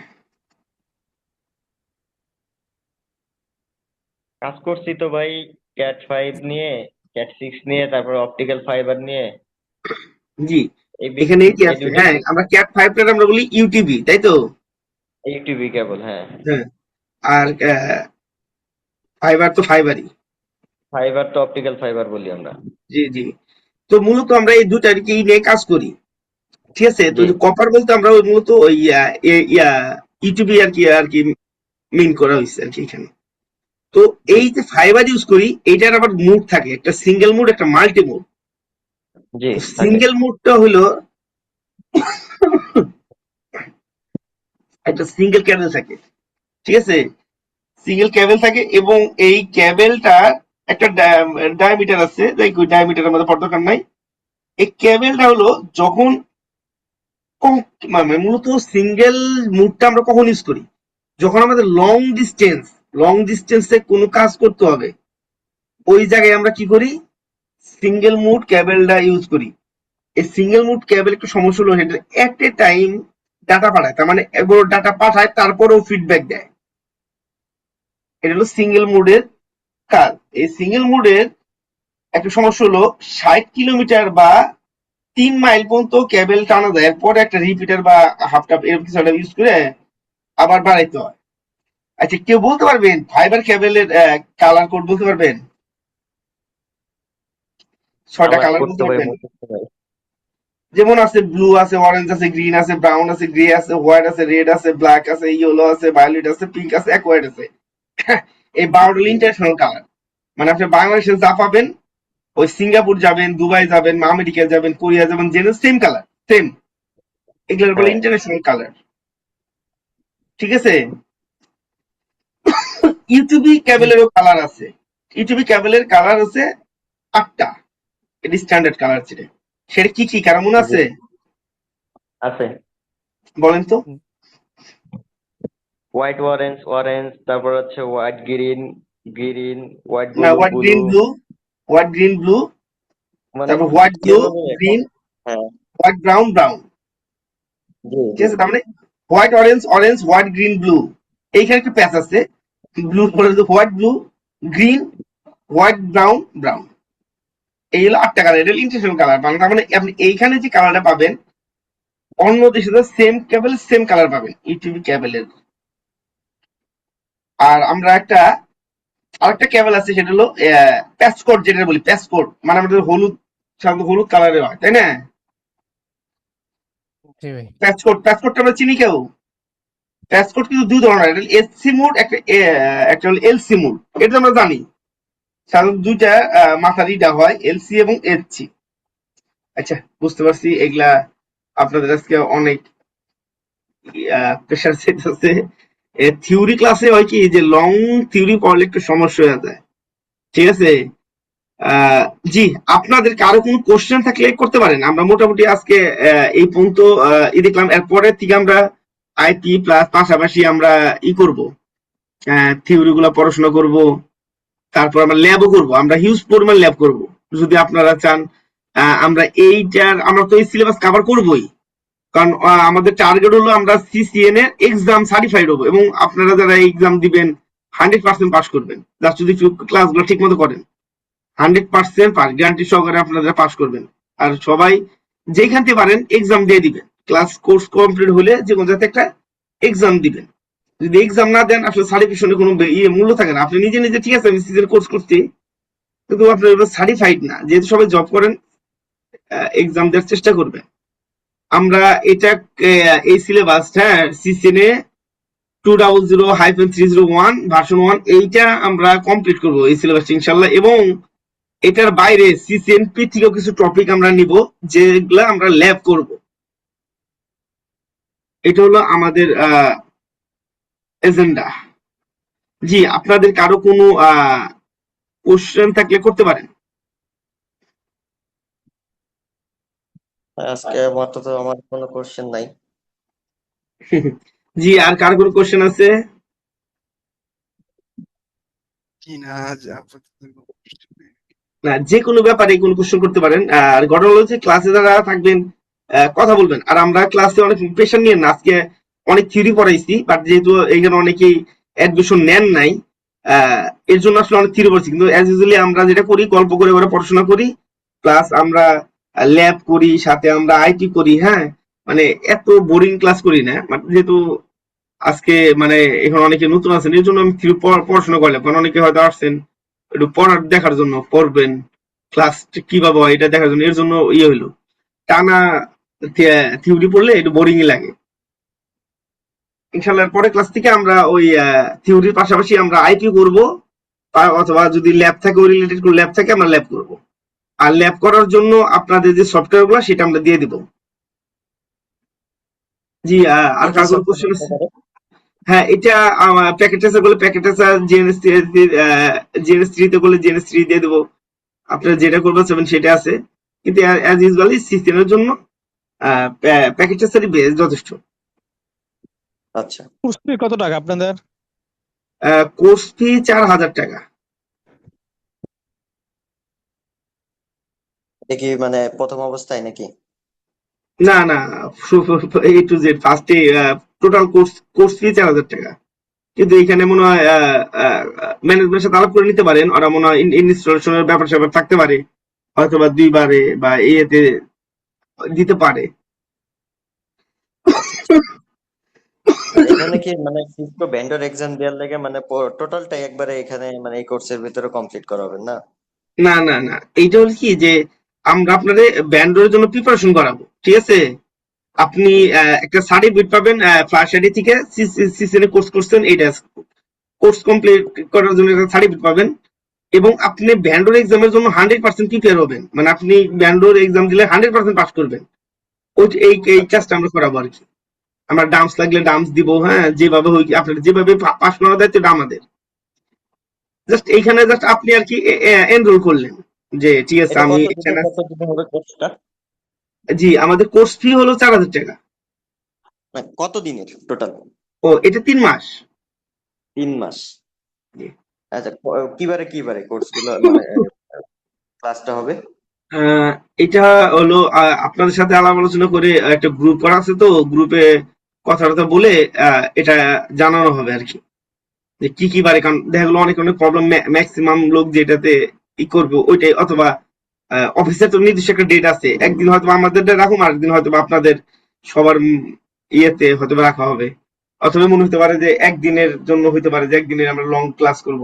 কাজ করছি তো ভাই, ক্যাট 5 নিয়ে, ক্যাট 6 নিয়ে, তারপর অপটিক্যাল ফাইবার নিয়ে। জি, এই এখানে কি এই আছে, দুইটা হ্যাঁ আমরা ক্যাট 5 আমরা বলি ইউটিবি, তাই তো? ইউটিভি কেবল, হ্যাঁ। হ্যাঁ, আর ফাইবার তো ফাইবারই। ফাইবার তো অপটিক্যাল ফাইবার বলি আমরা। জি জি, তো মূলত আমরা এই দুটার কি নিয়ে কাজ করি, ঠিক আছে? তো জি কপার বলতে আমরা ওই মূলত ওই ইউটিউবে আর কি মিন করা হয়েছে আর কি এখানে। তো জি এই যে ফাইবার ইউজ করি, এইটার আবার মুড থাকে, একটা সিঙ্গেল মুড, একটা মাল্টি মুড। জি তো থাকে। সিঙ্গেল মুডটা হলো একটা সিঙ্গেল ক্যাবেল থাকে, ঠিক আছে? সিঙ্গেল ক্যাবেল থাকে, এবং এই ক্যাবেলটার একটা ডায়ামিটার আছে, যাই ওই ডায়ামিটারের মধ্যে পড়ার দরকার নাই। এই ক্যাবেলটা হলো যখন মানে মূলত সিঙ্গেল মুডটা আমরা কখন ইউজ করি, যখন আমাদের লং ডিস্টেন্সে কোনো কাজ করতে হবে, ওই জায়গায় আমরা কি করি, সিঙ্গেল মুড ক্যাবেলটা ইউজ করি। এই সিঙ্গেল মুড ক্যাবেল একটু সমস্যা হলো, সেটা এট এ টাইম ডাটা পাঠায়, তার মানে একবার ডাটা পাঠায় তারপরেও ফিডব্যাক দেয়। এটা হলো সিঙ্গেল মুডের কাজ। এই সিঙ্গেল মুডের একটা সমস্যা হলো 60 কিলোমিটার বা 3 মাইল পর্যন্ত কেবল টানা যায়, এরপরে একটা রিপিটার বা হাফটাপ এরকম কিছু একটা ইউজ করে আবার বাড়াইতে হয়। আচ্ছা, কেউ বলতে পারবেন ফাইবার কেবলের কালার কোড বলতে পারবেন? 6টা কালার কালার করতে বলতে ভাই পারবেন? মুখস্থ ভাই। যেমন আছে ব্লু আছে, অরেঞ্জ আছে, গ্রিন আছে, ব্রাউন আছে, গ্রে আছে, হোয়াইট আছে, রেড আছে, ব্ল্যাক আছে, ইয়েলো আছে, ভায়োলেট আছে, পিঙ্ক আছে, অ্যাকোয়ার্ড আছে। এই 12টা জি ইন্টারন্যাশনাল কালার। মানে আপনি বাংলাদেশে যা পাবেন, ওই সিঙ্গাপুর যাবেন, দুবাই যাবেন, আমেরিকা যাবেন, কোরিয়া যাবেন, যেন সেম কালার, সেম। এগুলো বলে হ্যাঁ। ইন্টারন্যাশনাল কালার, ঠিক আছে? ইউটিউবি ক্যাবেলেরও কালার আছে। ইউটিউবি ক্যাবেলের কালার আছে 8টা, এটি স্ট্যান্ডার্ড কালার ছিল। সেটা কি কি কারণ মনে জি আছে? আছে। বলেন তো। হোয়াইট অরেঞ্জ, অরেঞ্জ, তারপর হচ্ছে হোয়াইট গ্রিন, গ্রিন, হোয়াইট না, blue, white blue. Green blue, white green blue, মানে তারপর হোয়াইট ব্লু, কিভাবে? গ্রিন, হ্যাঁ। হোয়াইট ব্রাউন, ব্রাউন, জি ঠিক জি আছে? তার মানে white orange, orange, white green blue, এইখানে একটা প্যাচ আছে। ব্লু পরে white blue, green, white brown, brown, এই হলো 8টা কালার। এটা ইন্টারন্যাশনাল কালার। তার মানে আপনি এইখানে যে কালারটা পাবেন, অন্য দেশে সেম কেবল সেম কালার পাবেন ইউটিউবি কেবলের। আর আমরা আরেকটা কেবল আছে, সেটা হলো প্যাসকোড, যেটা বলি প্যাসকোড, মানে আমাদের হলুদ, সাধারণত হলুদ কালারের হয়, তাই না? জি ভাই। প্যাসকোডটা আমরা চিনি কেউ? টাচ কোড কিন্তু দুই ধরনের, একটা এসসি মোড, একটা হলো এলসি মোড। এটা আমরা জানি সাধারণত দুইটা মাথারিটা হয়, এলসি এবং এসসি। আচ্ছা, বুঝতে পারছি এগুলা আপনাদের আজকে অনেক প্রেশার চাইতেছে। থিওরি ক্লাসে হয় কি যে লং থিওরি পড়লে একটু সমস্যা হয়ে যায়, ঠিক আছে? আহ, জি, আপনাদের কারো কোনো কোশ্চেন থাকলে করতে পারেন। আমরা মোটামুটি আজকে এই পর্যন্ত দেখলাম। এরপরের থেকে আমরা আইটি প্লাস পাশাপাশি আমরা করব, থিওরি গুলা পড়াশোনা করব, তারপর আমরা ল্যাবও করব, আমরা হিউজ পরিমাণ ল্যাব করব। যদি আপনারা চান আমরা আমরা তো এই সিলেবাস কভার করবই, কারণ আমাদের টার্গেট হলো আমরা সিসিএন এর এক্সাম সার্টিফাইড হবো, এবং আপনারা যারা এক্সাম দিবেন 100% পাস করবেন, জাস্ট যদি ক্লাসগুলো ঠিক মতো করেন। 100% পাস গ্যারান্টি সহকারে আপনারা পাস করবেন। আর সবাই যেখান থেকে পারেন এক্সাম দিয়ে দিবেন, ক্লাস কোর্স কমপ্লিট হলে যে কোনো জায়গায় একটা এক্সাম দিবেন। যদি এক্সাম না দেন আসলে সার্টিফিকেশনের কোনো মূল্য থাকে না। আপনি নিজে নিজে ঠিক আছে আমি সিজন কোর্স করছি, কিন্তু আপনার সার্টিফাইড না। যেহেতু সবাই জব করেন, এক্সাম দেওয়ার চেষ্টা করবেন। আমরা এটা এই সিলেবাস, হ্যাঁ, সিসিএনএ 200-301 ভার্সন 1 এইটা আমরা কমপ্লিট করব এই সিলেবাসটা ইনশাল্লাহ। এবং এটার বাইরে সিসিএনপি থেকেও কিছু টপিক আমরা নিব, যেগুলা আমরা ল্যাব করব। এটা হলো আমাদের এজেন্ডা। জি, আপনাদের কারো কোনো কোশ্চেন থাকলে করতে পারেন। আজকে আপাতত আমার কোনো কোশ্চেন নাই। জি, আর কার কোনো কোশ্চেন আছে? কি না, আজ আপাতত কোনো question নেই। না, যে কোনো ব্যাপারে কোনো কোশ্চেন করতে পারেন। আর ঘটনা হচ্ছে ক্লাসে যারা থাকবেন কথা বলবেন। আর আমরা ক্লাসে অনেক প্রেশার নিয়ে না, আজকে অনেক থিওরি পড়াইছি, বাট যেহেতু এখানে অনেকেই অ্যাডমিশন নেন নাই, এর জন্য আসলে অনেক থিওরি পড়ছি। কিন্তু অ্যাজ ইউজুয়ালি আমরা যেটা করি, গল্প করে করে পড়াশোনা করি, প্লাস আমরা ল্যাব করি, সাথে আমরা আইটি করি। হ্যাঁ, মানে এত বোরিং ক্লাস করি না, মানে যেহেতু আজকে মানে এখন অনেকে নতুন আছেন, এর জন্য আমি থিওরি পড়াশোনা করলাম। কারণ অনেকে হয়তো আসছেন একটু পড়ার দেখার জন্য, পড়বেন ক্লাস কিভাবে হয় এটা দেখার জন্য, এর জন্য হইলো। টানা থিওরি পড়লে একটু বোরিংই লাগে। ইনশাল্লাহ পরে ক্লাস থেকে আমরা ওই থিওরির পাশাপাশি আমরা আইটি করব, অথবা যদি ল্যাব থাকে, ওই রিলেটেড কোনো ল্যাব থাকে আমরা ল্যাব করব। আর ল্যাব করার জন্য আপনাদের যে সফটওয়্যার গুলো সেটা আমরা দিয়ে দিব। জি, আর কি কি কার কোনো সফটওয়্যার কোশ্চেন দিতে আছে? পারে? হ্যাঁ, এটা প্যাকেট টেস্টার করলে প্যাকেট টেস্টার, জিএনএস 3 তে করলে জিএনএস 3 দিয়ে দেবো। আপনারা যেটা করবেন সেটা আছে, কিন্তু অ্যাজ ইউজুয়ালি সিস্টেমের জন্য প্যাকেট টেস্টারই বেশ যথেষ্ট। আচ্ছা, কোর্স ফি কত টাকা আপনাদের? কোর্স ফি 4,000 টাকা। এটা কি মানে প্রথম অবস্থায় নাকি? না না, এ টু জেড ফার্স্টে টোটাল কোর্স ফি 4,000 টাকা। কিন্তু এখানে মনে হয় ম্যানেজমেন্টের সাথে আলাপ করে নিতে পারেন, ওরা মনে হয় ইনস্টলেশনের ব্যাপার স্যাপার থাকতে পারে, হয়তো বা 2 বারে বা এতে দিতে পারে। আর এখানে কি মানে সিসকো ভেন্ডর এক্সাম দেওয়ার লাগে মানে টোটালটাই একবারে এখানে মানে এই কোর্সের ভিতরে কমপ্লিট করা হবে না? না না না, এইটা হলো কি যে আমরা আপনাদের ব্যান্ডের জন্য প্রিপারেশন করাবো, ঠিক আছে? আপনি একটা সার্টিফিকেট পাবেন ফ্লাশ আইডি থেকে, সিসিএন কোর্স করছেন, এইটা কোর্স কমপ্লিট করার জন্য একটা সার্টিফিকেট পাবেন। এবং আপনি ব্যান্ডোর এক্সামের জন্য 100% প্রিপেয়ার হবেন, মানে আপনি ব্যান্ডোর এক্সাম দিলে 100% পাস করবেন। ওই এই কাজটা আমরা করাবো আর কি। আমরা ডাম্পস লাগলে ডাম্পস দিব, হ্যাঁ, যেভাবে হয় কি আপনার যেভাবে পাস করার দায়িত্বটা আমাদের। জাস্ট এইখানে জাস্ট আপনি আর কি এনরোল করলেন যে ঠিক আছে এটা আমি এখানে। কত দিনে হবে কোর্সটা? জি, আমাদের কোর্স ফি হলো 4,000 টাকা। মানে কত দিনের টোটাল? ও, এটা 3 মাস। 3 মাস? জি। আচ্ছা, কিবারে কিবারে কোর্স গুলো মানে ক্লাসটা হবে? আহ, এটা হলো আপনাদের সাথে আলাপ আলোচনা করে একটা গ্রুপ করা আছে, তো গ্রুপে কথাবার্তা বলে এটা জানানো হবে আর কি, যে কি কি বারে। কারণ দেখা গেলো অনেক অনেক প্রবলেম, ম্যাক্সিমাম লোক যেটাতে করবে ওইটাই, অথবা অফিসে তো নির্দিষ্ট একটা ডেট আছে, একদিন হয়তো আমাদের রাখুন, আর একদিন হয়তো আপনাদের সবার ইয়েতে হয়তো রাখা হবে। অথবা মনে হতে পারে যে একদিনের জন্য হইতে পারে যে একদিনের আমরা লং ক্লাস করব।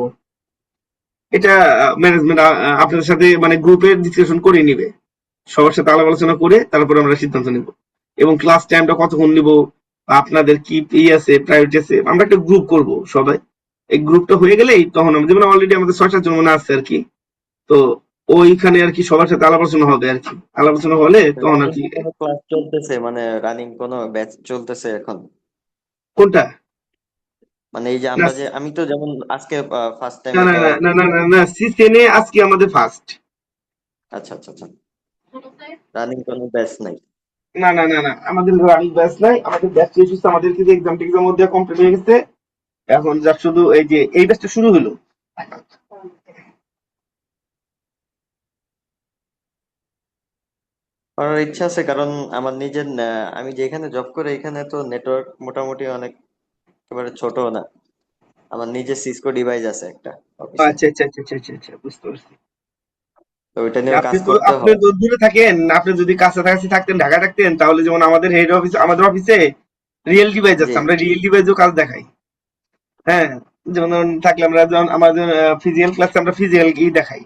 এটা ম্যানেজমেন্ট আপনাদের সাথে মানে গ্রুপে ডিসকাশন করে নিবে, সবার সাথে আলাপ আলোচনা করে তারপরে আমরা সিদ্ধান্ত নিব। এবং ক্লাস টাইমটা কতক্ষণ নিব, বা আপনাদের কি আছে প্রায়োরিটি আছে, আমরা একটা গ্রুপ করব সবাই। এই গ্রুপটা হয়ে গেলেই তখন আমরা যেমন অলরেডি আমাদের 6-7 জন মনে আছে আর কি। তো ওইখানে আর কি সবার সাথে আলাপ আলোচনা হবে আর কি। আলাপ আলোচনা হলে তখন আর রানিং কি। কোনো ক্লাস চলতেছে, মানে রানিং কোনো ব্যাচ চলতেছে এখন? কোনটা? মানে এই যে না আমি তো যেমন আজকে ফার্স্ট টাইম না না এটা না না না না না সিসিএনএ আজকে আমাদের ফার্স্ট। আচ্ছা আচ্ছা আচ্ছা, রানিং কোনো ব্যাচ নাই? না না না না আমাদের রানিং ব্যাচ নাই, আমাদের ব্যাচ শেষ হচ্ছে, আমাদের কিন্তু এক্সাম টেক্সাম মধ্যে কমপ্লিট হয়ে গেছে। এখন যা শুধু এই যে এই ব্যাচটা শুরু হলো। করার ইচ্ছা আছে, কারণ আমার নিজের আমি যেখানে জব করি এখানে তো নেটওয়ার্ক মোটামুটি অনেক, একেবারে ছোট না। আমার নিজের সিসকো ডিভাইস আছে একটা অফিসে, আচ্ছা আচ্ছা আচ্ছা আচ্ছা আচ্ছা আচ্ছা, বুঝতে পারছি। তো ওইটা নিয়েও আপনি কাজ তো করতে আপনি হয়। তো দূরে থাকেন, আপনি যদি কাছাকাছি থাকতেন, ঢাকা থাকতেন, তাহলে যেমন আমাদের হেড অফিস, আমাদের অফিসে রিয়েল ডিভাইস জি আছে, আমরা রিয়েল ডিভাইসও কাজ দেখাই। হ্যাঁ, যেমন ধরুন থাকলে আমরা যেমন আমাদের ফিজিক্যাল ক্লাসে আমরা ফিজিক্যাল কি দেখাই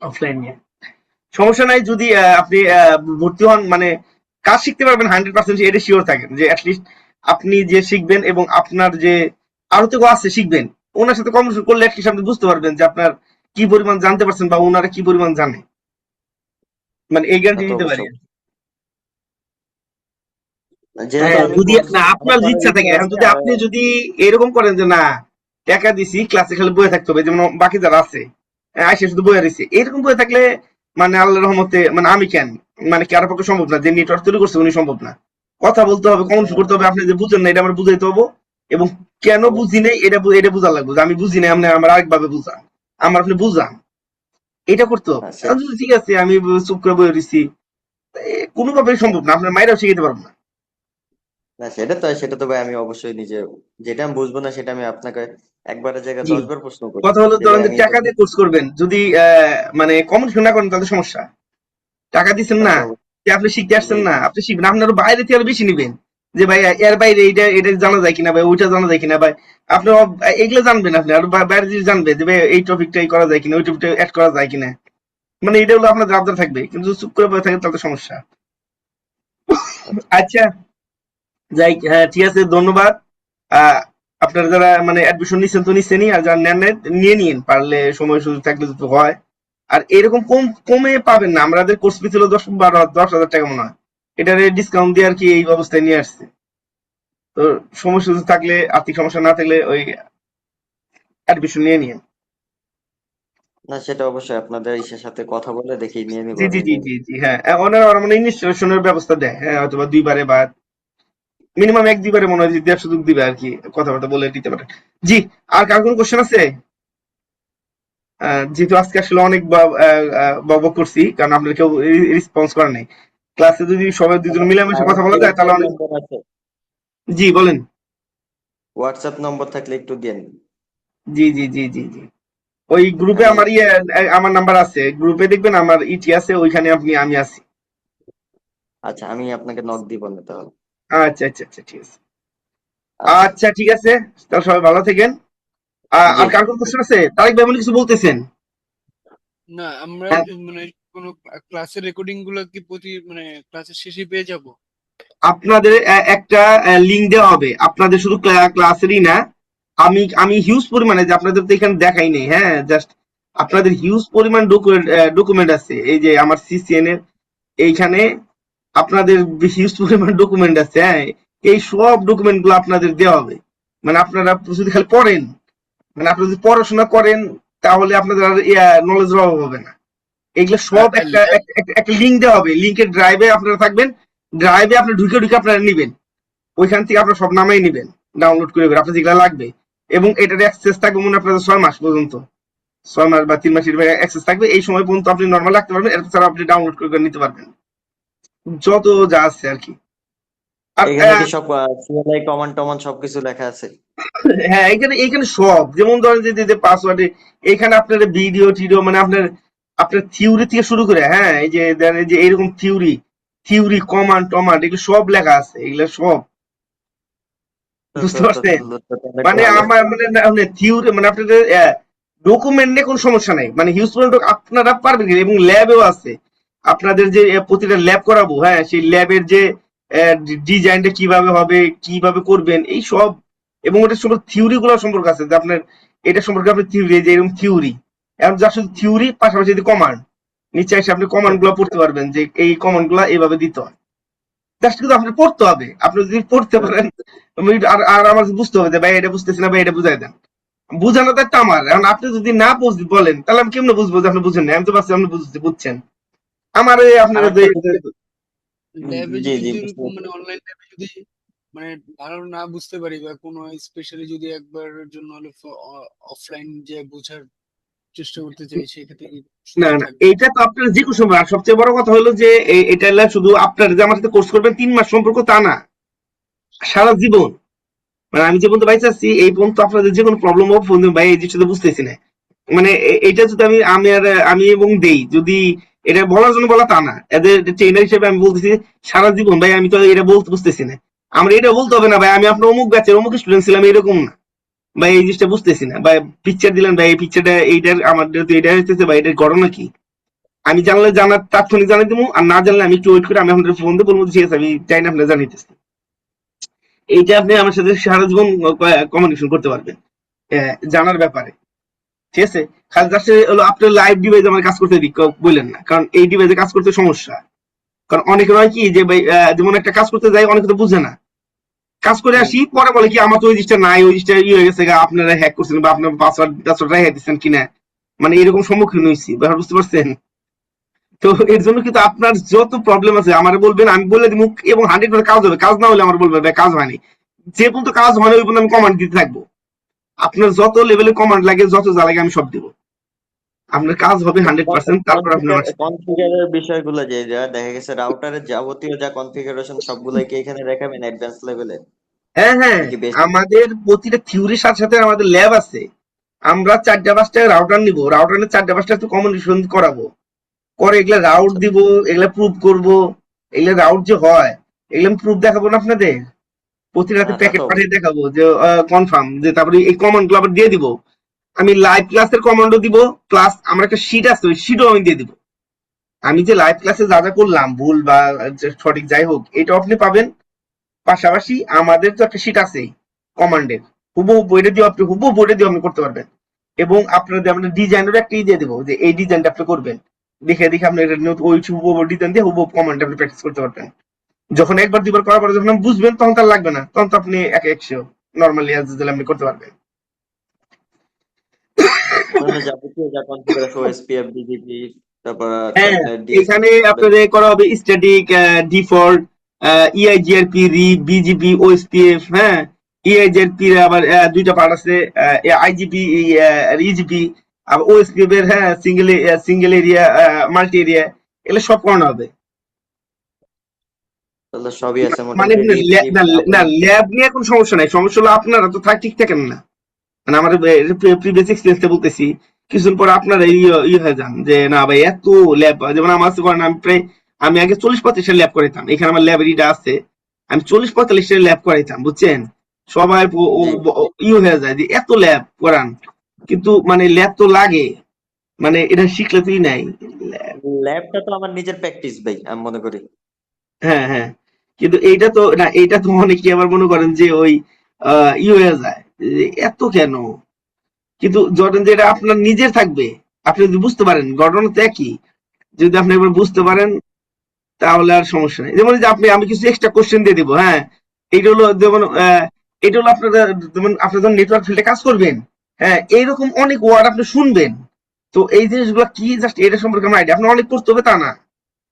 অফলাইন নিয়ে। সমস্যা নাই যদি আপনি ভর্তি হন, মানে কাজ শিখতে পারবেন 100%, এটা শিওর থাকেন যে অ্যাটলিস্ট আপনি যে শিখবেন এবং আপনার যে আরো তো কেউ আছে শিখবেন, ওনার সাথে কনভারসেশন করলে অ্যাটলিস্ট আপনি বুঝতে পারবেন যে আপনার কি পরিমাণ জানতে পারছেন বা ওনারা কি পরিমাণ জানে, মানে এই তা গ্যারান্টি তো দিতে পারি। অবশ্যই, যেহেতু হ্যাঁ, আমি যদি করছি না আমার আপনার করার ইচ্ছা ইচ্ছা থাকে, এখন আছে। যদি আর আপনি যদি এরকম করেন যে না টাকা দিছি ক্লাসে খালি বয়ে থাকতে হবে, যেমন বাকি যারা আছে আইসে শুধু বয়ে রয়েছে, এরকম বয়ে থাকলে মানে আল্লাহর রহমতে মানে আমি কেন, মানে কারো পক্ষে সম্ভব না, যে নেটওয়ার্ক তৈরি করছে উনি সম্ভব না। কথা বলতে হবে, কমিউনিকেট করতে হবে, আপনি যে বুঝেন না এটা আমার বুঝাইতে হবে, এবং কেন বুঝি নাই এটা এটা বুঝা লাগবে, যে আমি বুঝি নাই আপনি আমার আরেকভাবে বুঝান, আমার আপনি বুঝান, এটা করতে হবে। না এখন যদি ঠিক আছে আমি চুপ করে বয়ে রয়েছি, কোনোভাবেই সম্ভব না, আপনার মায়েরাও শিখাইতে পারবো না। সেটা তো ভাই আমি অবশ্যই নিজে, যেটা আমি বুঝবো না সেটা আমি আপনাকে একবারের জায়গায় জি, 10 বার প্রশ্ন করি কথা হলো যে ভাই ধরেন যে আমি এটা টাকা দিয়ে কোর্স করবেন, যদি মানে কমিউনিকেশন না করেন তাহলে সমস্যা। টাকা দিচ্ছেন তা না, তো যে আপনি শিখতে জি আসছেন না, জি। আপনি শিখবেন, আপনার বাইরে থেকে আরো বেশি নিবেন, যে ভাই এর বাইরে এইটা এটা জানা যায় কিনা ভাই, ওইটা জানা যায় কিনা ভাই, আপনি এগুলো জানবেন, আপনি আর বাইরে যদি জানবে যে ভাই এই টপিকটাই করা যায় কিনা, ওই টপিকটা অ্যাড করা যায় কিনা, মানে এটা হলো আপনার জাবদার থাকবে, কিন্তু চুপ করে বসে থাকে তাহলে তো সমস্যা। আচ্ছা আচ্ছা, যাই, হ্যাঁ ঠিক আছে, ধন্যবাদ। আহ আপনারা যারা মানে অ্যাডমিশন নিচ্ছেন তো নিচ্ছেনই, আর যারা নেন নাই, নিয়ে নিন পারলে, সময় সুযোগ থাকলে যদি হয়। আর এরকম কমে পাবেন না, আমাদের কোর্স ফি ছিল 10-12-10 হাজার টাকা মনে হয়, এটারে ডিসকাউন্ট দিয়ে আর কি এই অবস্থায় নিয়ে আসছে। তো সময় সুযোগ থাকলে, আর্থিক সমস্যা না থাকলে ওই অ্যাডমিশন নিয়ে নিন। না, সেটা অবশ্যই আপনাদের ইসের সাথে কথা বলে দেখি নিয়ে নিবো জি জি আমি জি জি জি, হ্যাঁ ওনারা মানে ইনস্টলেশনের ব্যবস্থা দেয়, হ্যাঁ হয়তো বা 2 বারে বা মিনিমাম 1-2 বারে মনে হয় যে দেওয়ার সুযোগ দিবে আর কি, কথাবার্তা বলে দিতে পারে। জি, আর কার কোনো কোশ্চেন আছে? যেহেতু আজকে আসলে অনেক বকবক করছি, কারণ আপনারা কেউ রেসপন্স করে নাই। ক্লাসে যদি সবাই দুজন মিলেমিশে কথা বলা যায় তাহলে অনেক। নম্বর আছে? জি বলেন। হোয়াটসঅ্যাপ নম্বর থাকলে একটু দেন। জি জি জি জি জি, ওই গ্রুপে আমি আমার আমার নাম্বার আছে, গ্রুপে দেখবেন আমার ইটি আছে, ওইখানে আমি আছি। আচ্ছা, আমি আপনাকে নক দিব না তাহলে। আচ্ছা আচ্ছা আচ্ছা, ঠিক আছে। আচ্ছা, আচ্ছা ঠিক আছে, তাহলে সবাই ভালো থাকেন। জি। আর কার কোনো কোশ্চেন আছে? তারেক ভাই এমন কিছু বলতেছেন? না আমরা হ্যাঁ, মানে কোনো ক্লাসের রেকর্ডিং গুলো কি মানে ক্লাসের শেষে পেয়ে যাব? আপনাদের একটা লিঙ্ক দেওয়া হবে, আপনাদের শুধু ক্লাসেরই না, আমি হিউজ পরিমাণে, যে আপনাদের তো এখানে দেখাই নেই, হ্যাঁ জাস্ট আপনাদের হিউজ পরিমাণ ডকুমেন্ট আছে, এই যে আমার সিসিএন এর এইখানে আপনাদের হিউজ পরিমাণ ডকুমেন্ট আছে, হ্যাঁ এই সব ডকুমেন্ট গুলো আপনাদের দেওয়া হবে। মানে আপনারা যদি খালি পড়েন, মানে আপনারা যদি পড়াশোনা করেন, তাহলে আপনাদের আর নলেজের অভাব হবে না। এগুলো আর সব একটা একটা লিঙ্ক দেওয়া হবে, লিঙ্কের ড্রাইভে আপনারা থাকবেন, ড্রাইভে আপনি ঢুকে ঢুকে আপনারা নিবেন, ওইখান থেকে আপনার সব নামাই নিবেন, ডাউনলোড করে করে আপনার যেগুলো লাগবে, এবং এটার অ্যাক্সেস থাকবে মনে হয় আপনাদের 6 মাস পর্যন্ত, 6 মাস বা 3 মাসের অ্যাক্সেস থাকবে, এই সময় পর্যন্ত আপনি নর্মাল রাখতে পারবেন, এরপর ছাড়া আপনি ডাউনলোড করে করে নিতে পারবেন যত যা আছে আর কি। আর এখানে কি সব সিএলআই কমান্ড টমান্ড সবকিছু লেখা আছে? হ্যাঁ, এখানে এখানে সব, যেমন ধরেন যে পাসওয়ার্ডে এখানে আপনার ভিডিও টিডিও, মানে আপনার আপনার থিওরি থেকে শুরু করে, হ্যাঁ এই যে ধরেন এই যে এরকম থিওরি কমান্ড টমান্ড এগুলো সব লেখা আছে, এগুলো সব, বুঝতে পারছেন? অনেক মানে ভালো। আমার মানে থিওরি মানে আপনাদের ডকুমেন্ট নিয়ে কোনো সমস্যা নাই, মানে হিউজ পরিমাণ আপনারা পারবেন, এবং ল্যাবেও আছে, আপনাদের যে প্রতিটা ল্যাব করাবো, হ্যাঁ সেই ল্যাবের যে ডিজাইনটা কিভাবে হবে, কিভাবে করবেন, এই সব। এবং ওটার সম্পর্কে থিওরি গুলো সম্পর্কে আছে যে আপনার এটা সম্পর্কে আপনার থিওরি, যে এরকম থিওরি, এখন যা শুধু থিওরি পাশাপাশি যদি কমান্ড নিচে এসে আপনি কমান্ড গুলো পড়তে পারবেন যে এই কমান্ড গুলা এইভাবে দিতে হয়। জাস্ট কিন্তু আপনার পড়তে হবে। আপনি যদি পড়তে পারেন, আর আর আমার বুঝতে হবে যে ভাই এটা বুঝতেছি না, ভাই এটা বুঝাই দেন। বুঝানো তো একটা আমার, এখন আপনি যদি না বলেন তাহলে আমি কেমনে বুঝবো যে আপনি বুঝেন না? আমি তো ভাবছি আপনি বুঝছেন। আমার আর আপনারা একটা বিষয়, ল্যাবে জি যদি জি বুঝতে যেরকম পারছি। মানে অনলাইন ল্যাবে যদি মানে ভালো না বুঝতে পারি বা কোনো স্পেশালি যদি একবারের জন্য হলে অফলাইন যে বোঝার চেষ্টা করতে চাই সেক্ষেত্রে কি না সুযোগ না, থাকবে? এইটা তো আপনার যে কোনো সময়। আর সবচেয়ে বড় কথা হলো যে এটা হলো শুধু আপনার যে আমার সাথে কোর্স করবেন 3 মাস সম্পর্ক তা না, সারা জীবন। মানে আমি যে পর্যন্ত বাইচে আছি এই পর্যন্ত আপনাদের যে কোনো প্রবলেম হবে ফোন দিন, ভাই এই জিনিসটা বুঝতেছি না। মানে এটা যদি আমি এবং দেই, যদি এটা বলার জন্য বলা তা না, এদের ট্রেনার হিসেবে আমি বলতেছি সারা জীবন ভাই আমি তো এটা বলতে বুঝতেছি না। আমরা এটা বলতে হবে না ভাই আমি আপনার অমুক ব্যাচের অমুক স্টুডেন্ট ছিলাম, এরকম না ভাই, এই জিনিসটা বুঝতেছি না ভাই। পিকচার দিলেন ভাই, এই পিকচারটা এইটার আমার তো এটা হইতেছে ভাই, এটার ঘটনা কি? আমি জানলে জানার তাৎক্ষণিক জানাই দেবো, আর না জানলে আমি একটু ওয়েট করে আমি আপনাদের ফোন দিয়ে বলবো ঠিক আছে আমি চাই না আপনার জানাইতেছি। এইটা আপনি আমার সাথে সারা জীবন কমিউনিকেশন করতে পারবেন জানার ব্যাপারে। ঠিক আছে, খালি জাস্ট হলো আপনার লাইভ ডিভাইসে আমার কাজ করতে বললেন না, কারণ এই ডিভাইসে কাজ করতে সমস্যা। কারণ অনেকে হয় কি যে ভাই যেমন একটা কাজ করতে যাই অনেকে তো বুঝে না, কাজ করে আসি পরে বলে কি আমার তো ওই জিনিসটা নাই, ওই জিনিসটা ই হয়ে গেছে আপনারা হ্যাক করছেন বা আপনার পাসওয়ার্ড টাসওয়ার্ড রেখে দিচ্ছেন কিনা, মানে এরকম সম্মুখীন হয়েছি, ব্যাপার বুঝতে পারছেন? তো এর জন্য কিন্তু আপনার যত প্রবলেম আছে আমার বলবেন, আমি বলে দিব এবং 100% কাজ হবে। কাজ না হলে আমার বলবেন ভাই কাজ হয়নি। যে পর্যন্ত কাজ হয় না ওই পর্যন্ত আমি কমান্ড দিতে থাকবো। আপনার যত লেভেলে কমান্ড লাগে, যত যা লাগে আমি সব দিব। আপনার কাজ হবে 100%, তারপর আপনি আমার সাথে। কনফিগারের বিষয়গুলো যে যা দেখা গেছে রাউটারের যাবতীয় যা কনফিগারেশন সবগুলাই কি এখানে দেখাবেন অ্যাডভান্স লেভেলে হ্যাঁ হ্যাঁ, নাকি বেসিক? আমাদের প্রতিটা থিওরির সাথে সাথে আমাদের ল্যাব আছে। আমরা 4টা 5টা রাউটার নিব, রাউটারের 4টা 5টা তো কমিউনিকেশন করাবো, করে এগুলা রাউট দিব, এগুলা প্রুভ করব। এগুলা রাউট যে হয় এগুলা আমি প্রুফ দেখাবো না আপনাদের, প্রতি রাতে হ্যাঁ তা তো প্যাকেট পাঠিয়ে অবশ্যই। দেখাবো যে কনফার্ম, যে তারপরে এই কমান্ড গুলো আবার দিয়ে দিব। আমি লাইভ ক্লাসের কমান্ডও দিব, প্লাস আমার একটা শিট আছে ওই শিটও আমি দিয়ে দিব। আমি যে লাইভ ক্লাসে যা যা করলাম ভুল বা সঠিক যাই হোক এটাও আপনি পাবেন। পাশাপাশি আমাদের তো একটা শিট আছে কমান্ডের, হুবহু বইটা দিয়ে আপনি হুবহু বইটা দিয়ে আপনি করতে পারবেন। এবং আপনাদের আমরা ডিজাইনের একটা দিয়ে দেবো যে এই ডিজাইনটা আপনি করবেন, দেখে দেখে আপনি এটা ওই হুবহু ডিজাইন দিয়ে হুবহু কমান্ড আপনি প্র্যাকটিস করতে পারবেন। যখন একবার দুইবার করার পরে যখন আপনি বুঝবেন তখন তার লাগবে না, তখন তো আপনি একে একশো নর্মালি অ্যাজ ইউজুয়াল আপনি করতে পারবেন। মানে যাবতীয় যা কনফিগারেশন ওএসপিএফ বিজিপি তারপর হ্যাঁ, আপনার ডিএসপি এখানে আপনাদের করা হবে স্ট্যাটিক, ডিফল্ট, ইআইজিআরপি, রিপ, বিজিপি, ওএসপিএফ। হ্যাঁ, ইআইজিআরপি আবার 2টা পার্ট আছে, আইজিপি, ইজিপি, আবার ওএসপিএফ এর হ্যাঁ সিঙ্গেল এরিয়া, মাল্টি এরিয়া, এগুলো সব করানো হবে। তাহলে সবই আছে মানে মোটামুটি রিপ জিপ না, আবার ল্যাব নিয়ে কোনো সমস্যা নাই, সমস্যা হলো আপনারা তো ঠিক থাকেন না। মানে আমার প্রিভিয়াস এক্সপিরিয়েন্সটা বলতেছি, কিছুদিন পর আপনারা হয়ে যান যে না ভাই এত ল্যাব, যেমন আমার কাছে করেন, আমি আগে 40-45টা ল্যাব করাইতাম, এখানে আমার ল্যাব আছে, আমি 40-45টা ল্যাব করাইতাম বুঝছেন। সবাই জি। হয়ে যায় যে এত ল্যাব করান, কিন্তু মানে ল্যাব তো লাগে, মানে এটা শিখলে তুই নাই। ল্যাবটা তো আমার নিজের প্র্যাকটিস ভাই আমি মনে করি। হ্যাঁ হ্যাঁ, কিন্তু এইটা তো না, এইটা তো অনেকে আবার মনে করেন যে ওই হয়ে যায় যে এত কেন, কিন্তু যখন যেটা আপনার নিজের থাকবে, আপনি যদি বুঝতে পারেন ঘটনা তো একই, যদি আপনি একবার বুঝতে পারেন তাহলে আর সমস্যা নেই। যেমন এই যে আমি কিছু এক্সট্রা কোশ্চেন দিয়ে দিব। হ্যাঁ, এইটা হলো যেমন এটা হলো আপনারা যেমন আপনি যখন নেটওয়ার্ক ফিল্ডে কাজ করবেন, হ্যাঁ এইরকম অনেক ওয়ার্ড আপনি শুনবেন। তো এই জিনিসগুলো কি জাস্ট এটা সম্পর্কে আমার আইডিয়া আপনার অনেক করতে হবে তা না।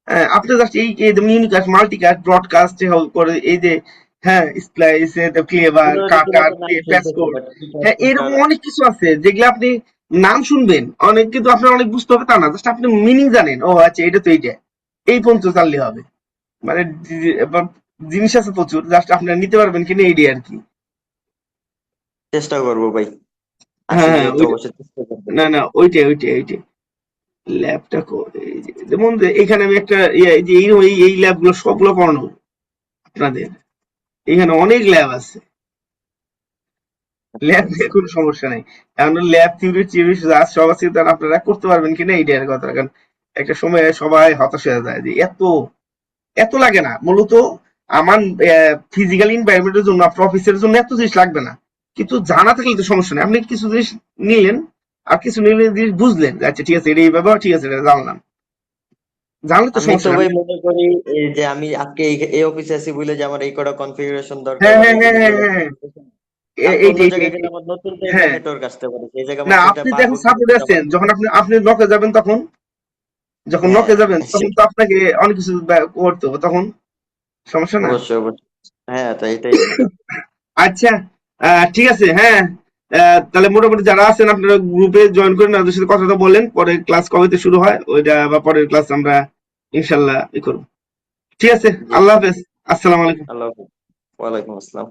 হ্যাঁ, আপনি জাস্ট এই যেমন ইউনিকাস্ট, মাল্টিকাস্ট, ব্রডকাস্ট করে এই যে হ্যাঁ স্প্লাইস, ক্লেভার, এগুলো কাটার, রীতিমতো নাম শুনতেছি প্যাসকোড, বাট কি কাজ হ্যাঁ এরকম অনেক কিছু আছে যেগুলো আপনি নাম শুনবেন অনেক, কিন্তু আপনার অনেক বুঝতে হবে তা না, জাস্ট আপনি মিনিং জানেন, ও আচ্ছা এটা তো এইটা, এই পর্যন্ত জানলে হবে। মানে জিনিস আছে প্রচুর, জাস্ট আপনারা নিতে পারবেন কিনা এইটাই আর কি। চেষ্টা করবো ভাই, আসি হ্যাঁ হ্যাঁ, যেহেতু অবশ্যই চেষ্টা করবো। না না ওইটাই ল্যাবটা করে যেমন এখানে আমি একটা এই যে এই ল্যাব গুলো সবগুলো করানো আপনাদের, এখানে অনেক ল্যাব আছে, আচ্ছা ল্যাব নিয়ে আচ্ছা। কোনো সমস্যা নেই। এখন ল্যাব থিওরি যা সব আছে তার আপনারা করতে পারবেন কিনা এইটার কথা। কারণ একটা সময় সবাই হতাশ হয়ে যায় যে এত এত লাগে না মূলত। আমার ফিজিক্যাল এনভায়রনমেন্টের জন্য আপনার অফিসের জন্য এত জিনিস লাগবে না, কিন্তু জানা থাকলে তো সমস্যা নেই। আপনি কিছু জিনিস নিলেন আর কিছু জিনিস বুঝলেন যে আচ্ছা ঠিক আছে এটা এইভাবে, ঠিক আছে এটা জানলাম, জানলে তো আমি তো সমস্যা নেই। ভাই মনে করি এই যে আমি আজকে এই অফিসে আছি বলে যে আমার এই কটা কনফিগারেশন দরকার হ্যাঁ বা হ্যাঁ এই হ্যাঁ হ্যাঁ জিনিসগুলো হ্যাঁ, কালকে অন্য এইটাই জায়গায় গেলে এইটাই। আমার নতুন টাইপের হ্যাঁ, নেটওয়ার্ক আসতে পারে, সেই জায়গায় না আমার সেটা আপনি তো পারবো এখন কিনা সাপোর্টে সেটা আছেন, আমার যখন আপনি নকে যাবেন তখন, যখন হ্যাঁ নকে যাবেন তখন তো আপনাকে অনেক কিছু করতে হবে, তখন সমস্যা না। অবশ্যই অবশ্যই। হ্যাঁ তো এটাই আর কি। আচ্ছা, ঠিক আছে, হ্যাঁ। তাহলে মোটামুটি যারা আছেন আপনারা গ্রুপে জয়েন করেন, ওদের সাথে কথাটা বলেন, পরে ক্লাস কবেতে শুরু হয় ওইটা, বা পরের ক্লাস আমরা ইনশাল্লাহ ই করবো। ঠিক আছে, জি আল্লাহ হাফেজ, আসসালামু আলাইকুম। আল্লাহ হাফেজ। ওয়ালাইকুম আসসালাম।